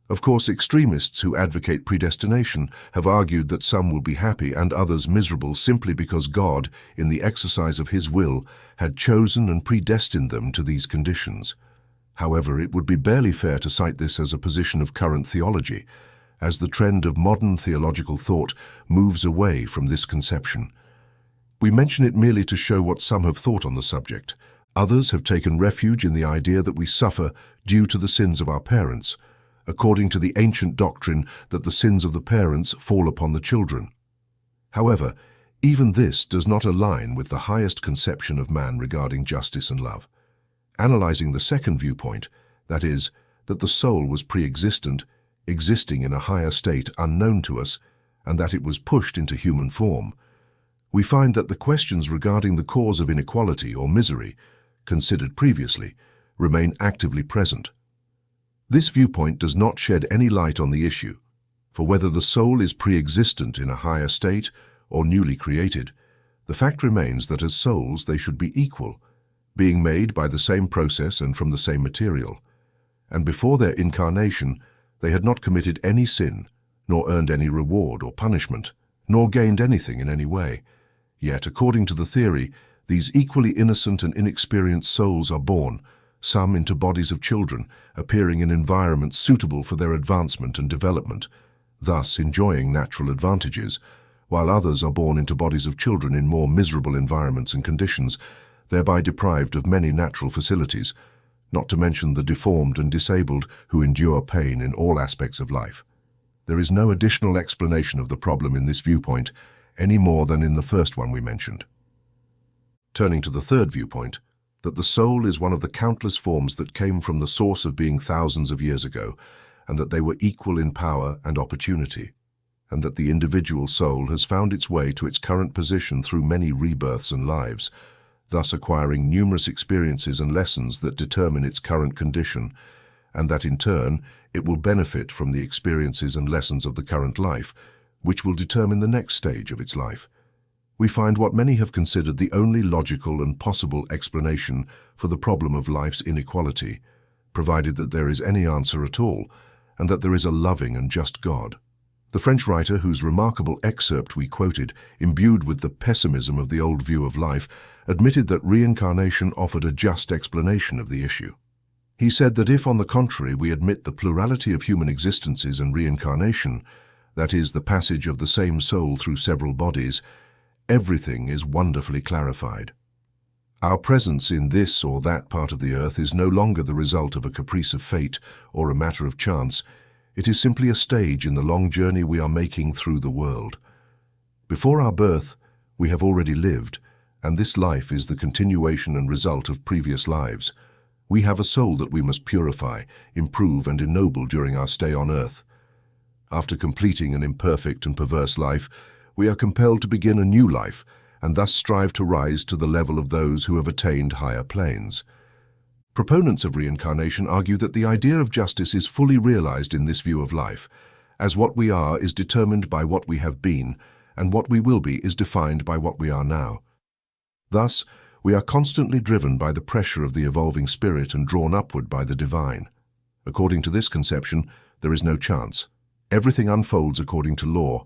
Of course, extremists who advocate predestination have argued that some will be happy and others miserable simply because God, in the exercise of his will, had chosen and predestined them to these conditions. However, it would be barely fair to cite this as a position of current theology, as the trend of modern theological thought moves away from this conception. We mention it merely to show what some have thought on the subject. Others have taken refuge in the idea that we suffer due to the sins of our parents, according to the ancient doctrine that the sins of the parents fall upon the children. However, even this does not align with the highest conception of man regarding justice and love. Analyzing the second viewpoint, that is, that the soul was pre-existent, existing in a higher state unknown to us, and that it was pushed into human form, we find that the questions regarding the cause of inequality or misery, considered previously, remain actively present. This viewpoint does not shed any light on the issue, for whether the soul is pre-existent in a higher state or newly created, the fact remains that as souls they should be equal, being made by the same process and from the same material. And before their incarnation, they had not committed any sin, nor earned any reward or punishment, nor gained anything in any way. Yet, according to the theory, these equally innocent and inexperienced souls are born, some into bodies of children, appearing in environments suitable for their advancement and development. thus enjoying natural advantages, while others are born into bodies of children in more miserable environments and conditions, thereby deprived of many natural facilities, not to mention the deformed and disabled who endure pain in all aspects of life. There is no additional explanation of the problem in this viewpoint, any more than in the first one we mentioned. Turning to the third viewpoint, that the soul is one of the countless forms that came from the source of being thousands of years ago, and that they were equal in power and opportunity, and that the individual soul has found its way to its current position through many rebirths and lives, thus acquiring numerous experiences and lessons that determine its current condition, and that in turn it will benefit from the experiences and lessons of the current life, which will determine the next stage of its life. We find what many have considered the only logical and possible explanation for the problem of life's inequality, provided that there is any answer at all, and that there is a loving and just God. The French writer whose remarkable excerpt we quoted, imbued with the pessimism of the old view of life, admitted that reincarnation offered a just explanation of the issue. He said that if, on the contrary, we admit the plurality of human existences and reincarnation, that is, the passage of the same soul through several bodies, everything is wonderfully clarified. Our presence in this or that part of the earth is no longer the result of a caprice of fate or a matter of chance. It is simply a stage in the long journey we are making through the world. Before our birth, we have already lived, and this life is the continuation and result of previous lives. We have a soul that we must purify, improve, and ennoble during our stay on earth. After completing an imperfect and perverse life, we are compelled to begin a new life, and thus strive to rise to the level of those who have attained higher planes. Proponents of reincarnation argue that the idea of justice is fully realized in this view of life, as what we are is determined by what we have been, and what we will be is defined by what we are now. Thus, we are constantly driven by the pressure of the evolving spirit and drawn upward by the divine. According to this conception, there is no chance. Everything unfolds according to law,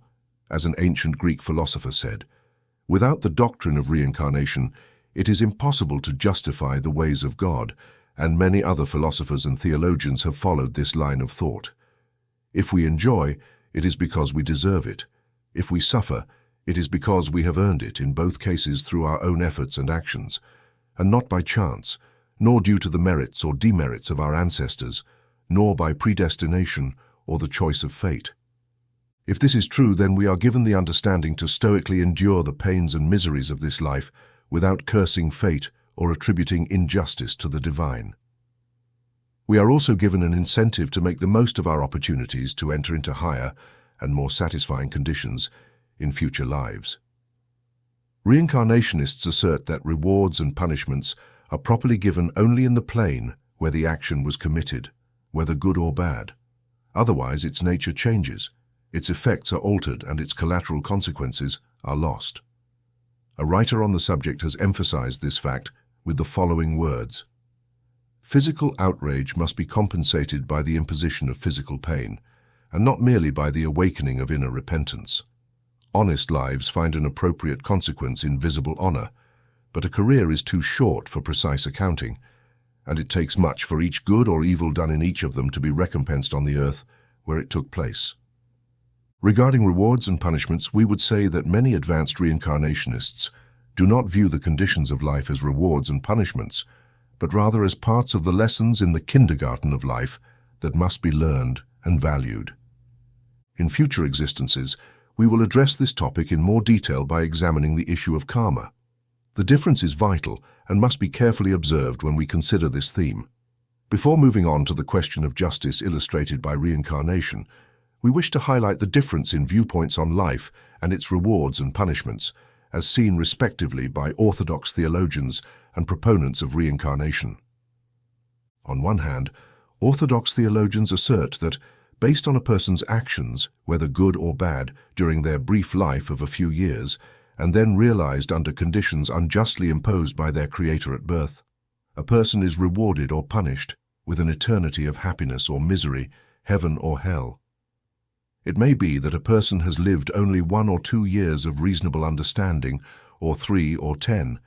as an ancient Greek philosopher said. Without the doctrine of reincarnation, it is impossible to justify the ways of God, and many other philosophers and theologians have followed this line of thought. If we enjoy, it is because we deserve it. If we suffer, it is because we have earned it, in both cases through our own efforts and actions, and not by chance, nor due to the merits or demerits of our ancestors, nor by predestination or the choice of fate. If this is true, then we are given the understanding to stoically endure the pains and miseries of this life without cursing fate or attributing injustice to the divine. We are also given an incentive to make the most of our opportunities to enter into higher and more satisfying conditions in future lives. Reincarnationists assert that rewards and punishments are properly given only in the plane where the action was committed, whether good or bad. Otherwise, its nature changes, its effects are altered, and its collateral consequences are lost. A writer on the subject has emphasized this fact with the following words: "Physical outrage must be compensated by the imposition of physical pain, and not merely by the awakening of inner repentance. Honest lives find an appropriate consequence in visible honor, but a career is too short for precise accounting, and it takes much for each good or evil done in each of them to be recompensed on the earth where it took place." Regarding rewards and punishments, we would say that many advanced reincarnationists do not view the conditions of life as rewards and punishments, but rather as parts of the lessons in the kindergarten of life that must be learned and valued. In future existences, we will address this topic in more detail by examining the issue of karma. The difference is vital and must be carefully observed when we consider this theme. Before moving on to the question of justice illustrated by reincarnation, we wish to highlight the difference in viewpoints on life and its rewards and punishments, as seen respectively by orthodox theologians and proponents of reincarnation. On one hand, orthodox theologians assert that, based on a person's actions, whether good or bad, during their brief life of a few years, and then realized under conditions unjustly imposed by their Creator at birth, a person is rewarded or punished with an eternity of happiness or misery, heaven or hell. It may be that a person has lived only 1 or 2 years of reasonable understanding, or 3 or 10,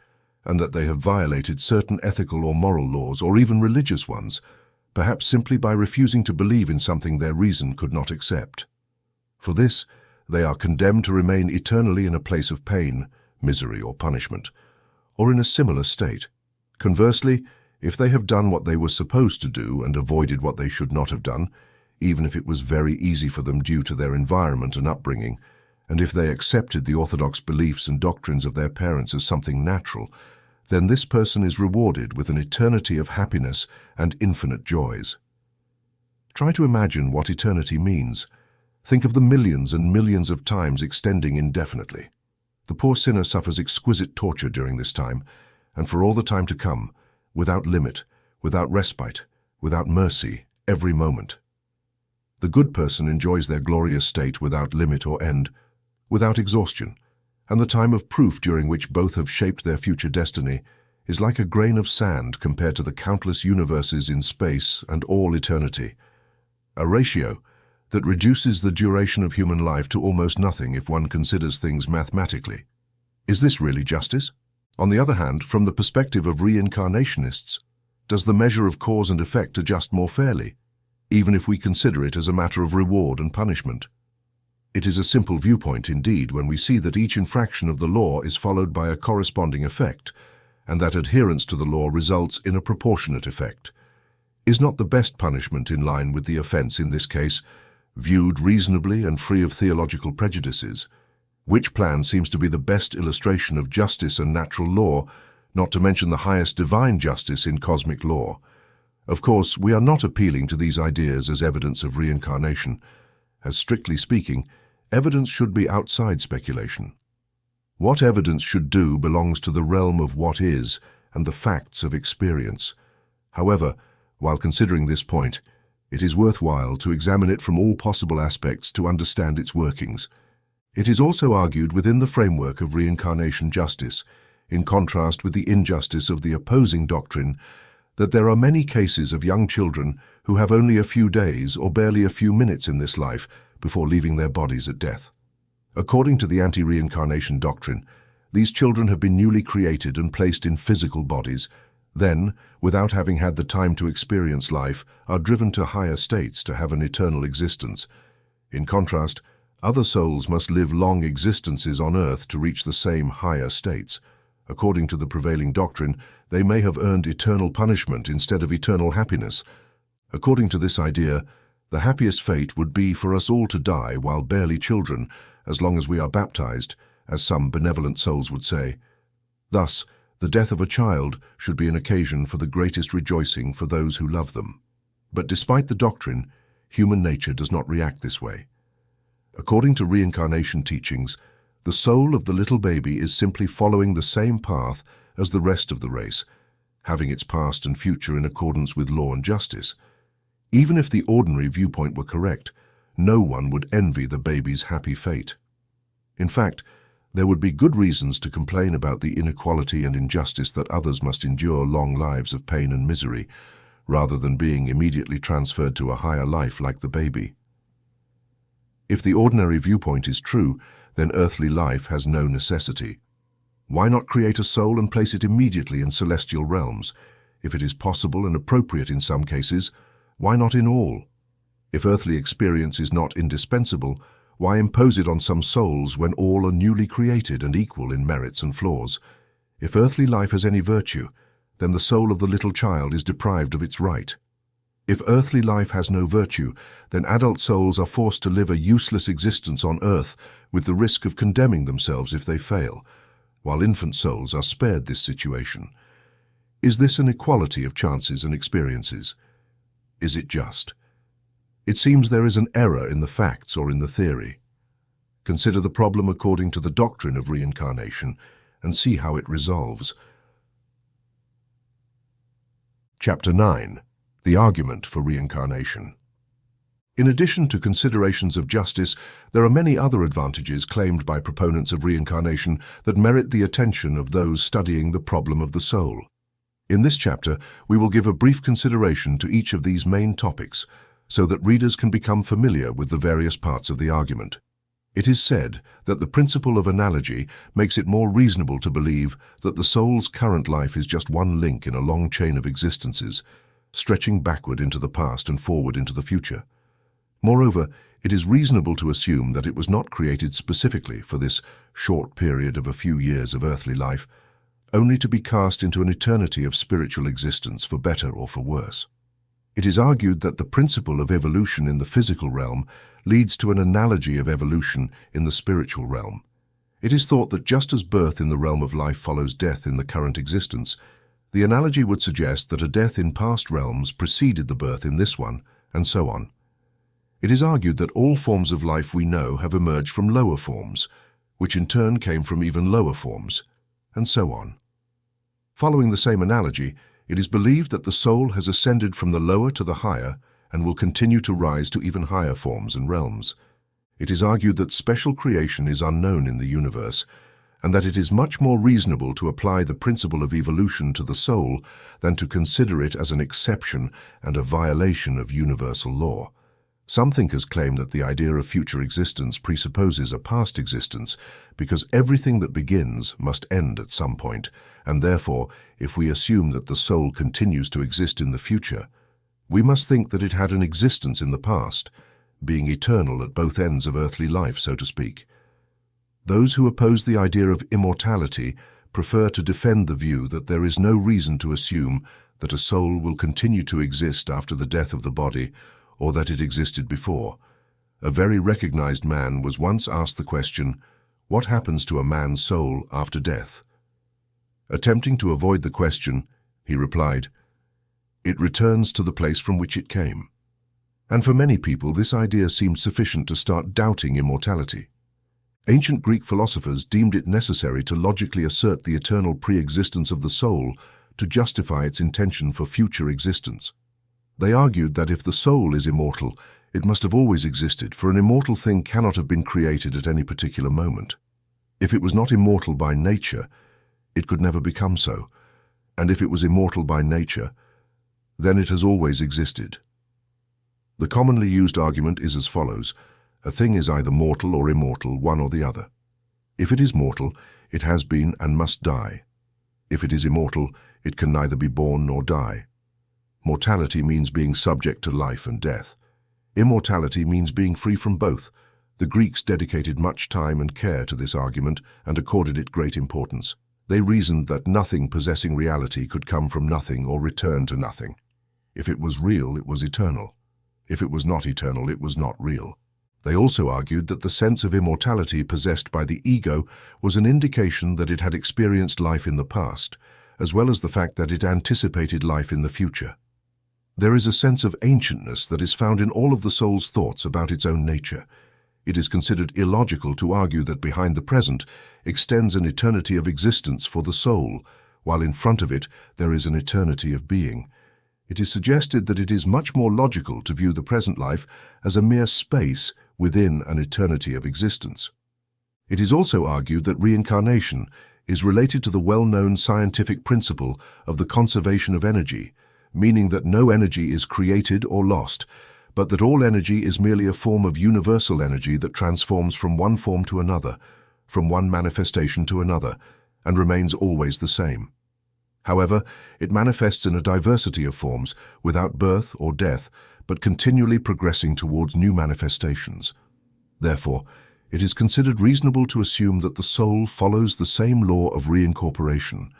and that they have violated certain ethical or moral laws, or even religious ones, perhaps simply by refusing to believe in something their reason could not accept. For this, they are condemned to remain eternally in a place of pain, misery, or punishment, or in a similar state. Conversely, if they have done what they were supposed to do and avoided what they should not have done, even if it was very easy for them due to their environment and upbringing, and if they accepted the orthodox beliefs and doctrines of their parents as something natural, then this person is rewarded with an eternity of happiness and infinite joys. Try to imagine what eternity means. Think of the millions and millions of times extending indefinitely. The poor sinner suffers exquisite torture during this time, and for all the time to come, without limit, without respite, without mercy, every moment. The good person enjoys their glorious state without limit or end, without exhaustion, and the time of proof during which both have shaped their future destiny is like a grain of sand compared to the countless universes in space and all eternity, a ratio that reduces the duration of human life to almost nothing if one considers things mathematically. Is this really justice? On the other hand, from the perspective of reincarnationists, does the measure of cause and effect adjust more fairly, even if we consider it as a matter of reward and punishment? It is a simple viewpoint indeed when we see that each infraction of the law is followed by a corresponding effect, and that adherence to the law results in a proportionate effect. Is not the best punishment in line with the offense in this case, viewed reasonably and free of theological prejudices? Which plan seems to be the best illustration of justice and natural law, not to mention the highest divine justice in cosmic law? Of course, we are not appealing to these ideas as evidence of reincarnation. As strictly speaking, evidence should be outside speculation. What evidence should do belongs to the realm of what is and the facts of experience. However, while considering this point, it is worthwhile to examine it from all possible aspects to understand its workings. It is also argued within the framework of reincarnation justice, in contrast with the injustice of the opposing doctrine, that there are many cases of young children who have only a few days or barely a few minutes in this life before leaving their bodies at death. According to the anti-reincarnation doctrine, these children have been newly created and placed in physical bodies, then, without having had the time to experience life, are driven to higher states to have an eternal existence. In contrast, other souls must live long existences on earth to reach the same higher states. According to the prevailing doctrine, they may have earned eternal punishment instead of eternal happiness. According to this idea, the happiest fate would be for us all to die while barely children, as long as we are baptized, as some benevolent souls would say. Thus, the death of a child should be an occasion for the greatest rejoicing for those who love them. But despite the doctrine, human nature does not react this way. According to reincarnation teachings, the soul of the little baby is simply following the same path as the rest of the race, having its past and future in accordance with law and justice. Even if the ordinary viewpoint were correct, no one would envy the baby's happy fate. In fact, there would be good reasons to complain about the inequality and injustice that others must endure long lives of pain and misery, rather than being immediately transferred to a higher life like the baby. If the ordinary viewpoint is true, then earthly life has no necessity. Why not create a soul and place it immediately in celestial realms? If it is possible and appropriate in some cases, why not in all? If earthly experience is not indispensable, why impose it on some souls when all are newly created and equal in merits and flaws? If earthly life has any virtue, then the soul of the little child is deprived of its right. If earthly life has no virtue, then adult souls are forced to live a useless existence on earth with the risk of condemning themselves if they fail, while infant souls are spared this situation. Is this an equality of chances and experiences? Is it just? It seems there is an error in the facts or in the theory. Consider the problem according to the doctrine of reincarnation and see how it resolves. Chapter 9. The Argument for Reincarnation. In addition to considerations of justice, there are many other advantages claimed by proponents of reincarnation that merit the attention of those studying the problem of the soul. In this chapter, we will give a brief consideration to each of these main topics, so that readers can become familiar with the various parts of the argument. It is said that the principle of analogy makes it more reasonable to believe that the soul's current life is just one link in a long chain of existences, stretching backward into the past and forward into the future. Moreover, It is reasonable to assume that it was not created specifically for this short period of a few years of earthly life, only to be cast into an eternity of spiritual existence for better or for worse. It is argued that the principle of evolution in the physical realm leads to an analogy of evolution in the spiritual realm. It is thought that just as birth in the realm of life follows death in the current existence, the analogy would suggest that a death in past realms preceded the birth in this one, and so on. It is argued that all forms of life we know have emerged from lower forms, which in turn came from even lower forms, and so on. Following the same analogy, it is believed that the soul has ascended from the lower to the higher and will continue to rise to even higher forms and realms. It is argued that special creation is unknown in the universe, and that it is much more reasonable to apply the principle of evolution to the soul than to consider it as an exception and a violation of universal law. Some thinkers claim that the idea of future existence presupposes a past existence because everything that begins must end at some point, and therefore, if we assume that the soul continues to exist in the future, we must think that it had an existence in the past, being eternal at both ends of earthly life, so to speak. Those who oppose the idea of immortality prefer to defend the view that there is no reason to assume that a soul will continue to exist after the death of the body, or that it existed before. A very recognized man was once asked the question, "What happens to a man's soul after death?" Attempting to avoid the question, he replied, "It returns to the place from which it came." And for many people, this idea seemed sufficient to start doubting immortality. Ancient Greek philosophers deemed it necessary to logically assert the eternal pre-existence of the soul to justify its intention for future existence. They argued that if the soul is immortal, it must have always existed, for an immortal thing cannot have been created at any particular moment. If it was not immortal by nature, it could never become so, and if it was immortal by nature, then it has always existed. The commonly used argument is as follows: a thing is either mortal or immortal, one or the other. If it is mortal, it has been and must die. If it is immortal, it can neither be born nor die. Mortality means being subject to life and death. Immortality means being free from both. The Greeks dedicated much time and care to this argument and accorded it great importance. They reasoned that nothing possessing reality could come from nothing or return to nothing. If it was real, it was eternal. If it was not eternal, it was not real. They also argued that the sense of immortality possessed by the ego was an indication that it had experienced life in the past, as well as the fact that it anticipated life in the future. There is a sense of ancientness that is found in all of the soul's thoughts about its own nature. It is considered illogical to argue that behind the present extends an eternity of existence for the soul, while in front of it there is an eternity of being. It is suggested that it is much more logical to view the present life as a mere space within an eternity of existence. It is also argued that reincarnation is related to the well-known scientific principle of the conservation of energy, meaning that no energy is created or lost, but that all energy is merely a form of universal energy that transforms from one form to another, from one manifestation to another, and remains always the same. However, it manifests in a diversity of forms, without birth or death, but continually progressing towards new manifestations. Therefore, it is considered reasonable to assume that the soul follows the same law of reincorporation,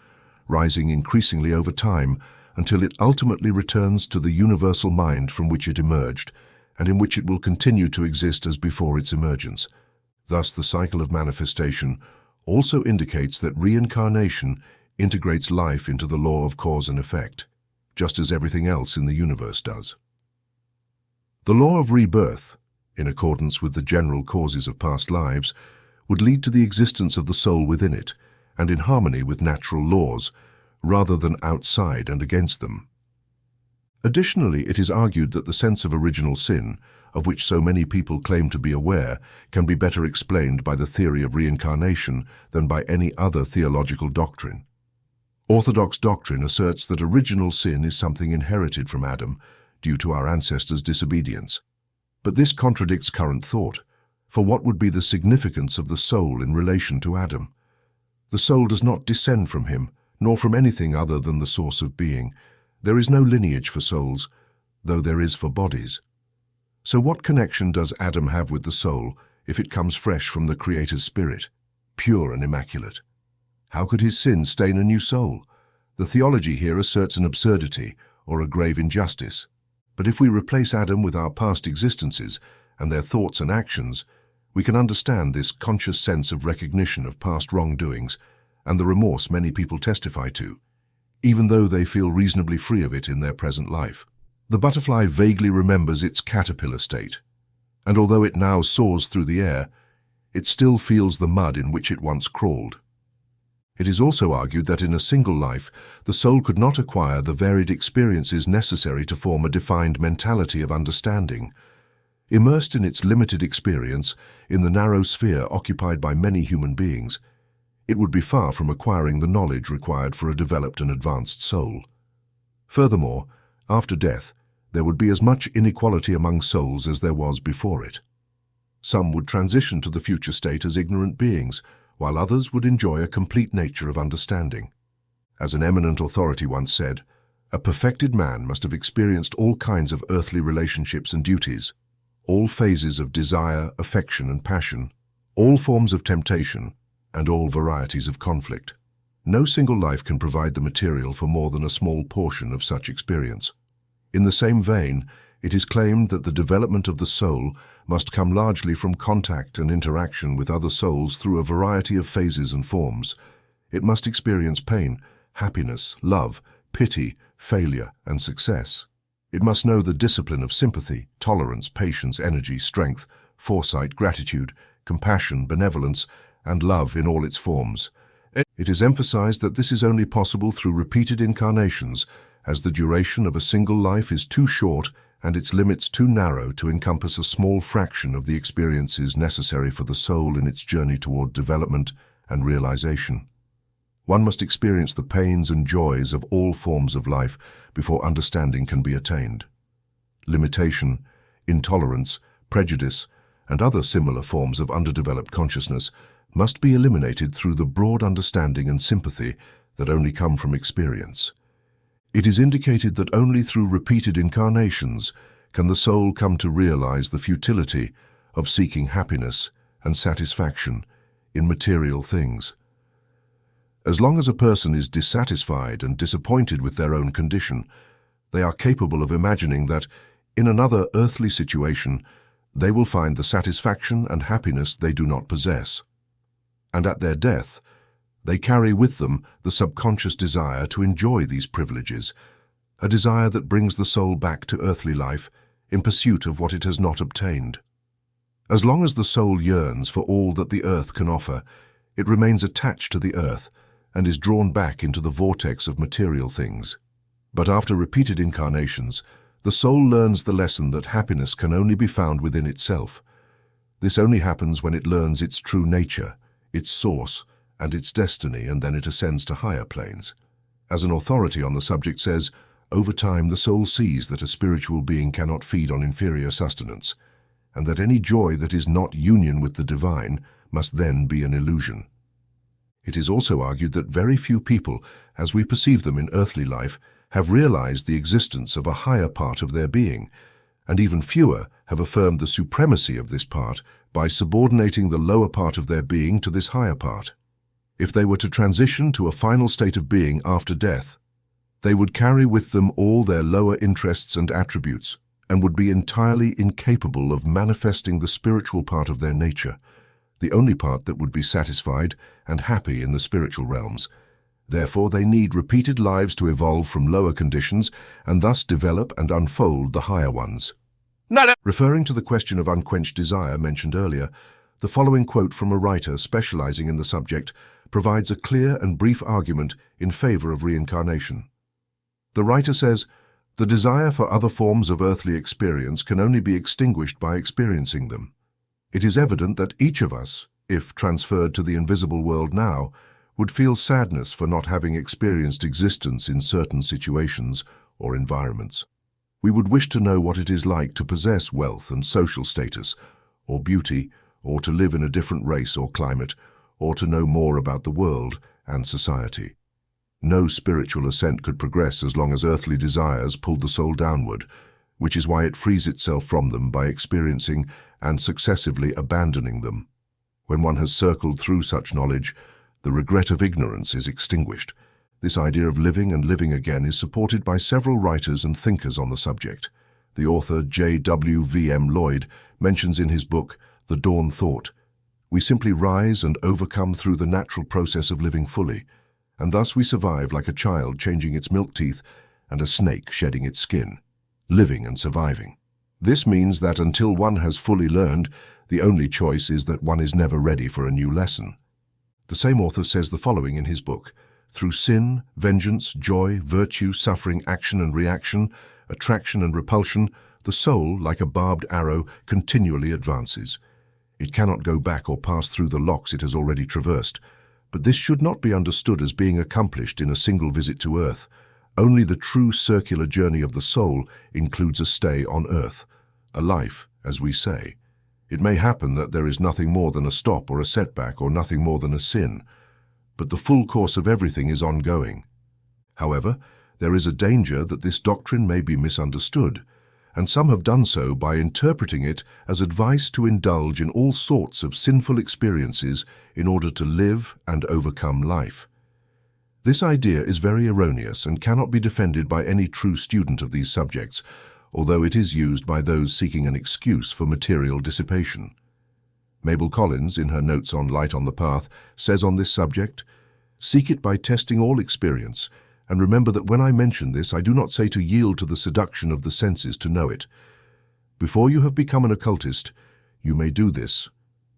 rising increasingly over time until it ultimately returns to the universal mind from which it emerged, and in which it will continue to exist as before its emergence. Thus, the cycle of manifestation also indicates that reincarnation integrates life into the law of cause and effect, just as everything else in the universe does. The law of rebirth, in accordance with the general causes of past lives, would lead to the existence of the soul within it, and in harmony with natural laws, rather than outside and against them. Additionally, it is argued that the sense of original sin, of which so many people claim to be aware, can be better explained by the theory of reincarnation than by any other theological doctrine. Orthodox doctrine asserts that original sin is something inherited from Adam due to our ancestors' disobedience. But this contradicts current thought, for what would be the significance of the soul in relation to Adam? The soul does not descend from him, nor from anything other than the source of being. There is no lineage for souls, though there is for bodies. So what connection does Adam have with the soul if it comes fresh from the Creator's Spirit, pure and immaculate? How could his sin stain a new soul? The theology here asserts an absurdity or a grave injustice. But if we replace Adam with our past existences and their thoughts and actions, we can understand this conscious sense of recognition of past wrongdoings and the remorse many people testify to, even though they feel reasonably free of it in their present life. The butterfly vaguely remembers its caterpillar state, and although it now soars through the air, it still feels the mud in which it once crawled. It is also argued that in a single life, the soul could not acquire the varied experiences necessary to form a defined mentality of understanding. Immersed in its limited experience, in the narrow sphere occupied by many human beings, it would be far from acquiring the knowledge required for a developed and advanced soul. Furthermore, after death, there would be as much inequality among souls as there was before it. Some would transition to the future state as ignorant beings, while others would enjoy a complete nature of understanding. As an eminent authority once said, a perfected man must have experienced all kinds of earthly relationships and duties, all phases of desire, affection, and passion, all forms of temptation, and all varieties of conflict. No single life can provide the material for more than a small portion of such experience. In the same vein, it is claimed that the development of the soul must come largely from contact and interaction with other souls through a variety of phases and forms. It must experience pain, happiness, love, pity, failure, and success. It must know the discipline of sympathy, tolerance, patience, energy, strength, foresight, gratitude, compassion, benevolence, and love in all its forms. It is emphasized that this is only possible through repeated incarnations, as the duration of a single life is too short and its limits too narrow to encompass a small fraction of the experiences necessary for the soul in its journey toward development and realization. One must experience the pains and joys of all forms of life before understanding can be attained. Limitation, intolerance, prejudice, and other similar forms of underdeveloped consciousness must be eliminated through the broad understanding and sympathy that only come from experience. It is indicated that only through repeated incarnations can the soul come to realize the futility of seeking happiness and satisfaction in material things. As long as a person is dissatisfied and disappointed with their own condition, they are capable of imagining that, in another earthly situation, they will find the satisfaction and happiness they do not possess. And at their death, they carry with them the subconscious desire to enjoy these privileges, a desire that brings the soul back to earthly life in pursuit of what it has not obtained. As long as the soul yearns for all that the earth can offer, it remains attached to the earth and is drawn back into the vortex of material things. But after repeated incarnations, the soul learns the lesson that happiness can only be found within itself. This only happens when it learns its true nature, its source, and its destiny, and then it ascends to higher planes. As an authority on the subject says, over time the soul sees that a spiritual being cannot feed on inferior sustenance, and that any joy that is not union with the divine must then be an illusion. It is also argued that very few people, as we perceive them in earthly life, have realized the existence of a higher part of their being, and even fewer have affirmed the supremacy of this part by subordinating the lower part of their being to this higher part. If they were to transition to a final state of being after death, they would carry with them all their lower interests and attributes, and would be entirely incapable of manifesting the spiritual part of their nature, the only part that would be satisfied and happy in the spiritual realms. Therefore, they need repeated lives to evolve from lower conditions and thus develop and unfold the higher ones. Referring to the question of unquenched desire mentioned earlier, the following quote from a writer specializing in the subject provides a clear and brief argument in favor of reincarnation. The writer says, "The desire for other forms of earthly experience can only be extinguished by experiencing them. It is evident that each of us, if transferred to the invisible world now, would feel sadness for not having experienced existence in certain situations or environments. We would wish to know what it is like to possess wealth and social status, or beauty, or to live in a different race or climate, or to know more about the world and society. No spiritual ascent could progress as long as earthly desires pulled the soul downward, which is why it frees itself from them by experiencing and successively abandoning them. When one has circled through such knowledge, the regret of ignorance is extinguished. This idea of living and living again is supported by several writers and thinkers on the subject. The author J.W.V.M. Lloyd mentions in his book, The Dawn Thought, "We simply rise and overcome through the natural process of living fully, and thus we survive like a child changing its milk teeth and a snake shedding its skin, living and surviving. This means that until one has fully learned, the only choice is that one is never ready for a new lesson." The same author says the following in his book, "Through sin, vengeance, joy, virtue, suffering, action and reaction, attraction and repulsion, the soul, like a barbed arrow, continually advances. It cannot go back or pass through the locks it has already traversed. But this should not be understood as being accomplished in a single visit to earth. Only the true circular journey of the soul includes a stay on earth, a life, as we say. It may happen that there is nothing more than a stop or a setback or nothing more than a sin, but the full course of everything is ongoing. However, there is a danger that this doctrine may be misunderstood, and some have done so by interpreting it as advice to indulge in all sorts of sinful experiences in order to live and overcome life. This idea is very erroneous and cannot be defended by any true student of these subjects, although it is used by those seeking an excuse for material dissipation. Mabel Collins, in her notes on Light on the Path, says on this subject, "Seek it by testing all experience, and remember that when I mention this, I do not say to yield to the seduction of the senses to know it. Before you have become an occultist, you may do this,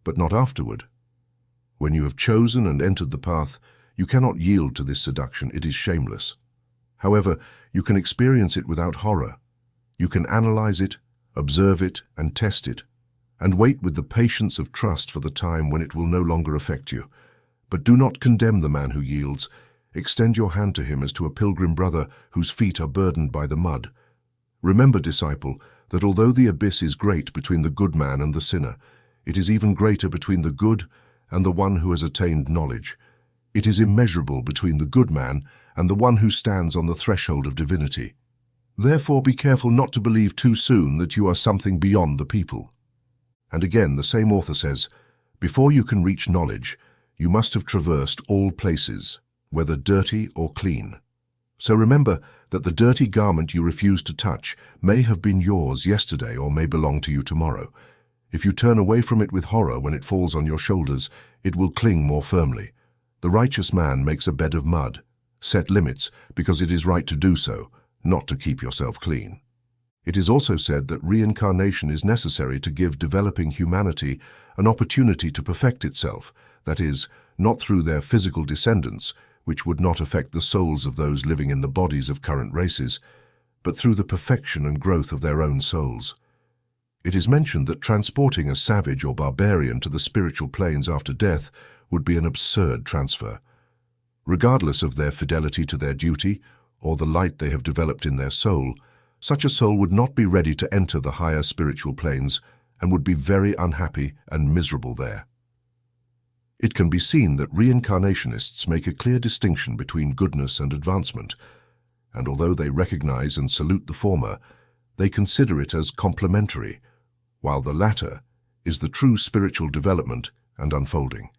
but not afterward. When you have chosen and entered the path, you cannot yield to this seduction, it is shameless. However, you can experience it without horror. You can analyze it, observe it, and test it, and wait with the patience of trust for the time when it will no longer affect you. But do not condemn the man who yields. Extend your hand to him as to a pilgrim brother whose feet are burdened by the mud. Remember, disciple, that although the abyss is great between the good man and the sinner, it is even greater between the good and the one who has attained knowledge. It is immeasurable between the good man and the one who stands on the threshold of divinity. Therefore be careful not to believe too soon that you are something beyond the people." And again, the same author says, "Before you can reach knowledge, you must have traversed all places, whether dirty or clean. So remember that the dirty garment you refuse to touch may have been yours yesterday or may belong to you tomorrow. If you turn away from it with horror when it falls on your shoulders, it will cling more firmly. The righteous man makes a bed of mud. Set limits, because it is right to do so, not to keep yourself clean." It is also said that reincarnation is necessary to give developing humanity an opportunity to perfect itself, that is, not through their physical descendants, which would not affect the souls of those living in the bodies of current races, but through the perfection and growth of their own souls. It is mentioned that transporting a savage or barbarian to the spiritual planes after death would be an absurd transfer. Regardless of their fidelity to their duty or the light they have developed in their soul, such a soul would not be ready to enter the higher spiritual planes and would be very unhappy and miserable there. It can be seen that reincarnationists make a clear distinction between goodness and advancement, and although they recognize and salute the former, they consider it as complementary, while the latter is the true spiritual development and unfolding.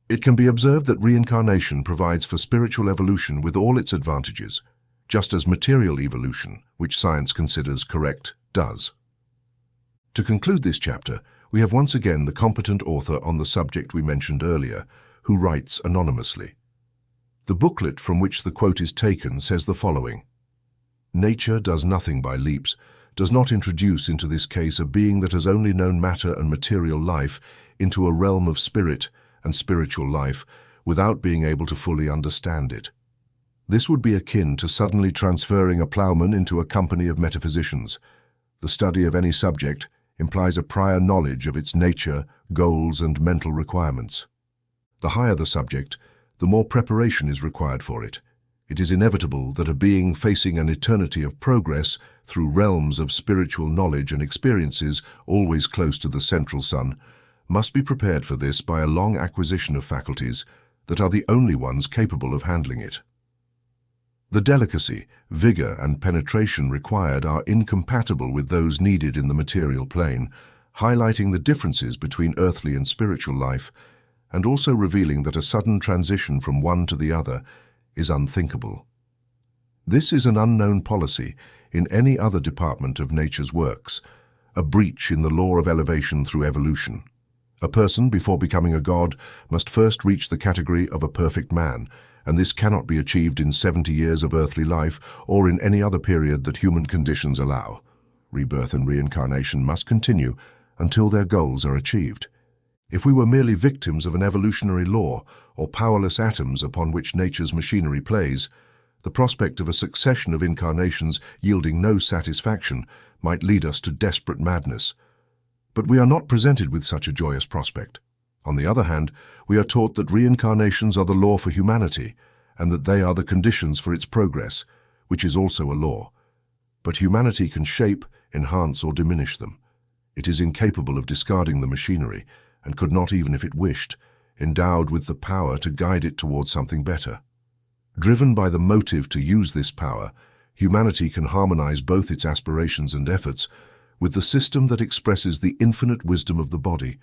It can be observed that reincarnation provides for spiritual evolution with all its advantages, just as material evolution, which science considers correct, does. To conclude this chapter, we have once again the competent author on the subject we mentioned earlier, who writes anonymously. The booklet from which the quote is taken says the following: "Nature does nothing by leaps, does not introduce into this case a being that has only known matter and material life into a realm of spirit and spiritual life without being able to fully understand it. This would be akin to suddenly transferring a ploughman into a company of metaphysicians. The study of any subject implies a prior knowledge of its nature, goals, and mental requirements. The higher the subject, the more preparation is required for it. It is inevitable that a being facing an eternity of progress through realms of spiritual knowledge and experiences always close to the central sun must be prepared for this by a long acquisition of faculties that are the only ones capable of handling it. The delicacy, vigor, and penetration required are incompatible with those needed in the material plane, highlighting the differences between earthly and spiritual life, and also revealing that a sudden transition from one to the other is unthinkable. This is an unknown policy in any other department of nature's works, a breach in the law of elevation through evolution. A person, before becoming a god, must first reach the category of a perfect man, and this cannot be achieved in 70 years of earthly life or in any other period that human conditions allow. Rebirth and reincarnation must continue until their goals are achieved. If we were merely victims of an evolutionary law or powerless atoms upon which nature's machinery plays, the prospect of a succession of incarnations yielding no satisfaction might lead us to desperate madness. But we are not presented with such a joyous prospect. On the other hand, we are taught that reincarnations are the law for humanity, and that they are the conditions for its progress, which is also a law. But humanity can shape, enhance, or diminish them. It is incapable of discarding the machinery, and could not, even if it wished, endowed with the power to guide it towards something better. Driven by the motive to use this power, humanity can harmonize both its aspirations and efforts with the system that expresses the infinite wisdom of the body,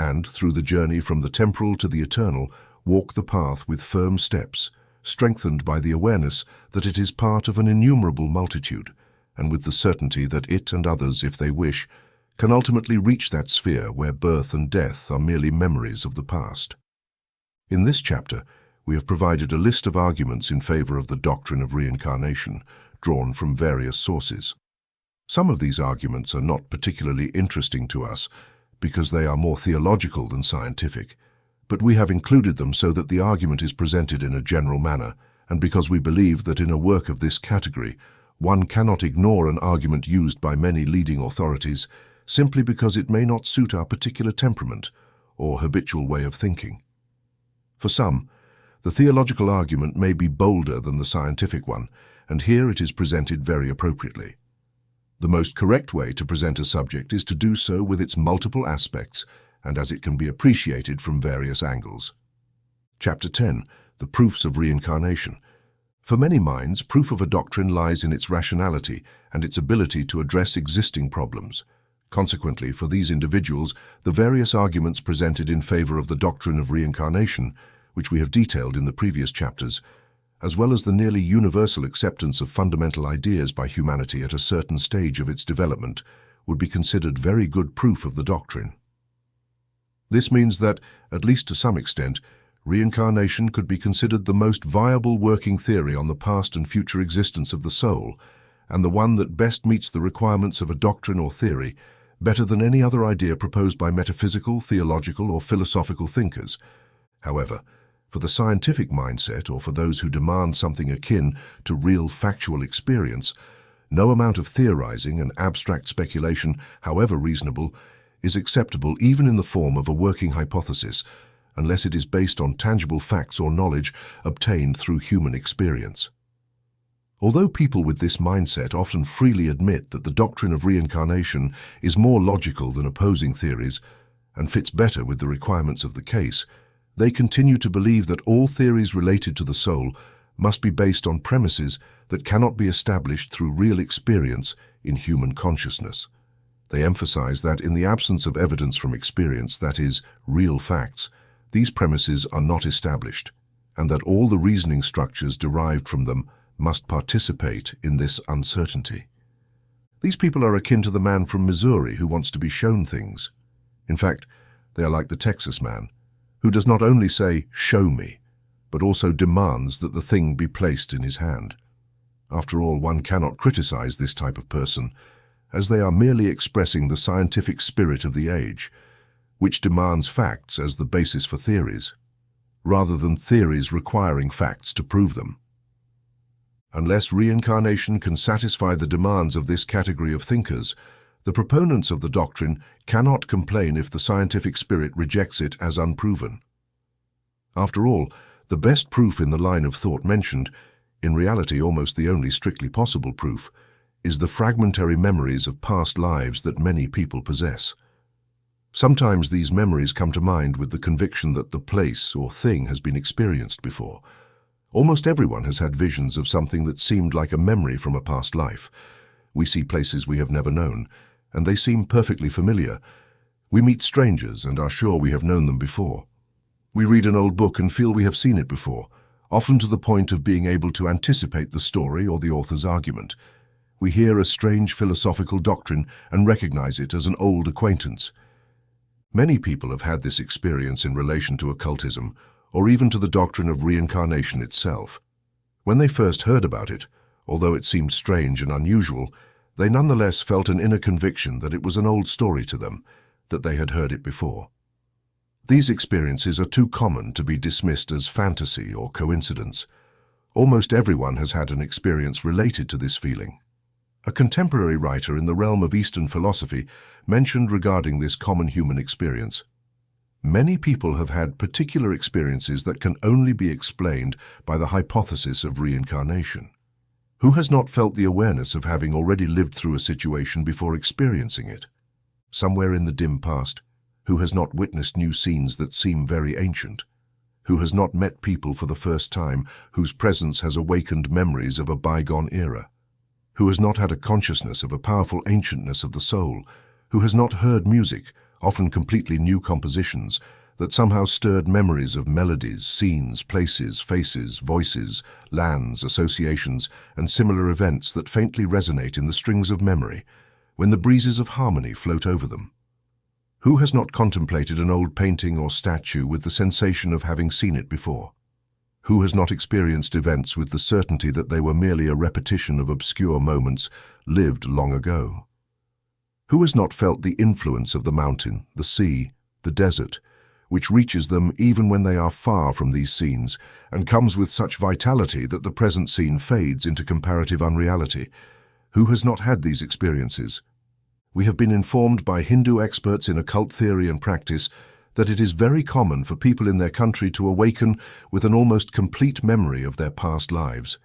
and, through the journey from the temporal to the eternal, walk the path with firm steps, strengthened by the awareness that it is part of an innumerable multitude, and with the certainty that it and others, if they wish, can ultimately reach that sphere where birth and death are merely memories of the past. In this chapter, we have provided a list of arguments in favor of the doctrine of reincarnation, drawn from various sources. Some of these arguments are not particularly interesting to us, because they are more theological than scientific, but we have included them so that the argument is presented in a general manner, and because we believe that in a work of this category, one cannot ignore an argument used by many leading authorities simply because it may not suit our particular temperament or habitual way of thinking. For some, the theological argument may be bolder than the scientific one, and here it is presented very appropriately. The most correct way to present a subject is to do so with its multiple aspects and as it can be appreciated from various angles. Chapter 10. The Proofs of Reincarnation. For many minds, proof of a doctrine lies in its rationality and its ability to address existing problems. Consequently, for these individuals, the various arguments presented in favor of the doctrine of reincarnation, which we have detailed in the previous chapters, as well as the nearly universal acceptance of fundamental ideas by humanity at a certain stage of its development, would be considered very good proof of the doctrine. This means that, at least to some extent, reincarnation could be considered the most viable working theory on the past and future existence of the soul, and the one that best meets the requirements of a doctrine or theory, better than any other idea proposed by metaphysical, theological, or philosophical thinkers. However, for the scientific mindset, or for those who demand something akin to real factual experience, no amount of theorizing and abstract speculation, however reasonable, is acceptable even in the form of a working hypothesis, unless it is based on tangible facts or knowledge obtained through human experience. Although people with this mindset often freely admit that the doctrine of reincarnation is more logical than opposing theories and fits better with the requirements of the case, they continue to believe that all theories related to the soul must be based on premises that cannot be established through real experience in human consciousness. They emphasize that in the absence of evidence from experience, that is, real facts, these premises are not established, and that all the reasoning structures derived from them must participate in this uncertainty. These people are akin to the man from Missouri who wants to be shown things. In fact, they are like the Texas man, who does not only say, "Show me," but also demands that the thing be placed in his hand. After all, one cannot criticize this type of person, as they are merely expressing the scientific spirit of the age, which demands facts as the basis for theories, rather than theories requiring facts to prove them. Unless reincarnation can satisfy the demands of this category of thinkers, the proponents of the doctrine cannot complain if the scientific spirit rejects it as unproven. After all, the best proof in the line of thought mentioned, in reality almost the only strictly possible proof, is the fragmentary memories of past lives that many people possess. Sometimes these memories come to mind with the conviction that the place or thing has been experienced before. Almost everyone has had visions of something that seemed like a memory from a past life. We see places we have never known, and they seem perfectly familiar. We meet strangers and are sure we have known them before. We read an old book and feel we have seen it before, often to the point of being able to anticipate the story or the author's argument. We hear a strange philosophical doctrine and recognize it as an old acquaintance. Many people have had this experience in relation to occultism, or even to the doctrine of reincarnation itself. When they first heard about it, although it seemed strange and unusual, they nonetheless felt an inner conviction that it was an old story to them, that they had heard it before. These experiences are too common to be dismissed as fantasy or coincidence. Almost everyone has had an experience related to this feeling. A contemporary writer in the realm of Eastern philosophy mentioned regarding this common human experience, "Many people have had particular experiences that can only be explained by the hypothesis of reincarnation. Who has not felt the awareness of having already lived through a situation before experiencing it? Somewhere in the dim past, who has not witnessed new scenes that seem very ancient? Who has not met people for the first time whose presence has awakened memories of a bygone era? Who has not had a consciousness of a powerful ancientness of the soul? Who has not heard music, often completely new compositions, that somehow stirred memories of melodies, scenes, places, faces, voices, lands, associations, and similar events that faintly resonate in the strings of memory, when the breezes of harmony float over them? Who has not contemplated an old painting or statue with the sensation of having seen it before? Who has not experienced events with the certainty that they were merely a repetition of obscure moments lived long ago? Who has not felt the influence of the mountain, the sea, the desert, which reaches them even when they are far from these scenes, and comes with such vitality that the present scene fades into comparative unreality? Who has not had these experiences? We have been informed by Hindu experts in occult theory and practice that it is very common for people in their country to awaken with an almost complete memory of their past lives.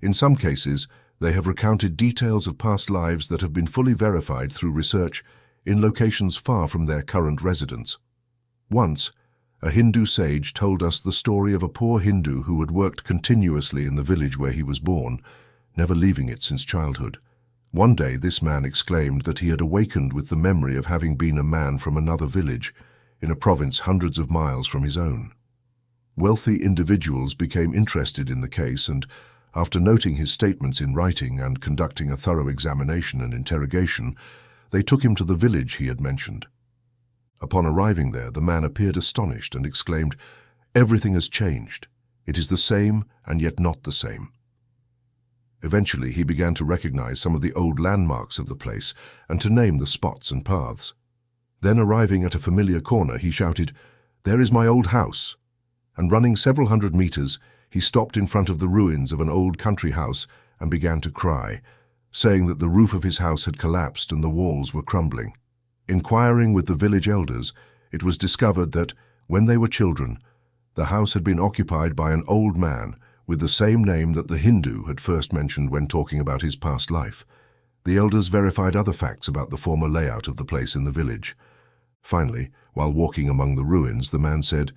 In some cases, they have recounted details of past lives that have been fully verified through research in locations far from their current residence. Once, a Hindu sage told us the story of a poor Hindu who had worked continuously in the village where he was born, never leaving it since childhood. One day this man exclaimed that he had awakened with the memory of having been a man from another village, in a province hundreds of miles from his own. Wealthy individuals became interested in the case and, after noting his statements in writing and conducting a thorough examination and interrogation, they took him to the village he had mentioned. Upon arriving there, the man appeared astonished and exclaimed, "Everything has changed. It is the same and yet not the same." Eventually, he began to recognize some of the old landmarks of the place and to name the spots and paths. Then, arriving at a familiar corner, he shouted, "There is my old house!" And running several hundred meters, he stopped in front of the ruins of an old country house and began to cry, saying that the roof of his house had collapsed and the walls were crumbling. Inquiring with the village elders, it was discovered that, when they were children, the house had been occupied by an old man with the same name that the Hindu had first mentioned when talking about his past life. The elders verified other facts about the former layout of the place in the village. Finally, while walking among the ruins, the man said,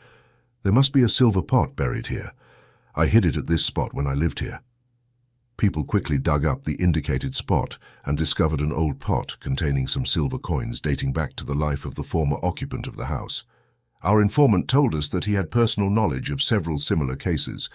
"There must be a silver pot buried here. I hid it at this spot when I lived here." People quickly dug up the indicated spot and discovered an old pot containing some silver coins dating back to the life of the former occupant of the house. Our informant told us that he had personal knowledge of several similar cases,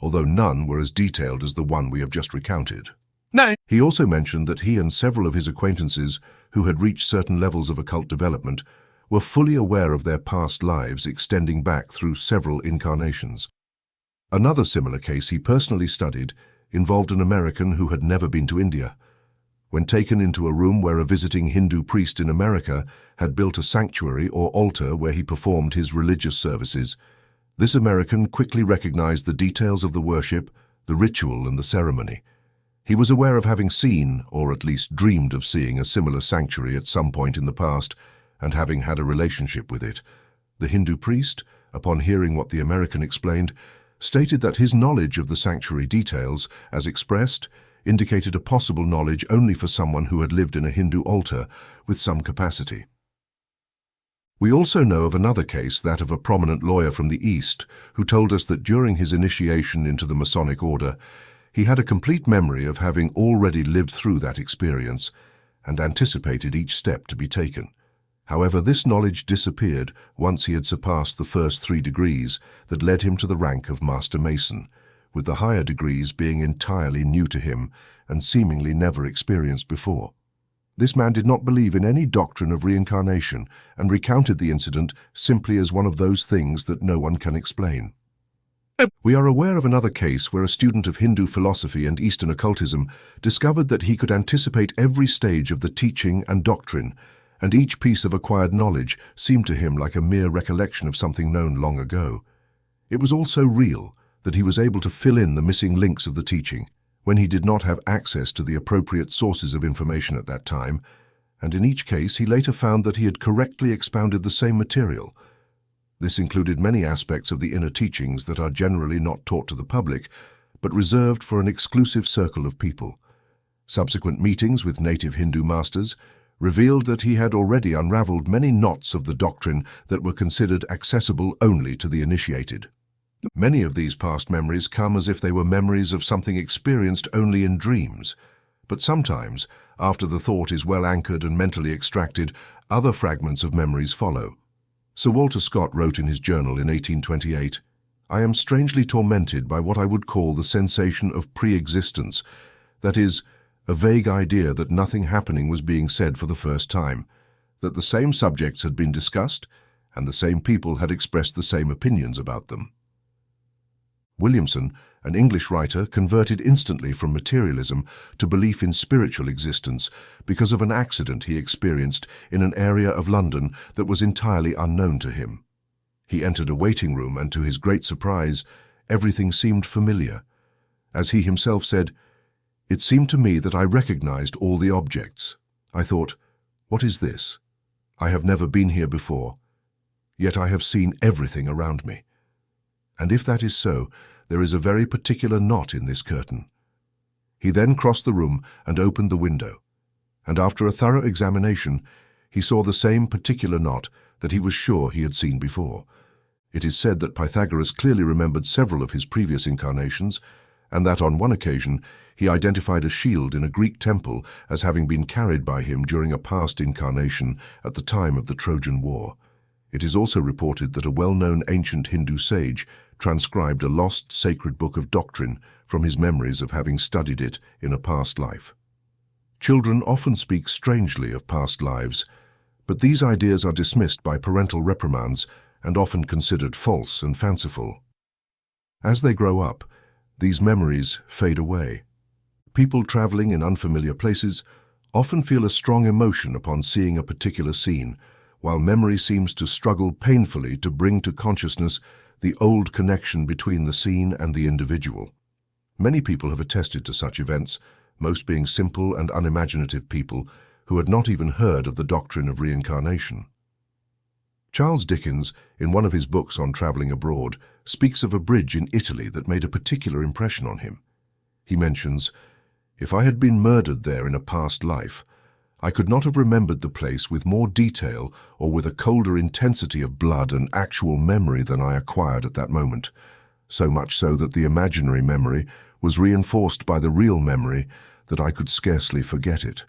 although none were as detailed as the one we have just recounted. No. He also mentioned that he and several of his acquaintances who had reached certain levels of occult development were fully aware of their past lives extending back through several incarnations. Another similar case he personally studied involved an American who had never been to India. When taken into a room where a visiting Hindu priest in America had built a sanctuary or altar where he performed his religious services, this American quickly recognized the details of the worship, the ritual, and the ceremony. He was aware of having seen, or at least dreamed of seeing, a similar sanctuary at some point in the past, and having had a relationship with it. The Hindu priest, upon hearing what the American explained, stated that his knowledge of the sanctuary details, as expressed, indicated a possible knowledge only for someone who had lived in a Hindu altar with some capacity. We also know of another case, that of a prominent lawyer from the East, who told us that during his initiation into the Masonic order, he had a complete memory of having already lived through that experience and anticipated each step to be taken. However, this knowledge disappeared once he had surpassed the first 3 degrees that led him to the rank of Master Mason, with the higher degrees being entirely new to him and seemingly never experienced before. This man did not believe in any doctrine of reincarnation and recounted the incident simply as one of those things that no one can explain. We are aware of another case where a student of Hindu philosophy and Eastern occultism discovered that he could anticipate every stage of the teaching and doctrine, and each piece of acquired knowledge seemed to him like a mere recollection of something known long ago. It was all so real that he was able to fill in the missing links of the teaching when he did not have access to the appropriate sources of information at that time, and in each case he later found that he had correctly expounded the same material. This included many aspects of the inner teachings that are generally not taught to the public, but reserved for an exclusive circle of people. Subsequent meetings with native Hindu masters revealed that he had already unraveled many knots of the doctrine that were considered accessible only to the initiated. Many of these past memories come as if they were memories of something experienced only in dreams, but sometimes, after the thought is well anchored and mentally extracted, other fragments of memories follow. Sir Walter Scott wrote in his journal in 1828, "I am strangely tormented by what I would call the sensation of pre-existence, that is, a vague idea that nothing happening was being said for the first time, that the same subjects had been discussed, and the same people had expressed the same opinions about them." Williamson, an English writer, converted instantly from materialism to belief in spiritual existence because of an accident he experienced in an area of London that was entirely unknown to him. He entered a waiting room and, to his great surprise, everything seemed familiar. As he himself said, "It seemed to me that I recognized all the objects. I thought, what is this? I have never been here before, yet I have seen everything around me. And if that is so, there is a very particular knot in this curtain." He then crossed the room and opened the window, and after a thorough examination, he saw the same particular knot that he was sure he had seen before. It is said that Pythagoras clearly remembered several of his previous incarnations, and that on one occasion he identified a shield in a Greek temple as having been carried by him during a past incarnation at the time of the Trojan War. It is also reported that a well-known ancient Hindu sage transcribed a lost sacred book of doctrine from his memories of having studied it in a past life. Children often speak strangely of past lives, but these ideas are dismissed by parental reprimands and often considered false and fanciful. As they grow up, these memories fade away. People traveling in unfamiliar places often feel a strong emotion upon seeing a particular scene, while memory seems to struggle painfully to bring to consciousness the old connection between the scene and the individual. Many people have attested to such events, most being simple and unimaginative people who had not even heard of the doctrine of reincarnation. Charles Dickens, in one of his books on traveling abroad, speaks of a bridge in Italy that made a particular impression on him. He mentions, "If I had been murdered there in a past life, I could not have remembered the place with more detail or with a colder intensity of blood and actual memory than I acquired at that moment, so much so that the imaginary memory was reinforced by the real memory that I could scarcely forget it."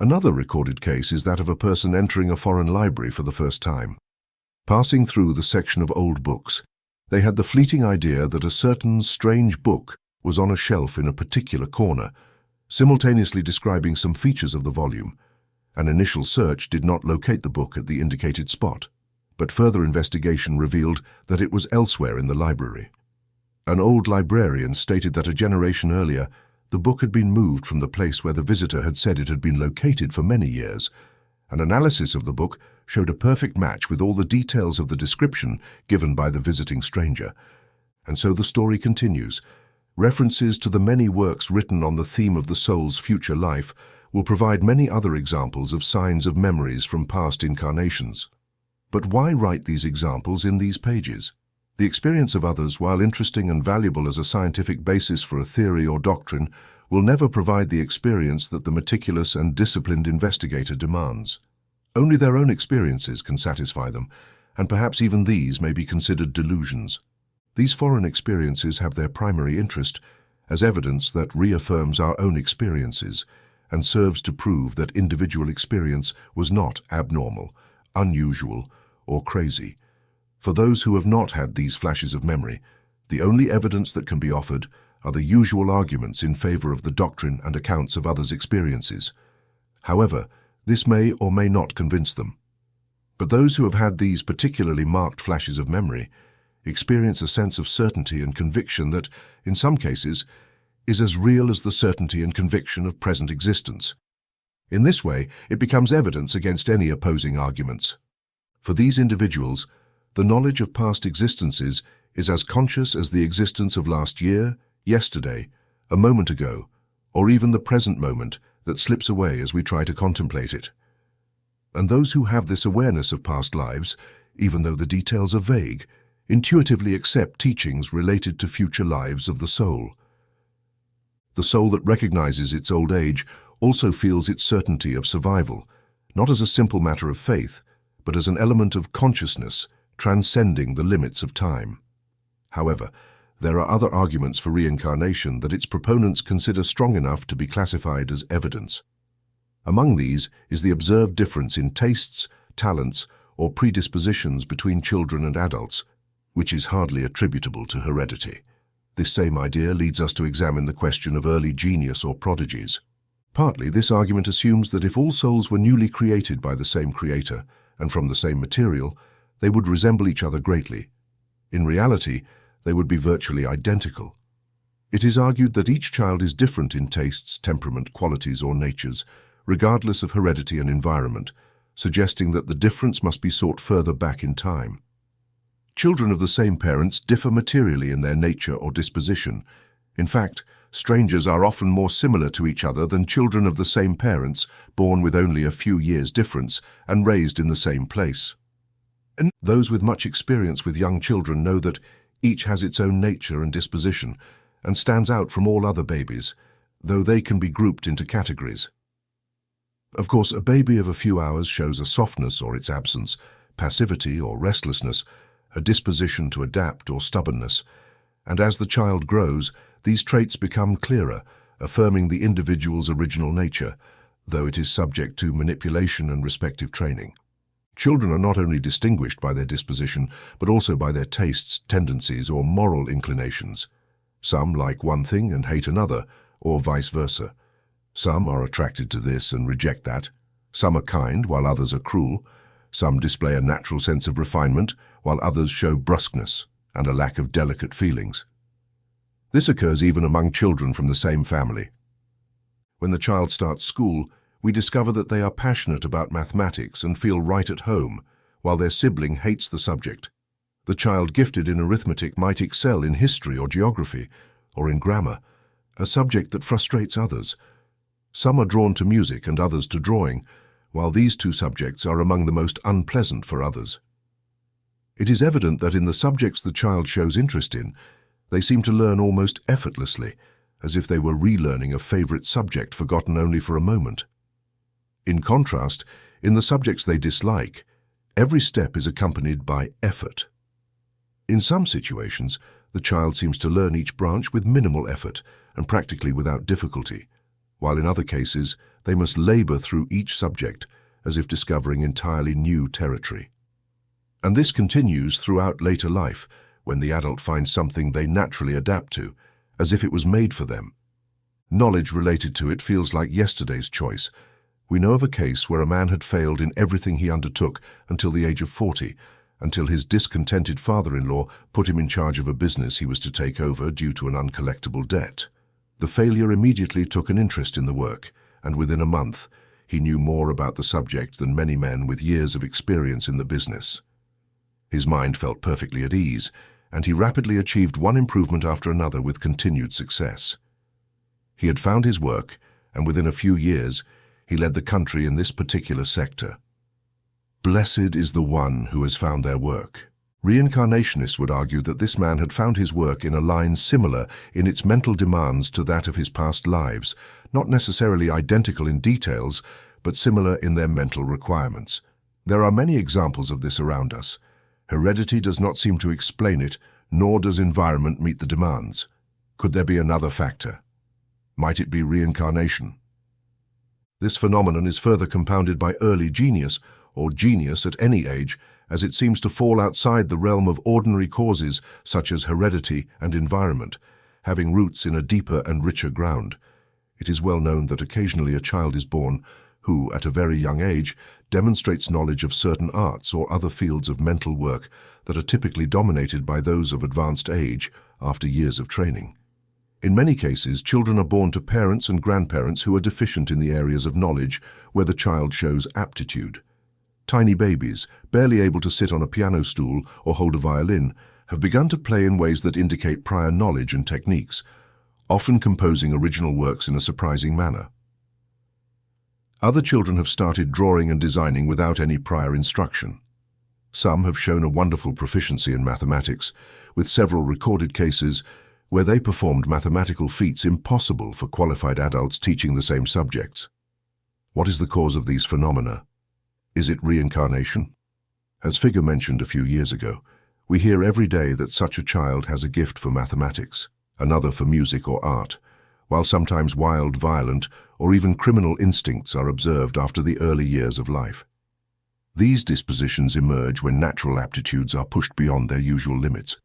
Another recorded case is that of a person entering a foreign library for the first time. Passing through the section of old books, they had the fleeting idea that a certain strange book was on a shelf in a particular corner, simultaneously describing some features of the volume. An initial search did not locate the book at the indicated spot, but further investigation revealed that it was elsewhere in the library. An old librarian stated that a generation earlier, the book had been moved from the place where the visitor had said it had been located for many years. An analysis of the book showed a perfect match with all the details of the description given by the visiting stranger. And so the story continues. References to the many works written on the theme of the soul's future life will provide many other examples of signs of memories from past incarnations. But why write these examples in these pages? The experience of others, while interesting and valuable as a scientific basis for a theory or doctrine, will never provide the experience that the meticulous and disciplined investigator demands. Only their own experiences can satisfy them, and perhaps even these may be considered delusions. These foreign experiences have their primary interest as evidence that reaffirms our own experiences and serves to prove that individual experience was not abnormal, unusual, or crazy. For those who have not had these flashes of memory, the only evidence that can be offered are the usual arguments in favor of the doctrine and accounts of others' experiences. However, this may or may not convince them. But those who have had these particularly marked flashes of memory experience a sense of certainty and conviction that, in some cases, is as real as the certainty and conviction of present existence. In this way, it becomes evidence against any opposing arguments. For these individuals, the knowledge of past existences is as conscious as the existence of last year, yesterday, a moment ago, or even the present moment that slips away as we try to contemplate it. And those who have this awareness of past lives, even though the details are vague, intuitively accept teachings related to future lives of the soul. The soul that recognizes its old age also feels its certainty of survival, not as a simple matter of faith, but as an element of consciousness transcending the limits of time. However, there are other arguments for reincarnation that its proponents consider strong enough to be classified as evidence. Among these is the observed difference in tastes, talents, or predispositions between children and adults, which is hardly attributable to heredity. This same idea leads us to examine the question of early genius or prodigies. Partly, this argument assumes that if all souls were newly created by the same creator and from the same material, they would resemble each other greatly. In reality, they would be virtually identical. It is argued that each child is different in tastes, temperament, qualities, or natures, regardless of heredity and environment, suggesting that the difference must be sought further back in time. Children of the same parents differ materially in their nature or disposition. In fact, strangers are often more similar to each other than children of the same parents, born with only a few years' difference and raised in the same place. And those with much experience with young children know that each has its own nature and disposition and stands out from all other babies, though they can be grouped into categories. Of course, a baby of a few hours shows a softness or its absence, passivity or restlessness, a disposition to adapt or stubbornness, and as the child grows, these traits become clearer, affirming the individual's original nature, though it is subject to manipulation and respective training. Children are not only distinguished by their disposition, but also by their tastes, tendencies, or moral inclinations. Some like one thing and hate another, or vice versa. Some are attracted to this and reject that. Some are kind, while others are cruel. Some display a natural sense of refinement, while others show brusqueness and a lack of delicate feelings. This occurs even among children from the same family. When the child starts school, we discover that they are passionate about mathematics and feel right at home, while their sibling hates the subject. The child gifted in arithmetic might excel in history or geography, or in grammar, a subject that frustrates others. Some are drawn to music and others to drawing, while these two subjects are among the most unpleasant for others. It is evident that in the subjects the child shows interest in, they seem to learn almost effortlessly, as if they were relearning a favorite subject forgotten only for a moment. In contrast, in the subjects they dislike, every step is accompanied by effort. In some situations, the child seems to learn each branch with minimal effort and practically without difficulty, while in other cases, they must labor through each subject as if discovering entirely new territory. And this continues throughout later life, when the adult finds something they naturally adapt to, as if it was made for them. Knowledge related to it feels like yesterday's choice. We know of a case where a man had failed in everything he undertook until the age of 40, until his discontented father-in-law put him in charge of a business he was to take over due to an uncollectible debt. The failure immediately took an interest in the work, and within a month, he knew more about the subject than many men with years of experience in the business. His mind felt perfectly at ease, and he rapidly achieved one improvement after another with continued success. He had found his work, and within a few years, he led the country in this particular sector. Blessed is the one who has found their work. Reincarnationists would argue that this man had found his work in a line similar in its mental demands to that of his past lives, not necessarily identical in details, but similar in their mental requirements. There are many examples of this around us. Heredity does not seem to explain it, nor does environment meet the demands. Could there be another factor? Might it be reincarnation? This phenomenon is further compounded by early genius, or genius at any age, as it seems to fall outside the realm of ordinary causes such as heredity and environment, having roots in a deeper and richer ground. It is well known that occasionally a child is born who, at a very young age, demonstrates knowledge of certain arts or other fields of mental work that are typically dominated by those of advanced age after years of training. In many cases, children are born to parents and grandparents who are deficient in the areas of knowledge where the child shows aptitude. Tiny babies, barely able to sit on a piano stool or hold a violin, have begun to play in ways that indicate prior knowledge and techniques, often composing original works in a surprising manner. Other children have started drawing and designing without any prior instruction. Some have shown a wonderful proficiency in mathematics, with several recorded cases where they performed mathematical feats impossible for qualified adults teaching the same subjects. What is the cause of these phenomena? Is it reincarnation? As Figure mentioned a few years ago, we hear every day that such a child has a gift for mathematics, another for music or art, while sometimes wild, violent, or even criminal instincts are observed after the early years of life. These dispositions emerge when natural aptitudes are pushed beyond their usual limits.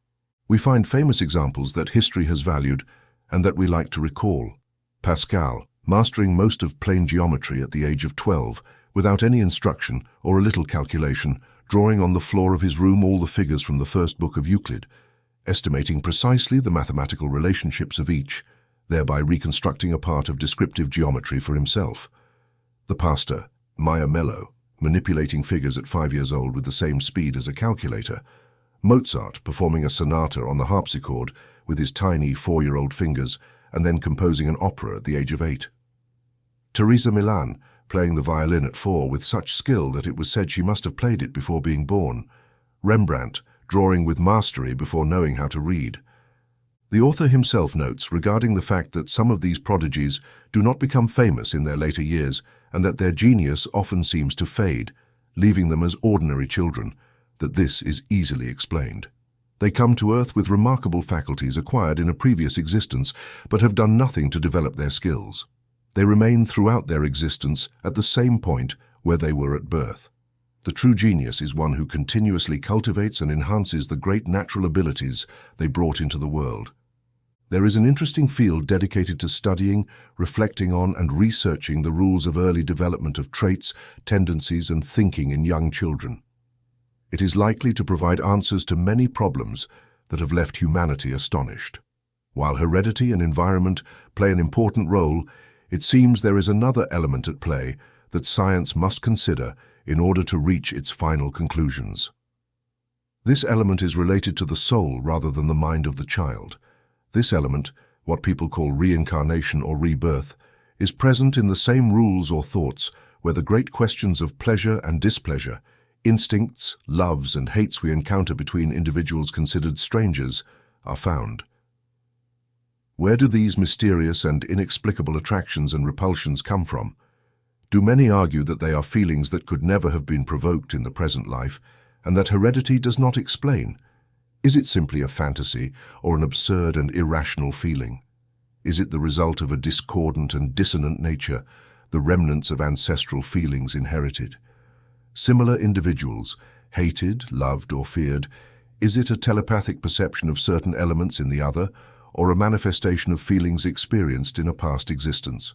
We find famous examples that history has valued and that we like to recall. Pascal, mastering most of plane geometry at the age of 12, without any instruction or a little calculation, drawing on the floor of his room all the figures from the first book of Euclid, estimating precisely the mathematical relationships of each, thereby reconstructing a part of descriptive geometry for himself. The pastor, Maya Mello, manipulating figures at 5 years old with the same speed as a calculator. Mozart performing a sonata on the harpsichord with his tiny 4-year-old fingers and then composing an opera at the age of 8. Teresa Milan playing the violin at 4 with such skill that it was said she must have played it before being born. Rembrandt drawing with mastery before knowing how to read. The author himself notes regarding the fact that some of these prodigies do not become famous in their later years and that their genius often seems to fade, leaving them as ordinary children, that this is easily explained. They come to Earth with remarkable faculties acquired in a previous existence, but have done nothing to develop their skills. They remain throughout their existence at the same point where they were at birth. The true genius is one who continuously cultivates and enhances the great natural abilities they brought into the world. There is an interesting field dedicated to studying, reflecting on, and researching the rules of early development of traits, tendencies, and thinking in young children. It is likely to provide answers to many problems that have left humanity astonished. While heredity and environment play an important role, it seems there is another element at play that science must consider in order to reach its final conclusions. This element is related to the soul rather than the mind of the child. This element, what people call reincarnation or rebirth, is present in the same rules or thoughts where the great questions of pleasure and displeasure, instincts, loves, and hates we encounter between individuals considered strangers are found. Where do these mysterious and inexplicable attractions and repulsions come from? Do many argue that they are feelings that could never have been provoked in the present life, and that heredity does not explain? Is it simply a fantasy or an absurd and irrational feeling? Is it the result of a discordant and dissonant nature, the remnants of ancestral feelings inherited? Similar individuals, hated, loved, or feared, is it a telepathic perception of certain elements in the other, or a manifestation of feelings experienced in a past existence?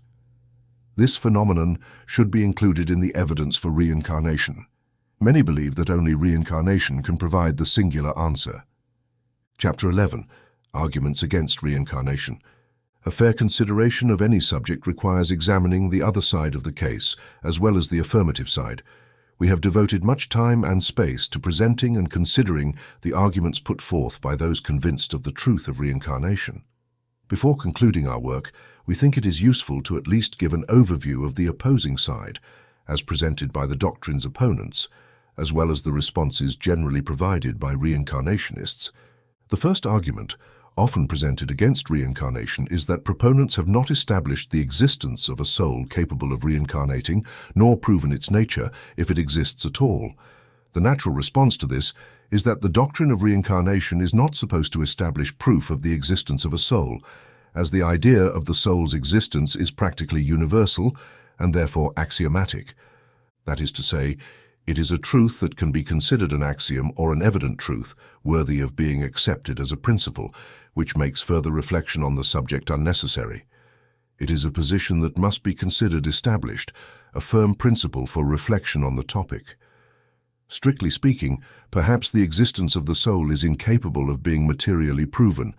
This phenomenon should be included in the evidence for reincarnation. Many believe that only reincarnation can provide the singular answer. Chapter 11. Arguments against reincarnation. A fair consideration of any subject requires examining the other side of the case, as well as the affirmative side. We have devoted much time and space to presenting and considering the arguments put forth by those convinced of the truth of reincarnation. Before concluding our work, we think it is useful to at least give an overview of the opposing side, as presented by the doctrine's opponents, as well as the responses generally provided by reincarnationists. The first argument, often presented against reincarnation is that proponents have not established the existence of a soul capable of reincarnating, nor proven its nature, if it exists at all. The natural response to this is that the doctrine of reincarnation is not supposed to establish proof of the existence of a soul, as the idea of the soul's existence is practically universal and therefore axiomatic. That is to say, it is a truth that can be considered an axiom or an evident truth, worthy of being accepted as a principle, which makes further reflection on the subject unnecessary. It is a position that must be considered established, a firm principle for reflection on the topic. Strictly speaking, perhaps the existence of the soul is incapable of being materially proven,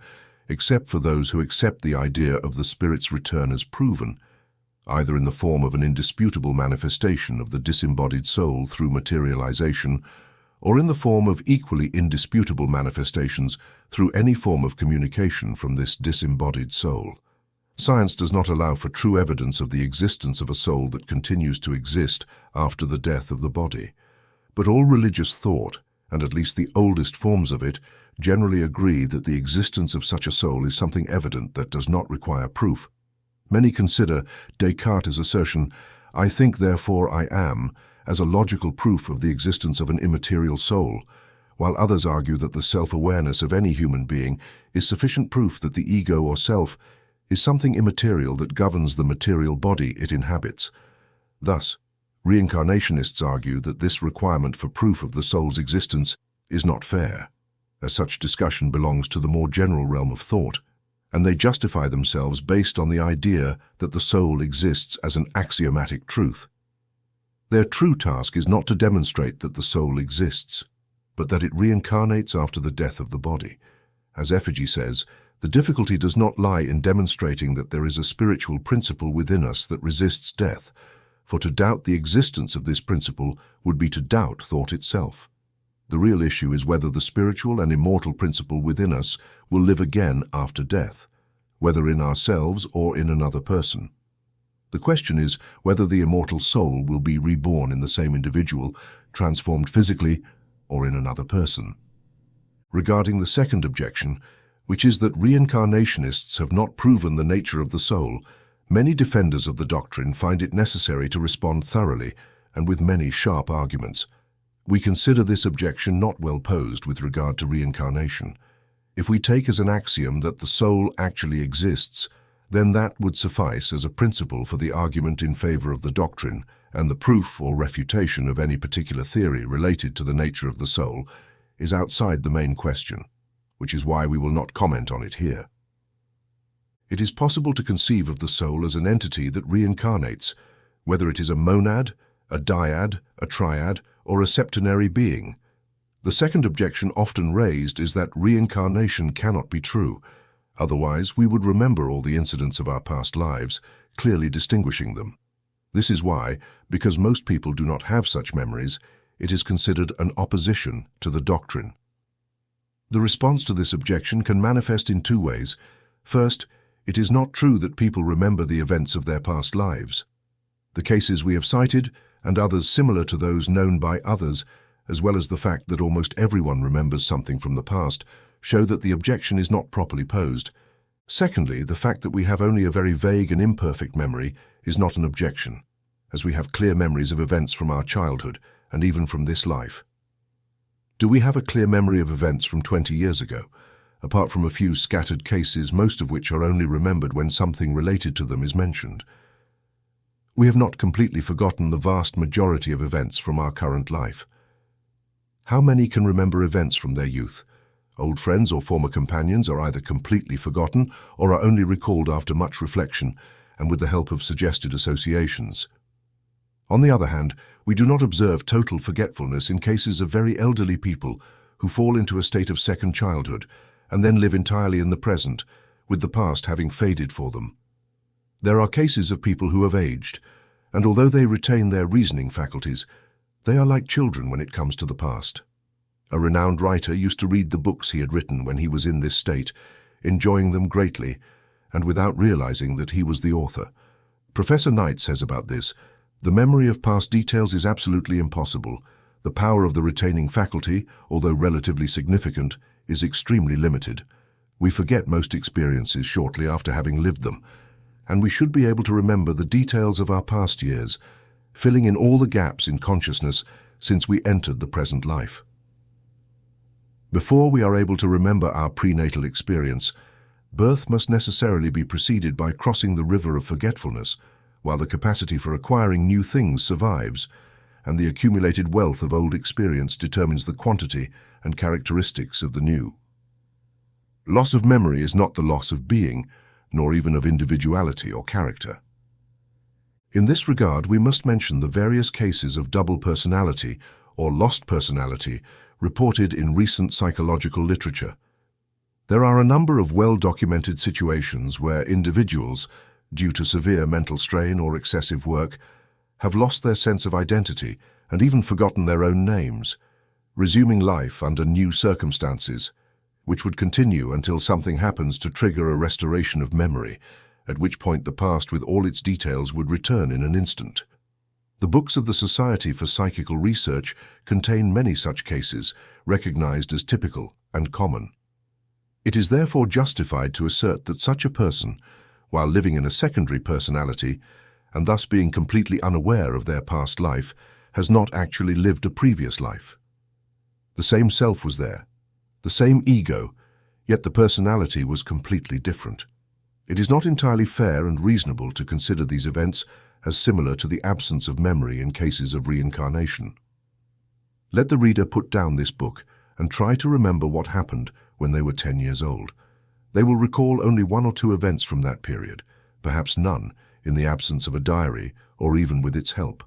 except for those who accept the idea of the spirit's return as proven, either in the form of an indisputable manifestation of the disembodied soul through materialization, or in the form of equally indisputable manifestations through any form of communication from this disembodied soul. Science does not allow for true evidence of the existence of a soul that continues to exist after the death of the body. But all religious thought, and at least the oldest forms of it, generally agree that the existence of such a soul is something evident that does not require proof. Many consider Descartes' assertion, "I think, therefore I am," as a logical proof of the existence of an immaterial soul, while others argue that the self-awareness of any human being is sufficient proof that the ego or self is something immaterial that governs the material body it inhabits. Thus, reincarnationists argue that this requirement for proof of the soul's existence is not fair, as such discussion belongs to the more general realm of thought, and they justify themselves based on the idea that the soul exists as an axiomatic truth. Their true task is not to demonstrate that the soul exists, but that it reincarnates after the death of the body. As Effigy says, the difficulty does not lie in demonstrating that there is a spiritual principle within us that resists death, for to doubt the existence of this principle would be to doubt thought itself. The real issue is whether the spiritual and immortal principle within us will live again after death, whether in ourselves or in another person. The question is whether the immortal soul will be reborn in the same individual, transformed physically, or in another person. Regarding the second objection, which is that reincarnationists have not proven the nature of the soul, many defenders of the doctrine find it necessary to respond thoroughly and with many sharp arguments. We consider this objection not well posed with regard to reincarnation. If we take as an axiom that the soul actually exists, then that would suffice as a principle for the argument in favor of the doctrine, and the proof or refutation of any particular theory related to the nature of the soul is outside the main question, which is why we will not comment on it here. It is possible to conceive of the soul as an entity that reincarnates, whether it is a monad, a dyad, a triad, or a septenary being. The second objection often raised is that reincarnation cannot be true. Otherwise, we would remember all the incidents of our past lives, clearly distinguishing them. This is why, because most people do not have such memories, it is considered an opposition to the doctrine. The response to this objection can manifest in two ways. First, it is not true that people remember the events of their past lives. The cases we have cited, and others similar to those known by others, as well as the fact that almost everyone remembers something from the past, show that the objection is not properly posed. Secondly, the fact that we have only a very vague and imperfect memory is not an objection, as we have clear memories of events from our childhood, and even from this life. Do we have a clear memory of events from 20 years ago? Apart from a few scattered cases, most of which are only remembered when something related to them is mentioned. We have not completely forgotten the vast majority of events from our current life. How many can remember events from their youth? Old friends or former companions are either completely forgotten or are only recalled after much reflection and with the help of suggested associations. On the other hand, we do not observe total forgetfulness in cases of very elderly people who fall into a state of second childhood and then live entirely in the present, with the past having faded for them. There are cases of people who have aged, and although they retain their reasoning faculties, they are like children when it comes to the past. A renowned writer used to read the books he had written when he was in this state, enjoying them greatly, and without realizing that he was the author. Professor Knight says about this, "The memory of past details is absolutely impossible. The power of the retaining faculty, although relatively significant, is extremely limited. We forget most experiences shortly after having lived them, and we should be able to remember the details of our past years, filling in all the gaps in consciousness since we entered the present life. Before we are able to remember our prenatal experience, birth must necessarily be preceded by crossing the river of forgetfulness, while the capacity for acquiring new things survives, and the accumulated wealth of old experience determines the quantity and characteristics of the new. Loss of memory is not the loss of being, nor even of individuality or character. In this regard, we must mention the various cases of double personality or lost personality reported in recent psychological literature. There are a number of well-documented situations where individuals, due to severe mental strain or excessive work, have lost their sense of identity and even forgotten their own names, resuming life under new circumstances, which would continue until something happens to trigger a restoration of memory, at which point the past with all its details would return in an instant. The books of the Society for Psychical Research contain many such cases, recognized as typical and common. It is therefore justified to assert that such a person, while living in a secondary personality, and thus being completely unaware of their past life, has not actually lived a previous life. The same self was there, the same ego, yet the personality was completely different. It is not entirely fair and reasonable to consider these events as similar to the absence of memory in cases of reincarnation. Let the reader put down this book and try to remember what happened when they were 10 years old. They will recall only 1 or 2 events from that period, perhaps none, in the absence of a diary or even with its help.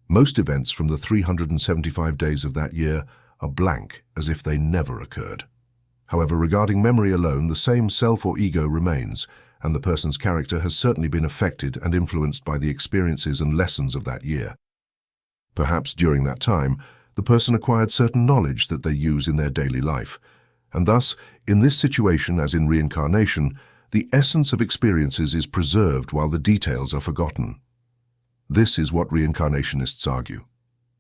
Most events from the 375 days of that year are blank, as if they never occurred. However, regarding memory alone, the same self or ego remains, and the person's character has certainly been affected and influenced by the experiences and lessons of that year. Perhaps during that time, the person acquired certain knowledge that they use in their daily life, and thus, in this situation as in reincarnation, the essence of experiences is preserved while the details are forgotten. This is what reincarnationists argue.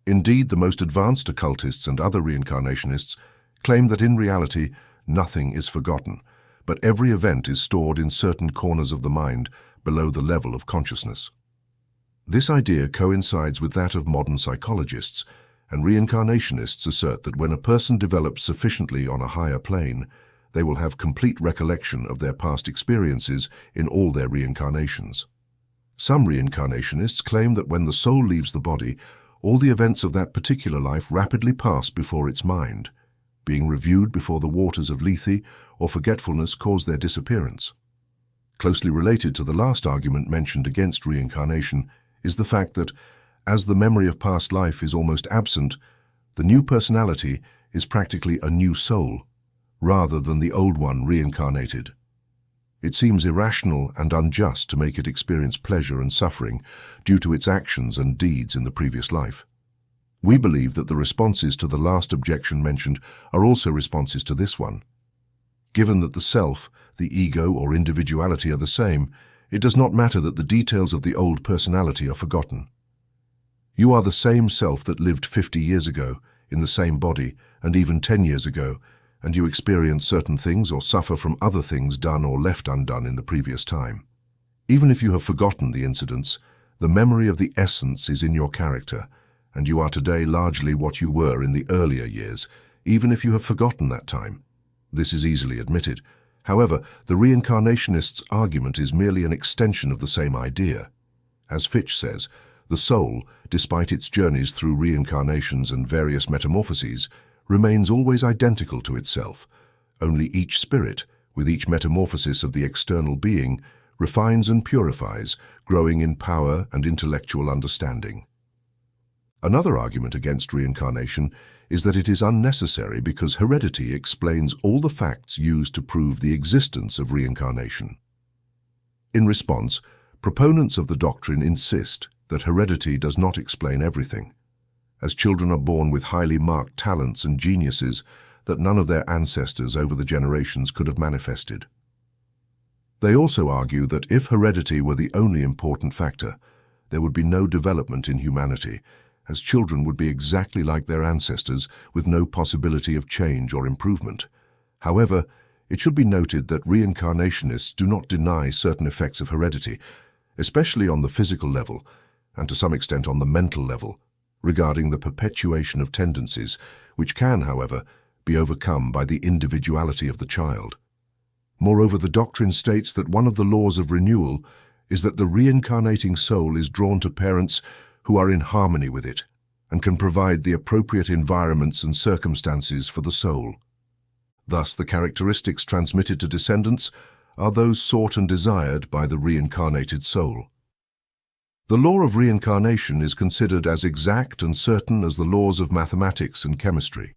Indeed, the most advanced occultists and other reincarnationists claim that in reality, nothing is forgotten, but every event is stored in certain corners of the mind below the level of consciousness. This idea coincides with that of modern psychologists, and reincarnationists assert that when a person develops sufficiently on a higher plane, they will have complete recollection of their past experiences in all their reincarnations. Some reincarnationists claim that when the soul leaves the body, all the events of that particular life rapidly pass before its mind, being reviewed before the waters of lethe or forgetfulness cause their disappearance. Closely related to the last argument mentioned against reincarnation is the fact that, as the memory of past life is almost absent, the new personality is practically a new soul, rather than the old one reincarnated. It seems irrational and unjust to make it experience pleasure and suffering due to its actions and deeds in the previous life. We believe that the responses to the last objection mentioned are also responses to this one. Given that the self, the ego or individuality are the same, it does not matter that the details of the old personality are forgotten. You are the same self that lived 50 years ago, in the same body, and even 10 years ago, and you experience certain things or suffer from other things done or left undone in the previous time. Even if you have forgotten the incidents, the memory of the essence is in your character, and you are today largely what you were in the earlier years, even if you have forgotten that time. This is easily admitted. However, the reincarnationists' argument is merely an extension of the same idea. As Fitch says, the soul, despite its journeys through reincarnations and various metamorphoses, remains always identical to itself. Only each spirit, with each metamorphosis of the external being, refines and purifies, growing in power and intellectual understanding. Another argument against reincarnation is that it is unnecessary because heredity explains all the facts used to prove the existence of reincarnation. In response, proponents of the doctrine insist that heredity does not explain everything, as children are born with highly marked talents and geniuses that none of their ancestors over the generations could have manifested. They also argue that if heredity were the only important factor, there would be no development in humanity, as children would be exactly like their ancestors with no possibility of change or improvement. However, It should be noted that reincarnationists do not deny certain effects of heredity, especially on the physical level, and to some extent on the mental level, regarding the perpetuation of tendencies, which can, however, be overcome by the individuality of the child. Moreover, the doctrine states that one of the laws of renewal is that the reincarnating soul is drawn to parents who are in harmony with it and can provide the appropriate environments and circumstances for the soul. Thus, the characteristics transmitted to descendants are those sought and desired by the reincarnated soul. The law of reincarnation is considered as exact and certain as the laws of mathematics and chemistry.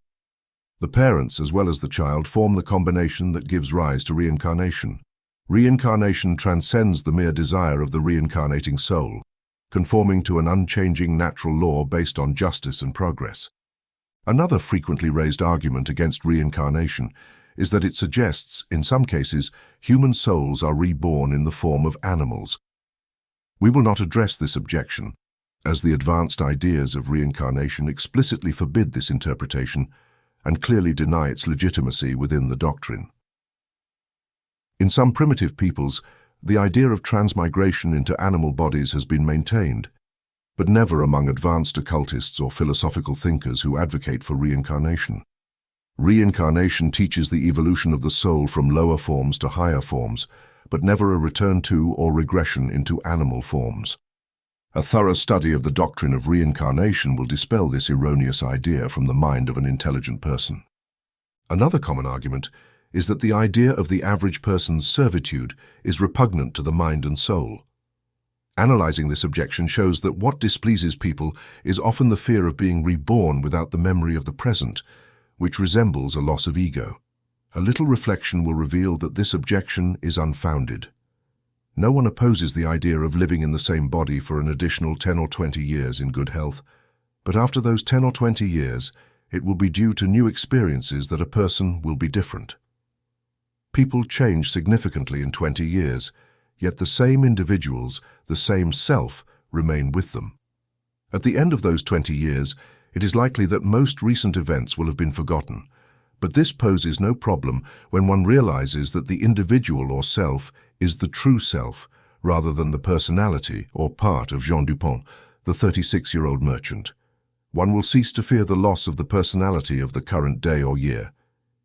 The parents, as well as the child, form the combination that gives rise to reincarnation. Reincarnation transcends the mere desire of the reincarnating soul, conforming to an unchanging natural law based on justice and progress. Another frequently raised argument against reincarnation is that it suggests, in some cases, human souls are reborn in the form of animals. We will not address this objection, as the advanced ideas of reincarnation explicitly forbid this interpretation and clearly deny its legitimacy within the doctrine. In some primitive peoples, the idea of transmigration into animal bodies has been maintained, but never among advanced occultists or philosophical thinkers who advocate for reincarnation. Reincarnation teaches the evolution of the soul from lower forms to higher forms, but never a return to or regression into animal forms. A thorough study of the doctrine of reincarnation will dispel this erroneous idea from the mind of an intelligent person. Another common argument is that the idea of the average person's servitude is repugnant to the mind and soul. Analyzing this objection shows that what displeases people is often the fear of being reborn without the memory of the present, which resembles a loss of ego. A little reflection will reveal that this objection is unfounded. No one opposes the idea of living in the same body for an additional 10 or 20 years in good health, but after those 10 or 20 years, it will be due to new experiences that a person will be different. People change significantly in 20 years, yet the same individuals, the same self, remain with them. At the end of those 20 years, it is likely that most recent events will have been forgotten, but this poses no problem when one realizes that the individual or self is the true self, rather than the personality or part of Jean Dupont, the 36-year-old merchant. One will cease to fear the loss of the personality of the current day or year.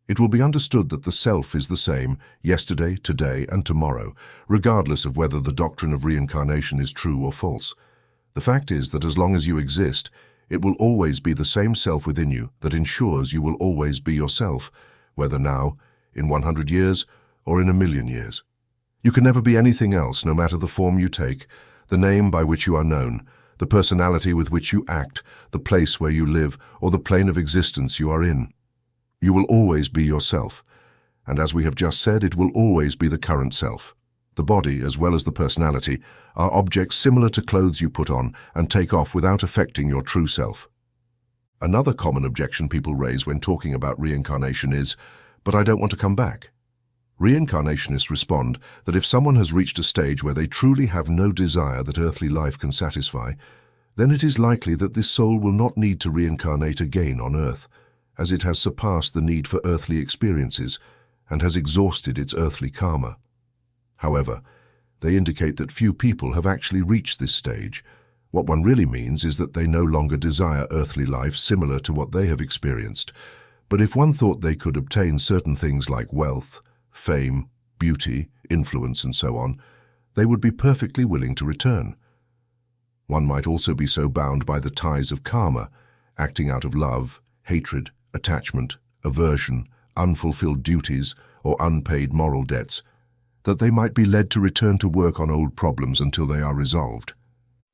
It will be understood that the self is the same yesterday, today, and tomorrow, regardless of whether the doctrine of reincarnation is true or false. The fact is that as long as you exist, it will always be the same self within you that ensures you will always be yourself, whether now, in 100 years, or in 1,000,000 years. You can never be anything else, no matter the form you take, the name by which you are known, the personality with which you act, the place where you live, or the plane of existence you are in. You will always be yourself, and as we have just said, it will always be the current self. The body, as well as the personality, are objects similar to clothes you put on and take off without affecting your true self. Another common objection people raise when talking about reincarnation is, "But I don't want to come back." Reincarnationists respond that if someone has reached a stage where they truly have no desire that earthly life can satisfy, then it is likely that this soul will not need to reincarnate again on earth, as it has surpassed the need for earthly experiences and has exhausted its earthly karma. However, they indicate that few people have actually reached this stage. What one really means is that they no longer desire earthly life similar to what they have experienced. But if one thought they could obtain certain things like wealth, fame, beauty, influence, and so on, they would be perfectly willing to return. One might also be so bound by the ties of karma, acting out of love, hatred, attachment, aversion, unfulfilled duties, or unpaid moral debts, that they might be led to return to work on old problems until they are resolved.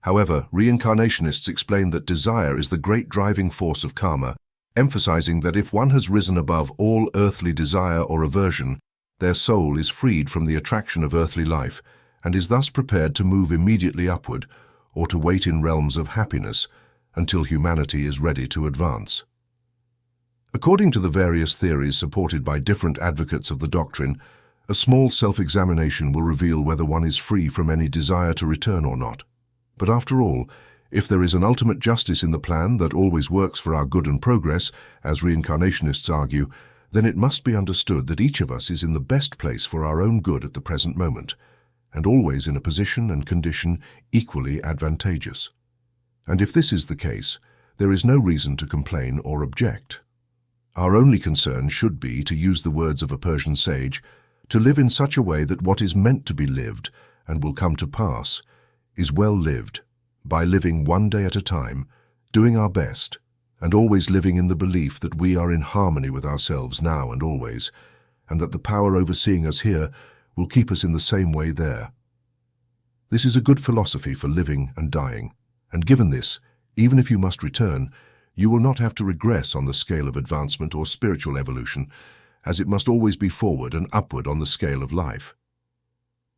However, reincarnationists explain that desire is the great driving force of karma, emphasizing that if one has risen above all earthly desire or aversion, their soul is freed from the attraction of earthly life and is thus prepared to move immediately upward or to wait in realms of happiness until humanity is ready to advance. According to the various theories supported by different advocates of the doctrine, a small self-examination will reveal whether one is free from any desire to return or not. But after all, if there is an ultimate justice in the plan that always works for our good and progress, as reincarnationists argue, then it must be understood that each of us is in the best place for our own good at the present moment, and always in a position and condition equally advantageous. And if this is the case, there is no reason to complain or object. Our only concern should be, to use the words of a Persian sage, to live in such a way that what is meant to be lived and will come to pass is well lived, by living one day at a time, doing our best, and always living in the belief that we are in harmony with ourselves now and always, and that the power overseeing us here will keep us in the same way there. This is a good philosophy for living and dying, and given this, even if you must return, you will not have to regress on the scale of advancement or spiritual evolution, as it must always be forward and upward on the scale of life.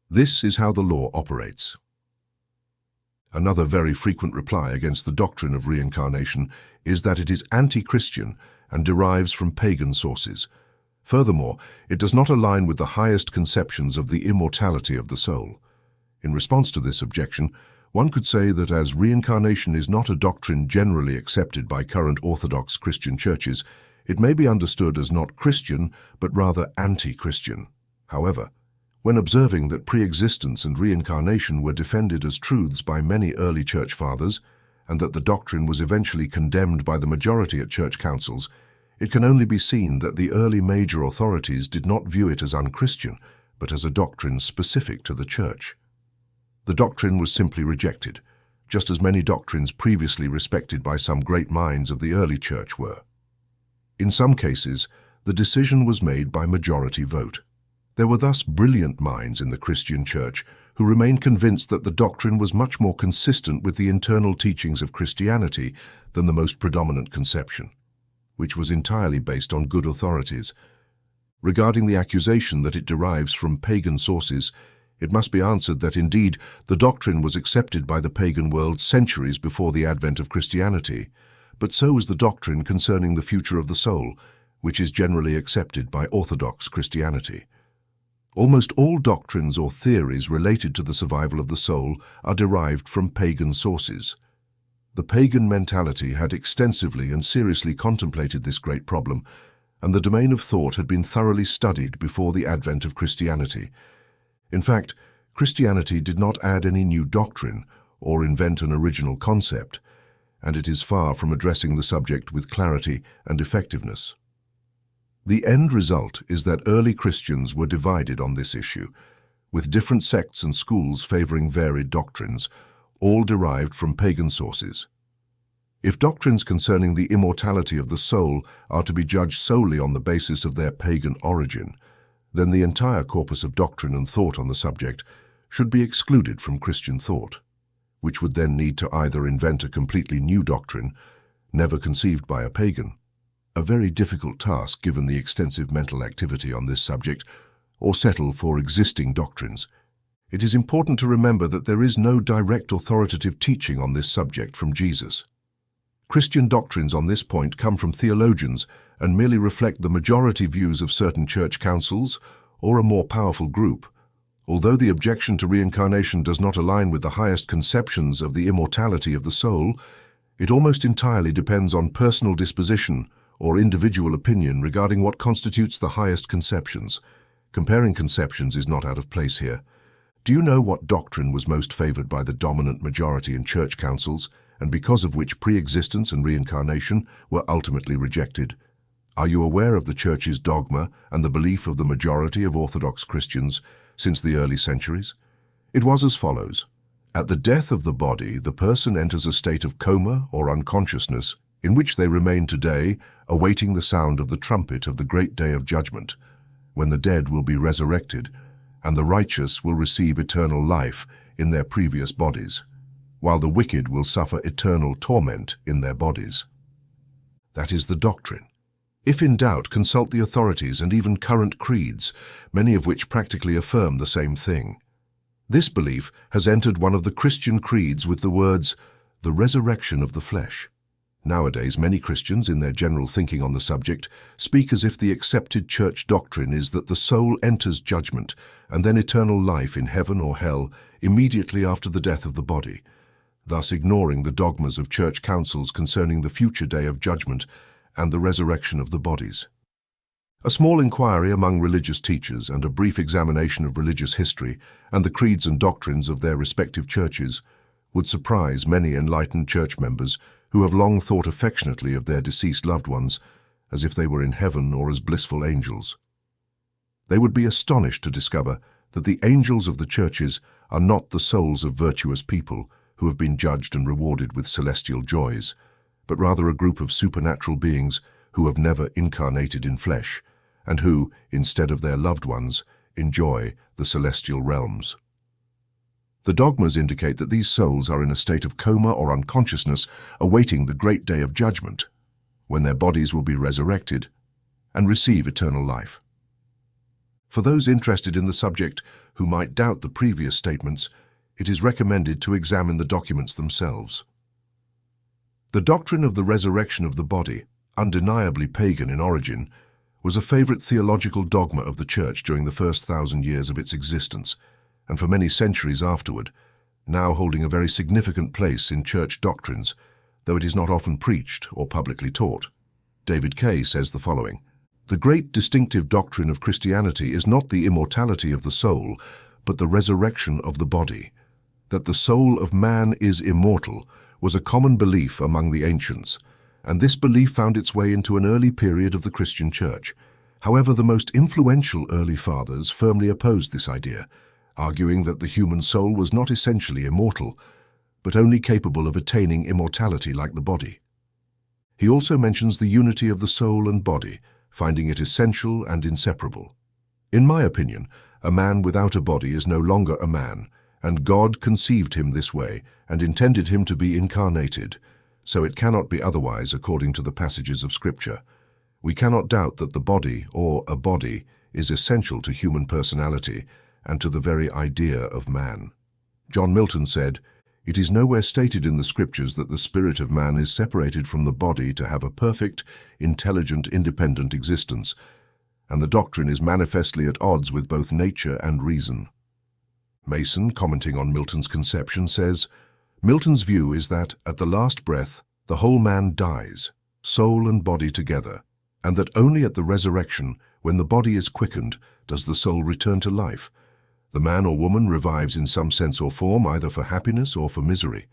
This is how the law operates. Another very frequent reply against the doctrine of reincarnation is that it is anti-Christian and derives from pagan sources. Furthermore, it does not align with the highest conceptions of the immortality of the soul. In response to this objection, one could say that as reincarnation is not a doctrine generally accepted by current Orthodox Christian churches, it may be understood as not Christian, but rather anti-Christian. However, when observing that pre-existence and reincarnation were defended as truths by many early church fathers, and that the doctrine was eventually condemned by the majority at church councils, it can only be seen that the early major authorities did not view it as unchristian, but as a doctrine specific to the church. The doctrine was simply rejected, just as many doctrines previously respected by some great minds of the early church were. In some cases, the decision was made by majority vote. There were thus brilliant minds in the Christian church who remained convinced that the doctrine was much more consistent with the internal teachings of Christianity than the most predominant conception, which was entirely based on good authorities. Regarding the accusation that it derives from pagan sources, it must be answered that indeed the doctrine was accepted by the pagan world centuries before the advent of Christianity, but so is the doctrine concerning the future of the soul, which is generally accepted by Orthodox Christianity. Almost all doctrines or theories related to the survival of the soul are derived from pagan sources. The pagan mentality had extensively and seriously contemplated this great problem, and the domain of thought had been thoroughly studied before the advent of Christianity. In fact, Christianity did not add any new doctrine or invent an original concept, and it is far from addressing the subject with clarity and effectiveness. The end result is that early Christians were divided on this issue, with different sects and schools favoring varied doctrines, all derived from pagan sources. If doctrines concerning the immortality of the soul are to be judged solely on the basis of their pagan origin, then the entire corpus of doctrine and thought on the subject should be excluded from Christian thought, which would then need to either invent a completely new doctrine, never conceived by a pagan, a very difficult task given the extensive mental activity on this subject, or settle for existing doctrines. It is important to remember that there is no direct authoritative teaching on this subject from Jesus. Christian doctrines on this point come from theologians and merely reflect the majority views of certain church councils or a more powerful group. Although the objection to reincarnation does not align with the highest conceptions of the immortality of the soul, it almost entirely depends on personal disposition or individual opinion regarding what constitutes the highest conceptions. Comparing conceptions is not out of place here. Do you know what doctrine was most favored by the dominant majority in church councils, and because of which pre-existence and reincarnation were ultimately rejected? Are you aware of the Church's dogma and the belief of the majority of Orthodox Christians since the early centuries? It was as follows. At the death of the body, the person enters a state of coma or unconsciousness in which they remain today, awaiting the sound of the trumpet of the great day of judgment, when the dead will be resurrected and the righteous will receive eternal life in their previous bodies, while the wicked will suffer eternal torment in their bodies. That is the doctrine. If in doubt, consult the authorities and even current creeds, many of which practically affirm the same thing. This belief has entered one of the Christian creeds with the words, "the resurrection of the flesh." Nowadays, many Christians, in their general thinking on the subject, speak as if the accepted church doctrine is that the soul enters judgment and then eternal life in heaven or hell immediately after the death of the body, thus ignoring the dogmas of church councils concerning the future day of judgment and the resurrection of the bodies. A small inquiry among religious teachers and a brief examination of religious history and the creeds and doctrines of their respective churches would surprise many enlightened church members who have long thought affectionately of their deceased loved ones as if they were in heaven or as blissful angels. They would be astonished to discover that the angels of the churches are not the souls of virtuous people who have been judged and rewarded with celestial joys, but rather a group of supernatural beings who have never incarnated in flesh, and who, instead of their loved ones, enjoy the celestial realms. The dogmas indicate that these souls are in a state of coma or unconsciousness, awaiting the great day of judgment, when their bodies will be resurrected and receive eternal life. For those interested in the subject who might doubt the previous statements, it is recommended to examine the documents themselves. The doctrine of the resurrection of the body, undeniably pagan in origin, was a favorite theological dogma of the Church during the first 1,000 years of its existence, and for many centuries afterward, now holding a very significant place in church doctrines, though it is not often preached or publicly taught. David Kay says the following: "The great distinctive doctrine of Christianity is not the immortality of the soul, but the resurrection of the body. That the soul of man is immortal was a common belief among the ancients, and this belief found its way into an early period of the Christian Church. However, the most influential early fathers firmly opposed this idea, arguing that the human soul was not essentially immortal, but only capable of attaining immortality like the body." He also mentions the unity of the soul and body, finding it essential and inseparable. "In my opinion, a man without a body is no longer a man, and God conceived him this way and intended him to be incarnated, so it cannot be otherwise according to the passages of Scripture. We cannot doubt that the body, or a body, is essential to human personality and to the very idea of man." John Milton said, "It is nowhere stated in the Scriptures that the spirit of man is separated from the body to have a perfect, intelligent, independent existence, and the doctrine is manifestly at odds with both nature and reason." Mason, commenting on Milton's conception, says, "Milton's view is that, at the last breath, the whole man dies, soul and body together, and that only at the resurrection, when the body is quickened, does the soul return to life. The man or woman revives in some sense or form, either for happiness or for misery.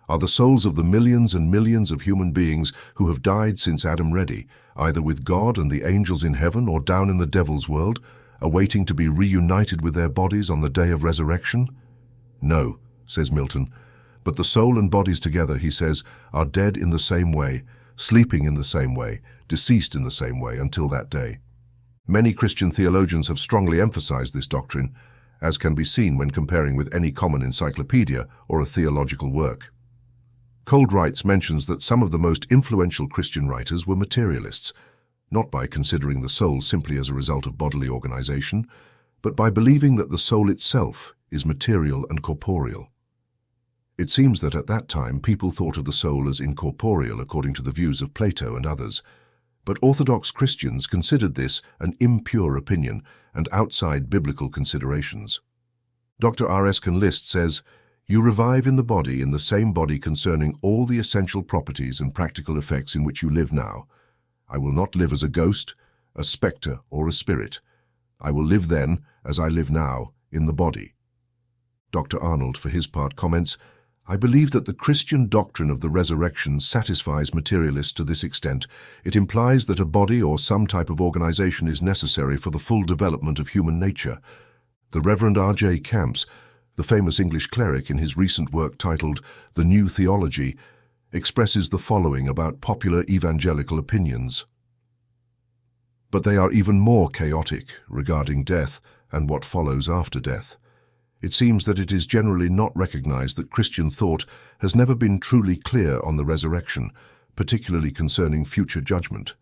Are the souls of the millions and millions of human beings who have died since Adam ready, either with God and the angels in heaven or down in the devil's world, awaiting to be reunited with their bodies on the day of resurrection? No," says Milton, "but the soul and bodies together, he says, are dead in the same way, sleeping in the same way, deceased in the same way until that day." Many Christian theologians have strongly emphasized this doctrine, as can be seen when comparing with any common encyclopedia or a theological work. Coleridge mentions that some of the most influential Christian writers were materialists, not by considering the soul simply as a result of bodily organization, but by believing that the soul itself is material and corporeal. It seems that at that time people thought of the soul as incorporeal according to the views of Plato and others, but Orthodox Christians considered this an impure opinion and outside biblical considerations. Dr. R. Eskin List says, "You revive in the body in the same body concerning all the essential properties and practical effects in which you live now. I will not live as a ghost, a spectre, or a spirit. I will live then, as I live now, in the body." Dr. Arnold, for his part, comments, "I believe that the Christian doctrine of the resurrection satisfies materialists to this extent. It implies that a body or some type of organization is necessary for the full development of human nature. The Reverend R.J. Camps, the famous English cleric, in his recent work titled The New Theology, expresses the following about popular evangelical opinions. But they are even more chaotic regarding death and what follows after death. It seems that it is generally not recognized that Christian thought has never been truly clear on the resurrection, particularly concerning future judgment.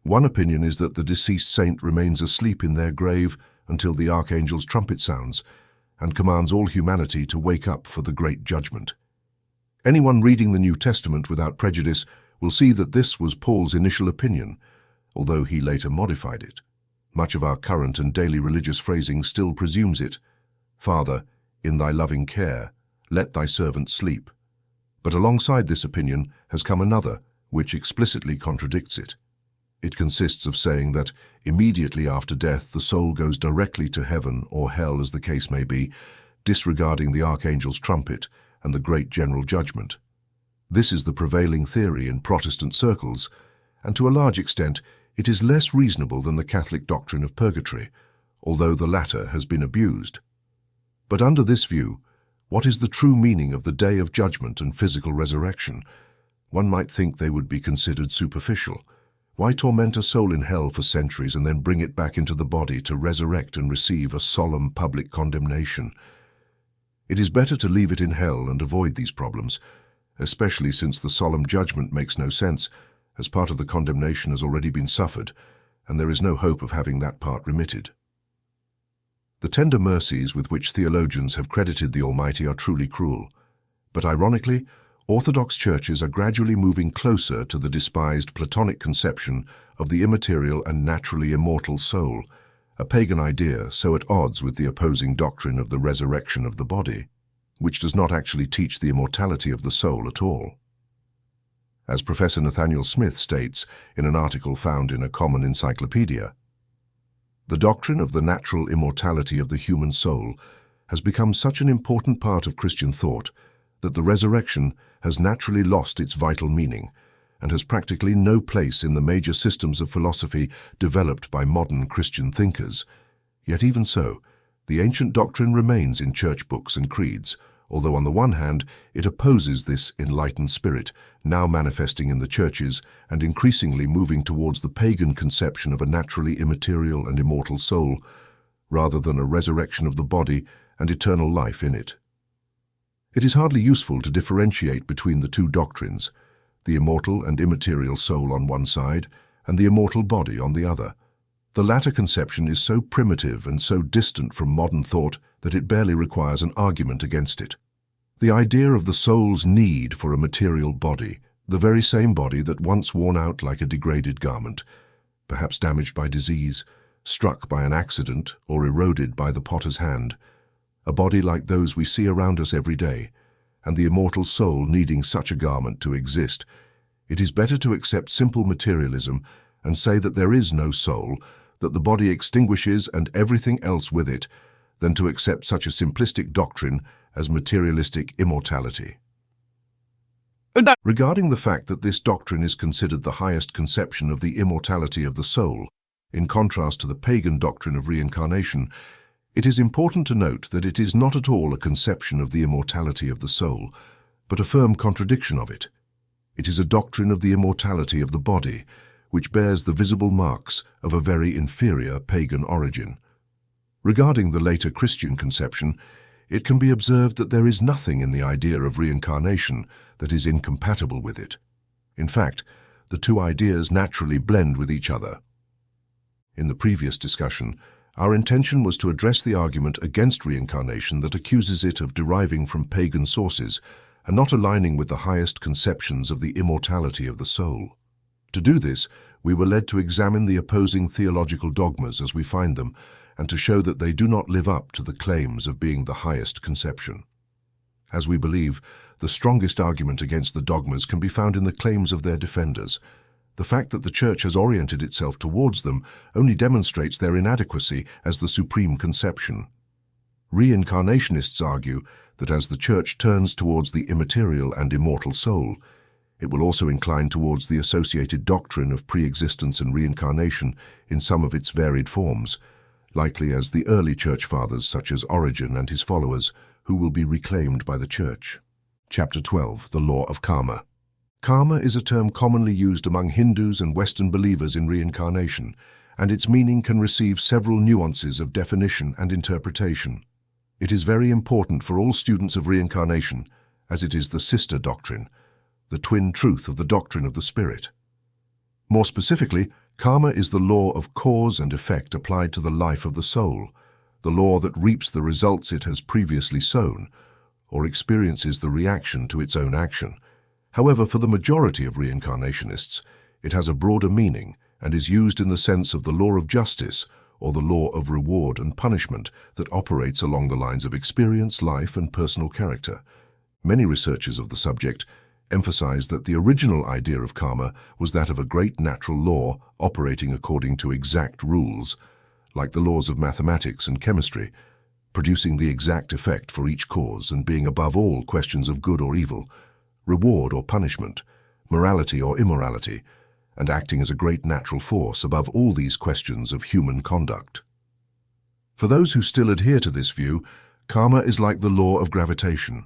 One opinion is that the deceased saint remains asleep in their grave until the archangel's trumpet sounds and commands all humanity to wake up for the great judgment. Anyone reading the New Testament without prejudice will see that this was Paul's initial opinion, although he later modified it. Much of our current and daily religious phrasing still presumes it. "Father, in thy loving care, let thy servant sleep." But alongside this opinion has come another, which explicitly contradicts it. It consists of saying that immediately after death the soul goes directly to heaven or hell as the case may be, disregarding the archangel's trumpet and the great general judgment. This is the prevailing theory in Protestant circles, and to a large extent it is less reasonable than the Catholic doctrine of purgatory, although the latter has been abused. But under this view, what is the true meaning of the day of judgment and physical resurrection? One might think they would be considered superficial. Why torment a soul in hell for centuries and then bring it back into the body to resurrect and receive a solemn public condemnation? It is better to leave it in hell and avoid these problems, especially since the solemn judgment makes no sense, as part of the condemnation has already been suffered, and there is no hope of having that part remitted. The tender mercies with which theologians have credited the Almighty are truly cruel, but ironically, Orthodox churches are gradually moving closer to the despised Platonic conception of the immaterial and naturally immortal soul, a pagan idea so at odds with the opposing doctrine of the resurrection of the body, which does not actually teach the immortality of the soul at all. As Professor Nathaniel Smith states in an article found in a common encyclopedia, the doctrine of the natural immortality of the human soul has become such an important part of Christian thought that the resurrection has naturally lost its vital meaning and has practically no place in the major systems of philosophy developed by modern Christian thinkers. Yet even so, the ancient doctrine remains in church books and creeds, although on the one hand it opposes this enlightened spirit, now manifesting in the churches and increasingly moving towards the pagan conception of a naturally immaterial and immortal soul, rather than a resurrection of the body and eternal life in it. It is hardly useful to differentiate between the two doctrines, the immortal and immaterial soul on one side and the immortal body on the other. The latter conception is so primitive and so distant from modern thought that it barely requires an argument against it. The idea of the soul's need for a material body, the very same body that once worn out like a degraded garment, perhaps damaged by disease, struck by an accident or eroded by the potter's hand, a body like those we see around us every day, and the immortal soul needing such a garment to exist, it is better to accept simple materialism and say that there is no soul, that the body extinguishes and everything else with it, than to accept such a simplistic doctrine as materialistic immortality. Regarding the fact that this doctrine is considered the highest conception of the immortality of the soul, in contrast to the pagan doctrine of reincarnation, it is important to note that it is not at all a conception of the immortality of the soul, but a firm contradiction of it. It is a doctrine of the immortality of the body, which bears the visible marks of a very inferior pagan origin. Regarding the later Christian conception, it can be observed that there is nothing in the idea of reincarnation that is incompatible with it. In fact, the two ideas naturally blend with each other. In the previous discussion, our intention was to address the argument against reincarnation that accuses it of deriving from pagan sources and not aligning with the highest conceptions of the immortality of the soul. To do this, we were led to examine the opposing theological dogmas as we find them and to show that they do not live up to the claims of being the highest conception. As we believe, the strongest argument against the dogmas can be found in the claims of their defenders. The fact that the Church has oriented itself towards them only demonstrates their inadequacy as the supreme conception. Reincarnationists argue that as the Church turns towards the immaterial and immortal soul, it will also incline towards the associated doctrine of pre-existence and reincarnation in some of its varied forms, likely as the early Church Fathers such as Origen and his followers, who will be reclaimed by the Church. Chapter 12, The Law of Karma. Karma is a term commonly used among Hindus and Western believers in reincarnation, and its meaning can receive several nuances of definition and interpretation. It is very important for all students of reincarnation, as it is the sister doctrine, the twin truth of the doctrine of the Spirit. More specifically, karma is the law of cause and effect applied to the life of the soul, the law that reaps the results it has previously sown, or experiences the reaction to its own action. However, for the majority of reincarnationists, it has a broader meaning and is used in the sense of the law of justice or the law of reward and punishment that operates along the lines of experience, life, and personal character. Many researchers of the subject, emphasized that the original idea of karma was that of a great natural law operating according to exact rules, like the laws of mathematics and chemistry, producing the exact effect for each cause and being above all questions of good or evil, reward or punishment, morality or immorality, and acting as a great natural force above all these questions of human conduct. For those who still adhere to this view, karma is like the law of gravitation,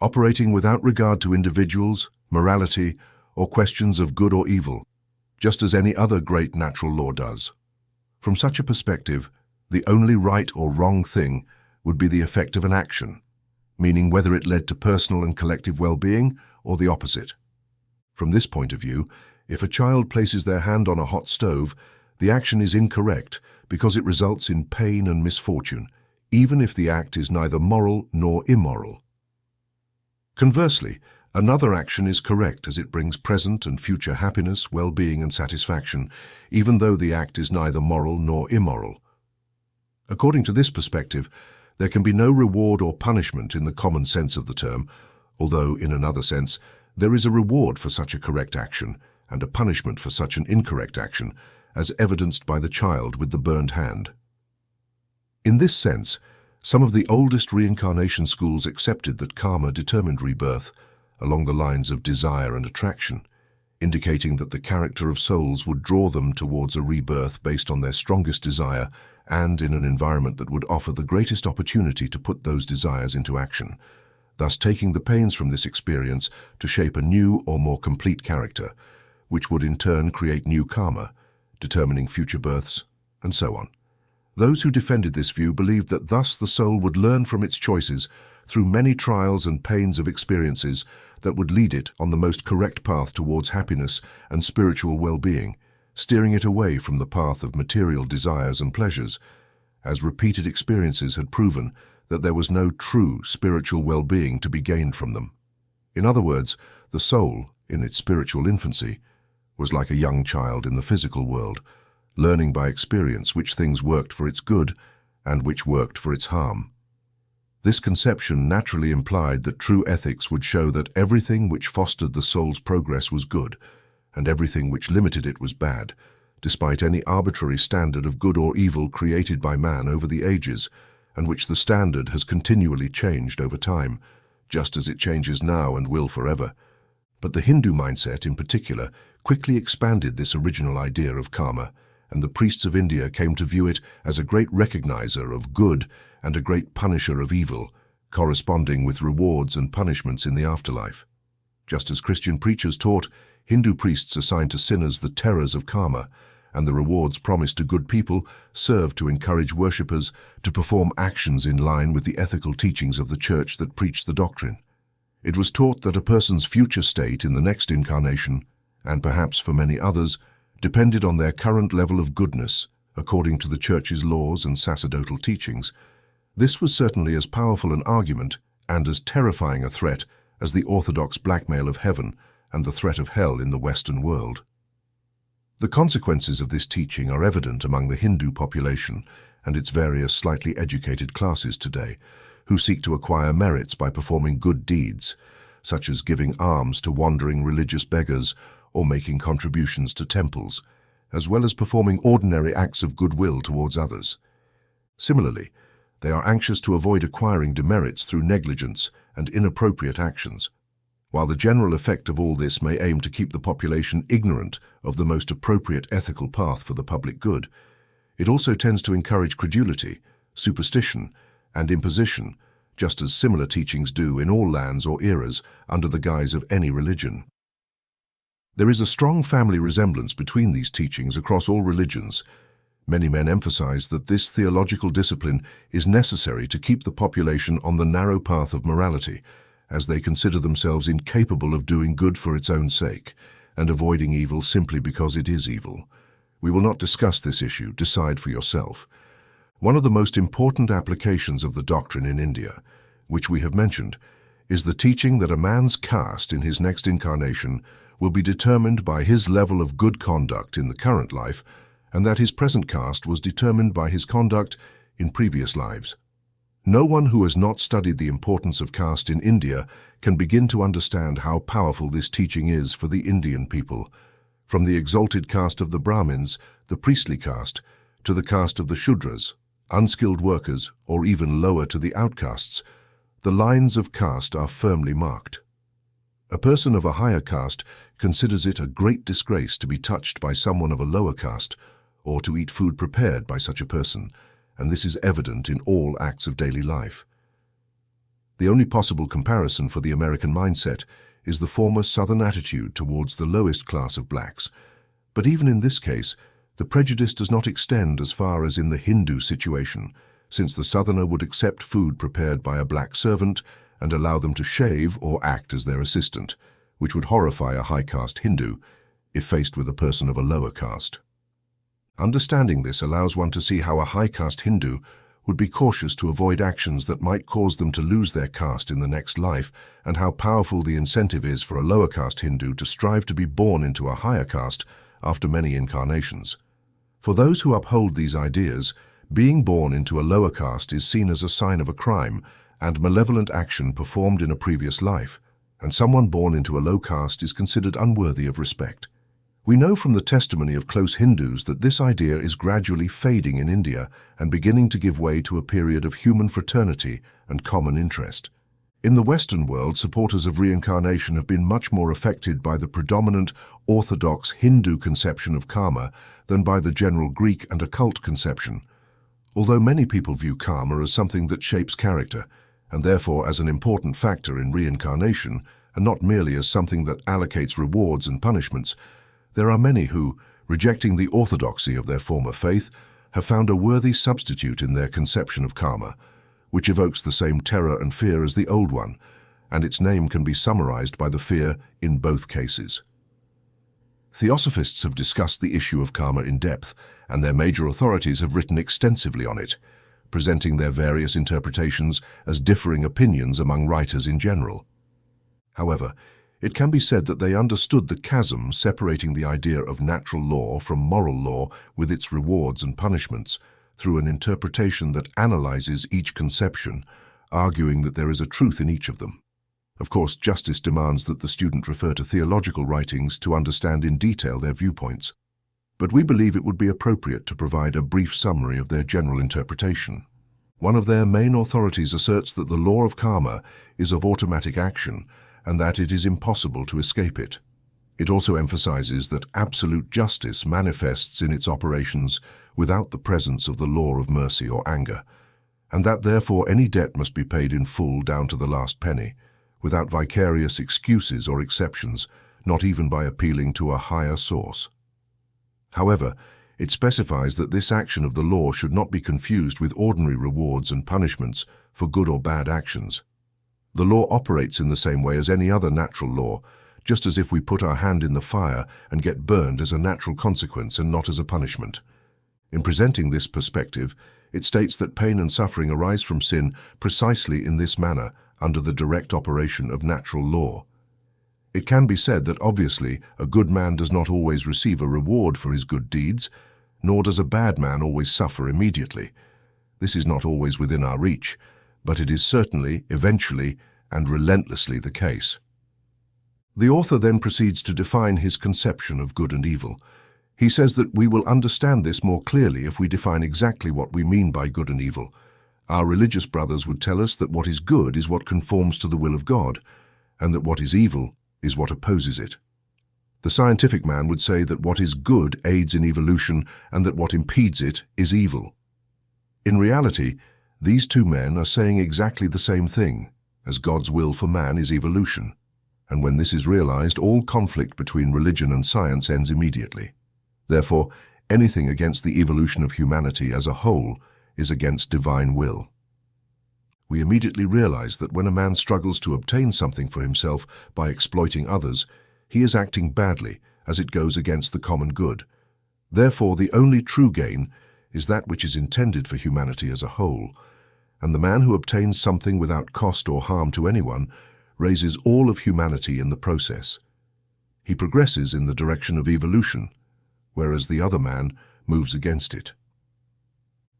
operating without regard to individuals, morality, or questions of good or evil, just as any other great natural law does. From such a perspective, the only right or wrong thing would be the effect of an action, meaning whether it led to personal and collective well-being or the opposite. From this point of view, if a child places their hand on a hot stove, the action is incorrect because it results in pain and misfortune, even if the act is neither moral nor immoral. Conversely, another action is correct as it brings present and future happiness, well-being and satisfaction, even though the act is neither moral nor immoral. According to this perspective, there can be no reward or punishment in the common sense of the term, although, in another sense, there is a reward for such a correct action and a punishment for such an incorrect action, as evidenced by the child with the burned hand. In this sense, some of the oldest reincarnation schools accepted that karma determined rebirth along the lines of desire and attraction, indicating that the character of souls would draw them towards a rebirth based on their strongest desire and in an environment that would offer the greatest opportunity to put those desires into action, thus taking the pains from this experience to shape a new or more complete character, which would in turn create new karma, determining future births, and so on. Those who defended this view believed that thus the soul would learn from its choices through many trials and pains of experiences that would lead it on the most correct path towards happiness and spiritual well-being, steering it away from the path of material desires and pleasures, as repeated experiences had proven that there was no true spiritual well-being to be gained from them. In other words, the soul, in its spiritual infancy, was like a young child in the physical world, learning by experience which things worked for its good and which worked for its harm. This conception naturally implied that true ethics would show that everything which fostered the soul's progress was good, and everything which limited it was bad, despite any arbitrary standard of good or evil created by man over the ages, and which the standard has continually changed over time, just as it changes now and will forever. But the Hindu mindset, in particular, quickly expanded this original idea of karma, and the priests of India came to view it as a great recognizer of good and a great punisher of evil, corresponding with rewards and punishments in the afterlife. Just as Christian preachers taught, Hindu priests assigned to sinners the terrors of karma, and the rewards promised to good people served to encourage worshippers to perform actions in line with the ethical teachings of the church that preached the doctrine. It was taught that a person's future state in the next incarnation, and perhaps for many others, depended on their current level of goodness, according to the church's laws and sacerdotal teachings. This was certainly as powerful an argument and as terrifying a threat as the orthodox blackmail of heaven and the threat of hell in the Western world. The consequences of this teaching are evident among the Hindu population and its various slightly educated classes today, who seek to acquire merits by performing good deeds, such as giving alms to wandering religious beggars or making contributions to temples, as well as performing ordinary acts of goodwill towards others. Similarly, they are anxious to avoid acquiring demerits through negligence and inappropriate actions. While the general effect of all this may aim to keep the population ignorant of the most appropriate ethical path for the public good, it also tends to encourage credulity, superstition, and imposition, just as similar teachings do in all lands or eras under the guise of any religion. There is a strong family resemblance between these teachings across all religions. Many men emphasize that this theological discipline is necessary to keep the population on the narrow path of morality, as they consider themselves incapable of doing good for its own sake, and avoiding evil simply because it is evil. We will not discuss this issue, decide for yourself. One of the most important applications of the doctrine in India, which we have mentioned, is the teaching that a man's caste in his next incarnation will be determined by his level of good conduct in the current life, and that his present caste was determined by his conduct in previous lives. No one who has not studied the importance of caste in India can begin to understand how powerful this teaching is for the Indian people. From the exalted caste of the Brahmins, the priestly caste, to the caste of the Shudras, unskilled workers, or even lower to the outcasts, the lines of caste are firmly marked. A person of a higher caste considers it a great disgrace to be touched by someone of a lower caste, or to eat food prepared by such a person, and this is evident in all acts of daily life. The only possible comparison for the American mindset is the former Southern attitude towards the lowest class of blacks. But even in this case, the prejudice does not extend as far as in the Hindu situation, since the Southerner would accept food prepared by a black servant and allow them to shave or act as their assistant, which would horrify a high-caste Hindu if faced with a person of a lower caste. Understanding this allows one to see how a high-caste Hindu would be cautious to avoid actions that might cause them to lose their caste in the next life, and how powerful the incentive is for a lower caste Hindu to strive to be born into a higher caste after many incarnations. For those who uphold these ideas, being born into a lower caste is seen as a sign of a crime and malevolent action performed in a previous life, and someone born into a low caste is considered unworthy of respect. We know from the testimony of close Hindus that this idea is gradually fading in India and beginning to give way to a period of human fraternity and common interest. In the Western world, supporters of reincarnation have been much more affected by the predominant orthodox Hindu conception of karma than by the general Greek and occult conception. Although many people view karma as something that shapes character, and therefore as an important factor in reincarnation, and not merely as something that allocates rewards and punishments, there are many who, rejecting the orthodoxy of their former faith, have found a worthy substitute in their conception of karma, which evokes the same terror and fear as the old one, and its name can be summarized by the fear in both cases. Theosophists have discussed the issue of karma in depth, and their major authorities have written extensively on it, presenting their various interpretations as differing opinions among writers in general. However, it can be said that they understood the chasm separating the idea of natural law from moral law with its rewards and punishments through an interpretation that analyzes each conception, arguing that there is a truth in each of them. Of course, justice demands that the student refer to theological writings to understand in detail their viewpoints, but we believe it would be appropriate to provide a brief summary of their general interpretation. One of their main authorities asserts that the law of karma is of automatic action and that it is impossible to escape it. It also emphasizes that absolute justice manifests in its operations without the presence of the law of mercy or anger, and that therefore any debt must be paid in full down to the last penny, without vicarious excuses or exceptions, not even by appealing to a higher source. However, it specifies that this action of the law should not be confused with ordinary rewards and punishments for good or bad actions. The law operates in the same way as any other natural law, just as if we put our hand in the fire and get burned as a natural consequence and not as a punishment. In presenting this perspective, it states that pain and suffering arise from sin precisely in this manner under the direct operation of natural law. It can be said that obviously a good man does not always receive a reward for his good deeds, nor does a bad man always suffer immediately. This is not always within our reach, but it is certainly, eventually, and relentlessly the case. The author then proceeds to define his conception of good and evil. He says that we will understand this more clearly if we define exactly what we mean by good and evil. Our religious brothers would tell us that what is good is what conforms to the will of God, and that what is evil is what opposes it. The scientific man would say that what is good aids in evolution and that what impedes it is evil. In reality, these two men are saying exactly the same thing, as God's will for man is evolution, and when this is realized, all conflict between religion and science ends immediately. Therefore, anything against the evolution of humanity as a whole is against divine will. We immediately realize that when a man struggles to obtain something for himself by exploiting others, he is acting badly, as it goes against the common good. Therefore, the only true gain is that which is intended for humanity as a whole, and the man who obtains something without cost or harm to anyone raises all of humanity in the process. He progresses in the direction of evolution, whereas the other man moves against it.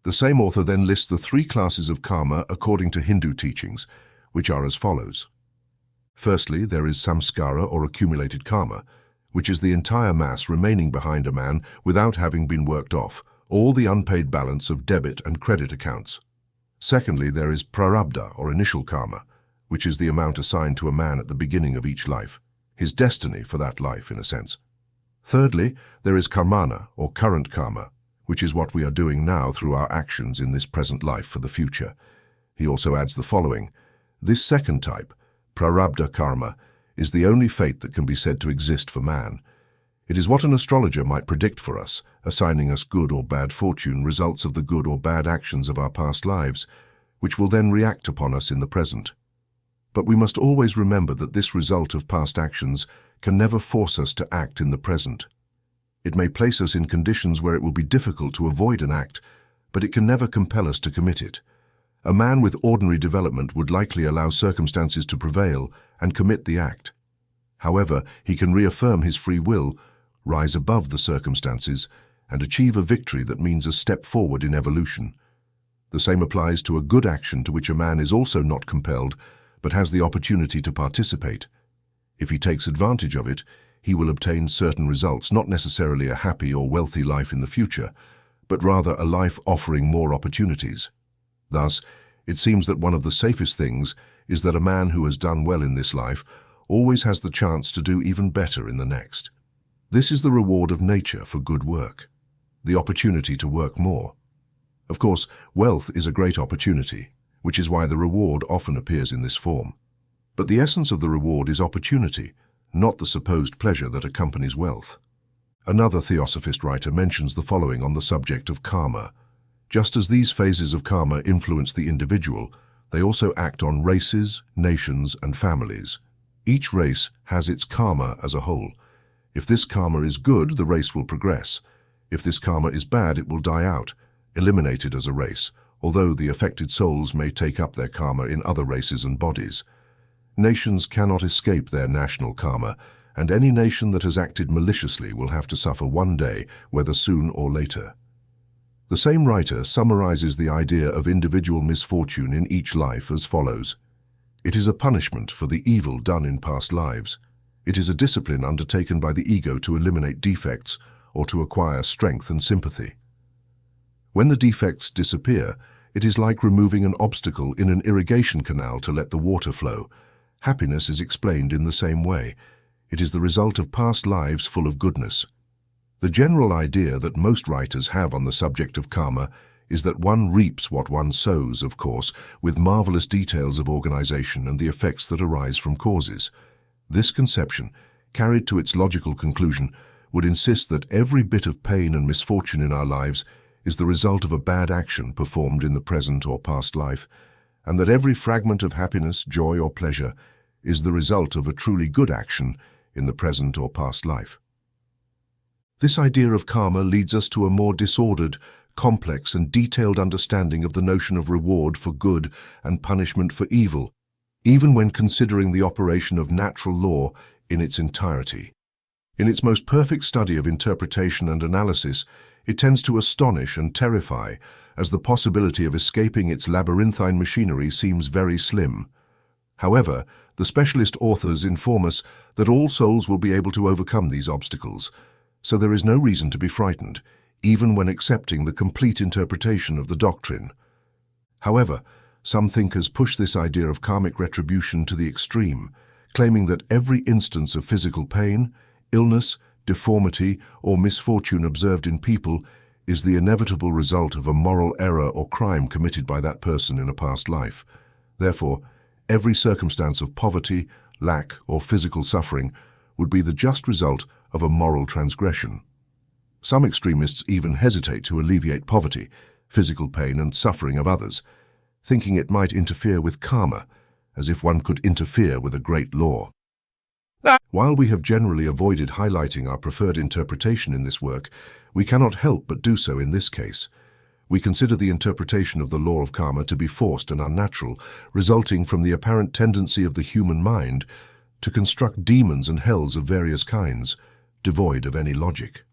The same author then lists the three classes of karma according to Hindu teachings, which are as follows. Firstly, there is samskara or accumulated karma, which is the entire mass remaining behind a man without having been worked off, all the unpaid balance of debit and credit accounts. Secondly, there is prarabdha or initial karma, which is the amount assigned to a man at the beginning of each life, his destiny for that life in a sense. Thirdly, there is karmana or current karma, which is what we are doing now through our actions in this present life for the future. He also adds the following. This second type, prarabdha karma, is the only fate that can be said to exist for man. It is what an astrologer might predict for us, assigning us good or bad fortune, results of the good or bad actions of our past lives, which will then react upon us in the present. But we must always remember that this result of past actions can never force us to act in the present. It may place us in conditions where it will be difficult to avoid an act, but it can never compel us to commit it. A man with ordinary development would likely allow circumstances to prevail and commit the act. However, he can reaffirm his free will, rise above the circumstances, and achieve a victory that means a step forward in evolution. The same applies to a good action to which a man is also not compelled, but has the opportunity to participate. If he takes advantage of it, he will obtain certain results, not necessarily a happy or wealthy life in the future, but rather a life offering more opportunities. Thus, it seems that one of the safest things is that a man who has done well in this life always has the chance to do even better in the next. This is the reward of nature for good work, the opportunity to work more. Of course, wealth is a great opportunity, which is why the reward often appears in this form. But the essence of the reward is opportunity, not the supposed pleasure that accompanies wealth. Another theosophist writer mentions the following on the subject of karma. Just as these phases of karma influence the individual, they also act on races, nations, and families. Each race has its karma as a whole. If this karma is good, the race will progress. If this karma is bad, it will die out, eliminated as a race, although the affected souls may take up their karma in other races and bodies. Nations cannot escape their national karma, and any nation that has acted maliciously will have to suffer one day, whether soon or later. The same writer summarizes the idea of individual misfortune in each life as follows. It is a punishment for the evil done in past lives. It is a discipline undertaken by the ego to eliminate defects or to acquire strength and sympathy. When the defects disappear, it is like removing an obstacle in an irrigation canal to let the water flow. Happiness is explained in the same way. It is the result of past lives full of goodness. The general idea that most writers have on the subject of karma is that one reaps what one sows, of course, with marvelous details of organization and the effects that arise from causes. This conception, carried to its logical conclusion, would insist that every bit of pain and misfortune in our lives is the result of a bad action performed in the present or past life, and that every fragment of happiness, joy, or pleasure is the result of a truly good action in the present or past life. This idea of karma leads us to a more disordered, complex, and detailed understanding of the notion of reward for good and punishment for evil, even when considering the operation of natural law in its entirety. In its most perfect study of interpretation and analysis, it tends to astonish and terrify, as the possibility of escaping its labyrinthine machinery seems very slim. However, the specialist authors inform us that all souls will be able to overcome these obstacles, so there is no reason to be frightened, even when accepting the complete interpretation of the doctrine. However, some thinkers push this idea of karmic retribution to the extreme, claiming that every instance of physical pain, illness, deformity, or misfortune observed in people is the inevitable result of a moral error or crime committed by that person in a past life. Therefore, every circumstance of poverty, lack, or physical suffering would be the just result of a moral transgression. Some extremists even hesitate to alleviate poverty, physical pain, and suffering of others, thinking it might interfere with karma, as if one could interfere with a great law. While we have generally avoided highlighting our preferred interpretation in this work, we cannot help but do so in this case. We consider the interpretation of the law of karma to be forced and unnatural, resulting from the apparent tendency of the human mind to construct demons and hells of various kinds, devoid of any logic.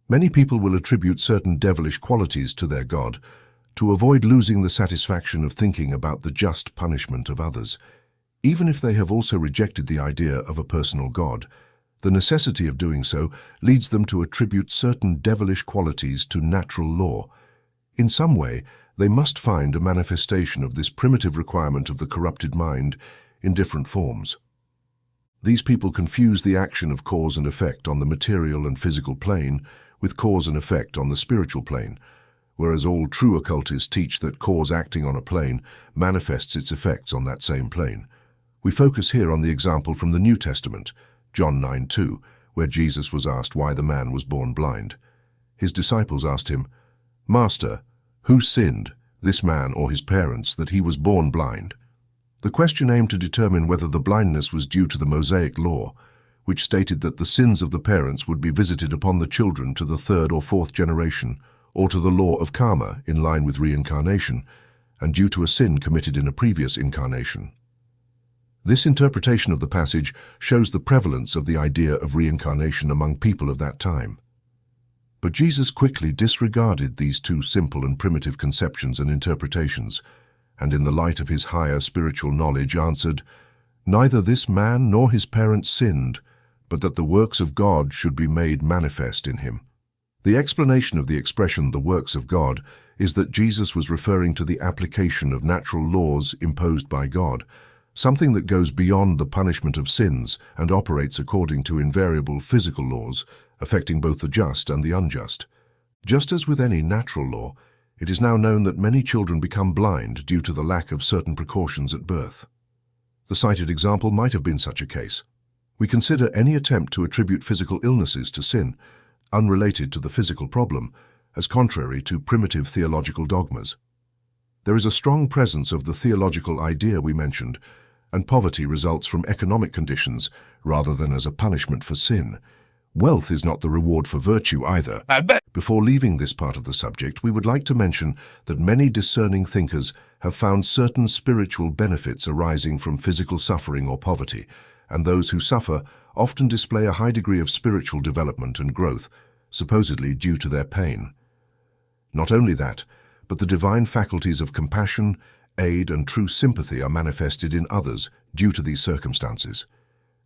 Many people will attribute certain devilish qualities to their God to avoid losing the satisfaction of thinking about the just punishment of others. Even if they have also rejected the idea of a personal God, the necessity of doing so leads them to attribute certain devilish qualities to natural law. In some way, they must find a manifestation of this primitive requirement of the corrupted mind in different forms. These people confuse the action of cause and effect on the material and physical plane with cause and effect on the spiritual plane, whereas all true occultists teach that cause acting on a plane manifests its effects on that same plane. We focus here on the example from the New Testament, John 9:2, where Jesus was asked why the man was born blind. His disciples asked him, "Master, who sinned, this man or his parents, that he was born blind?" The question aimed to determine whether the blindness was due to the Mosaic law, which stated that the sins of the parents would be visited upon the children to the third or fourth generation, or to the law of karma in line with reincarnation, and due to a sin committed in a previous incarnation. This interpretation of the passage shows the prevalence of the idea of reincarnation among people of that time. But Jesus quickly disregarded these two simple and primitive conceptions and interpretations, and in the light of his higher spiritual knowledge answered, "Neither this man nor his parents sinned, but that the works of God should be made manifest in him." The explanation of the expression "the works of God" is that Jesus was referring to the application of natural laws imposed by God, something that goes beyond the punishment of sins and operates according to invariable physical laws, affecting both the just and the unjust. Just as with any natural law, it is now known that many children become blind due to the lack of certain precautions at birth. The cited example might have been such a case. We consider any attempt to attribute physical illnesses to sin, unrelated to the physical problem, as contrary to primitive theological dogmas. There is a strong presence of the theological idea we mentioned, and poverty results from economic conditions rather than as a punishment for sin. Wealth is not the reward for virtue either. Before leaving this part of the subject, we would like to mention that many discerning thinkers have found certain spiritual benefits arising from physical suffering or poverty, and those who suffer often display a high degree of spiritual development and growth, supposedly due to their pain. Not only that, but the divine faculties of compassion, aid, and true sympathy are manifested in others due to these circumstances.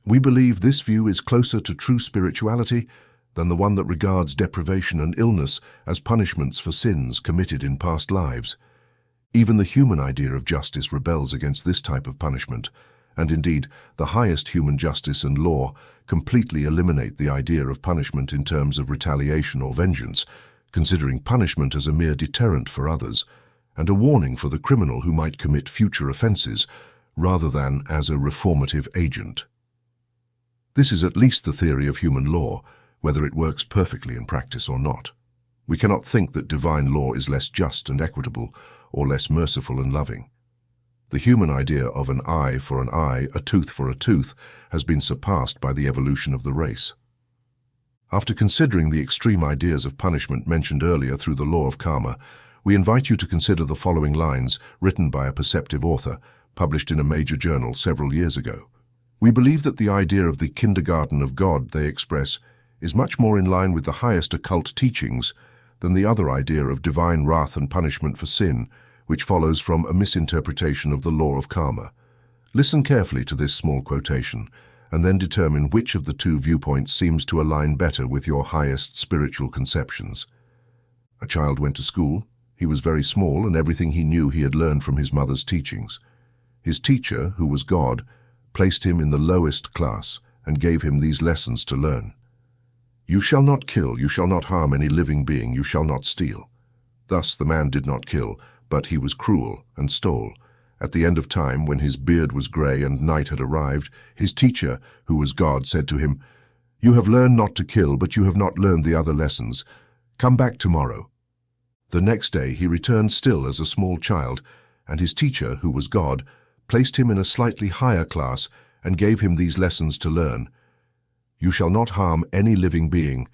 We believe this view is closer to true spirituality than the one that regards deprivation and illness as punishments for sins committed in past lives. Even the human idea of justice rebels against this type of punishment, and indeed, the highest human justice and law completely eliminate the idea of punishment in terms of retaliation or vengeance, considering punishment as a mere deterrent for others, and a warning for the criminal who might commit future offenses, rather than as a reformative agent. This is at least the theory of human law, whether it works perfectly in practice or not. We cannot think that divine law is less just and equitable, or less merciful and loving. The human idea of an eye for an eye, a tooth for a tooth, has been surpassed by the evolution of the race. After considering the extreme ideas of punishment mentioned earlier through the law of karma, we invite you to consider the following lines written by a perceptive author, published in a major journal several years ago. We believe that the idea of the kindergarten of God they express is much more in line with the highest occult teachings than the other idea of divine wrath and punishment for sin, which follows from a misinterpretation of the law of karma. Listen carefully to this small quotation, and then determine which of the two viewpoints seems to align better with your highest spiritual conceptions. A child went to school. He was very small, and everything he knew he had learned from his mother's teachings. His teacher, who was God, placed him in the lowest class and gave him these lessons to learn. You shall not kill, you shall not harm any living being, you shall not steal. Thus the man did not kill, but he was cruel and stole. At the end of time, when his beard was grey and night had arrived, his teacher, who was God, said to him, You have learned not to kill, but you have not learned the other lessons. Come back tomorrow. The next day he returned still as a small child, and his teacher, who was God, placed him in a slightly higher class and gave him these lessons to learn. You shall not harm any living being.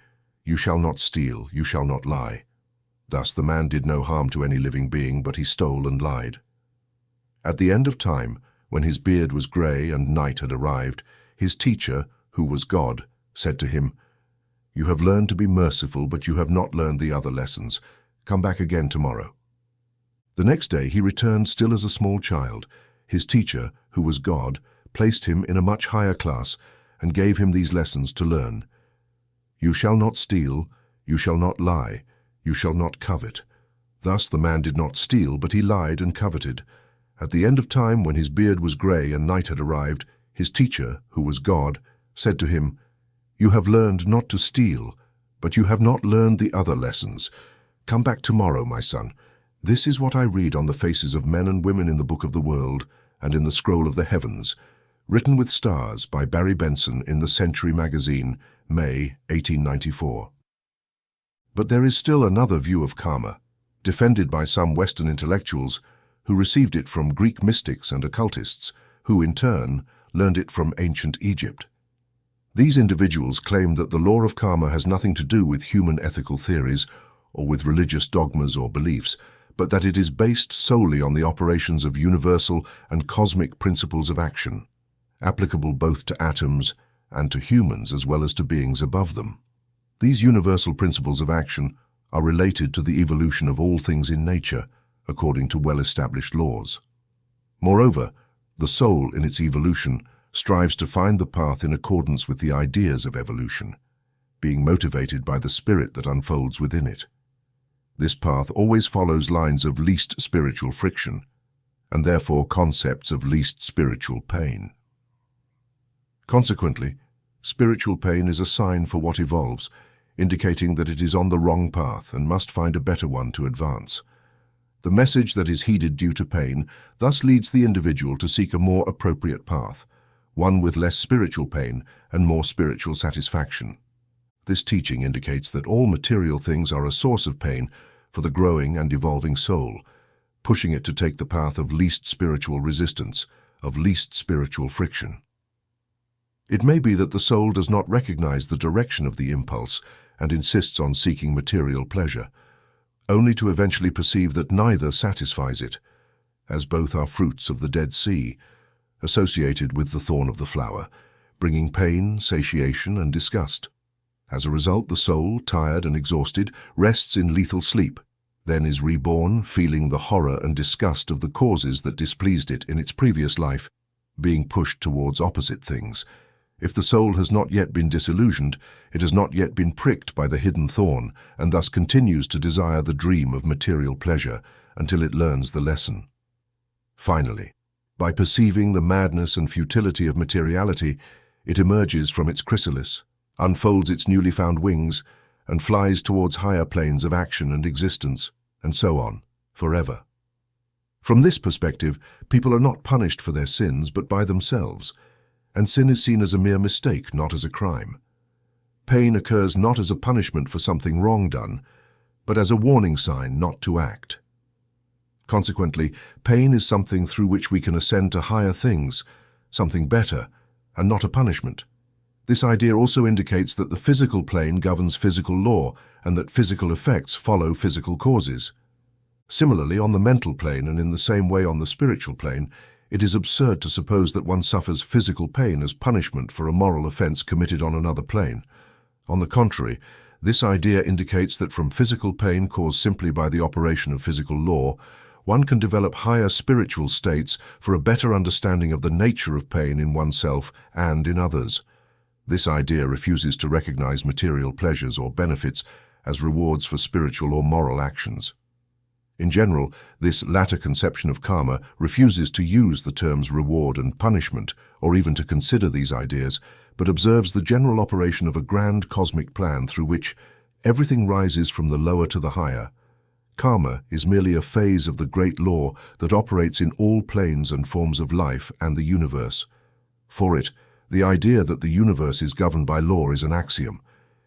You shall not steal. You shall not lie. Thus the man did no harm to any living being, but he stole and lied. At the end of time, when his beard was grey and night had arrived, his teacher, who was God, said to him, You have learned to be merciful, but you have not learned the other lessons. Come back again tomorrow." The next day he returned still as a small child. His teacher, who was God, placed him in a much higher class and gave him these lessons to learn. "You shall not steal, you shall not lie, you shall not covet." Thus the man did not steal, but he lied and coveted. At the end of time, when his beard was grey and night had arrived, his teacher, who was God, said to him, "You have learned not to steal, but you have not learned the other lessons. Come back tomorrow, my son. This is what I read on the faces of men and women in the book of the world and in the scroll of the heavens, written with stars by Barry Benson in the Century magazine, May 1894. But there is still another view of karma, defended by some Western intellectuals who received it from Greek mystics and occultists, who in turn learned it from ancient Egypt. These individuals claim that the law of karma has nothing to do with human ethical theories or with religious dogmas or beliefs, but that it is based solely on the operations of universal and cosmic principles of action, applicable both to atoms and to humans as well as to beings above them. These universal principles of action are related to the evolution of all things in nature, according to well-established laws. Moreover, the soul in its evolution strives to find the path in accordance with the ideas of evolution, being motivated by the spirit that unfolds within it. This path always follows lines of least spiritual friction, and therefore concepts of least spiritual pain. Consequently, spiritual pain is a sign for what evolves, indicating that it is on the wrong path and must find a better one to advance. The message that is heeded due to pain thus leads the individual to seek a more appropriate path, one with less spiritual pain and more spiritual satisfaction. This teaching indicates that all material things are a source of pain for the growing and evolving soul, pushing it to take the path of least spiritual resistance, of least spiritual friction. It may be that the soul does not recognize the direction of the impulse and insists on seeking material pleasure, only to eventually perceive that neither satisfies it, as both are fruits of the Dead Sea, associated with the thorn of the flower, bringing pain, satiation, and disgust. As a result, the soul, tired and exhausted, rests in lethal sleep, then is reborn, feeling the horror and disgust of the causes that displeased it in its previous life, being pushed towards opposite things. If the soul has not yet been disillusioned, it has not yet been pricked by the hidden thorn, and thus continues to desire the dream of material pleasure until it learns the lesson. Finally, by perceiving the madness and futility of materiality, it emerges from its chrysalis, unfolds its newly found wings, and flies towards higher planes of action and existence, and so on, forever. From this perspective, people are not punished for their sins, but by themselves, and sin is seen as a mere mistake, not as a crime. Pain occurs not as a punishment for something wrong done, but as a warning sign not to act. Consequently, pain is something through which we can ascend to higher things, something better, and not a punishment. This idea also indicates that the physical plane governs physical law and that physical effects follow physical causes. Similarly, on the mental plane and in the same way on the spiritual plane, it is absurd to suppose that one suffers physical pain as punishment for a moral offense committed on another plane. On the contrary, this idea indicates that from physical pain caused simply by the operation of physical law, one can develop higher spiritual states for a better understanding of the nature of pain in oneself and in others. This idea refuses to recognize material pleasures or benefits as rewards for spiritual or moral actions. In general, this latter conception of karma refuses to use the terms reward and punishment, or even to consider these ideas, but observes the general operation of a grand cosmic plan through which everything rises from the lower to the higher. Karma is merely a phase of the great law that operates in all planes and forms of life and the universe. For it, the idea that the universe is governed by law is an axiom.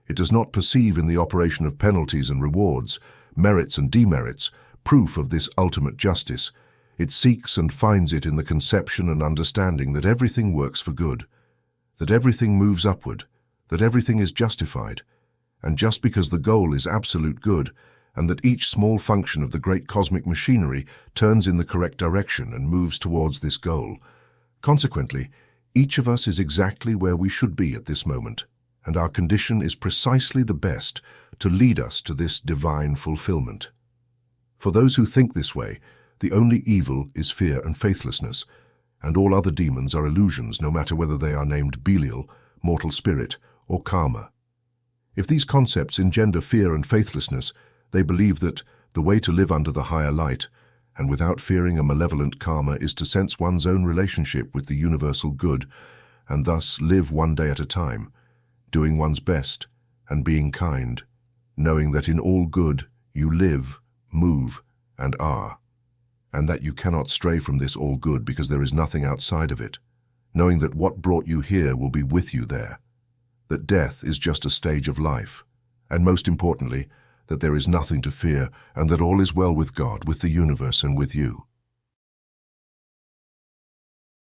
It does not perceive in the operation of penalties and rewards, merits and demerits, proof of this ultimate justice. It seeks and finds it in the conception and understanding that everything works for good, that everything moves upward, that everything is justified. And just because the goal is absolute good, and that each small function of the great cosmic machinery turns in the correct direction and moves towards this goal, consequently, each of us is exactly where we should be at this moment, and our condition is precisely the best to lead us to this divine fulfillment. For those who think this way, the only evil is fear and faithlessness, and all other demons are illusions, no matter whether they are named Belial, mortal spirit, or karma. If these concepts engender fear and faithlessness, they believe that the way to live under the higher light, and without fearing a malevolent karma, is to sense one's own relationship with the universal good, and thus live one day at a time, doing one's best and being kind, knowing that in all good you live, move, and are, and that you cannot stray from this all good because there is nothing outside of it, knowing that what brought you here will be with you there, that death is just a stage of life, and most importantly, that there is nothing to fear and that all is well with God, with the universe, and with you.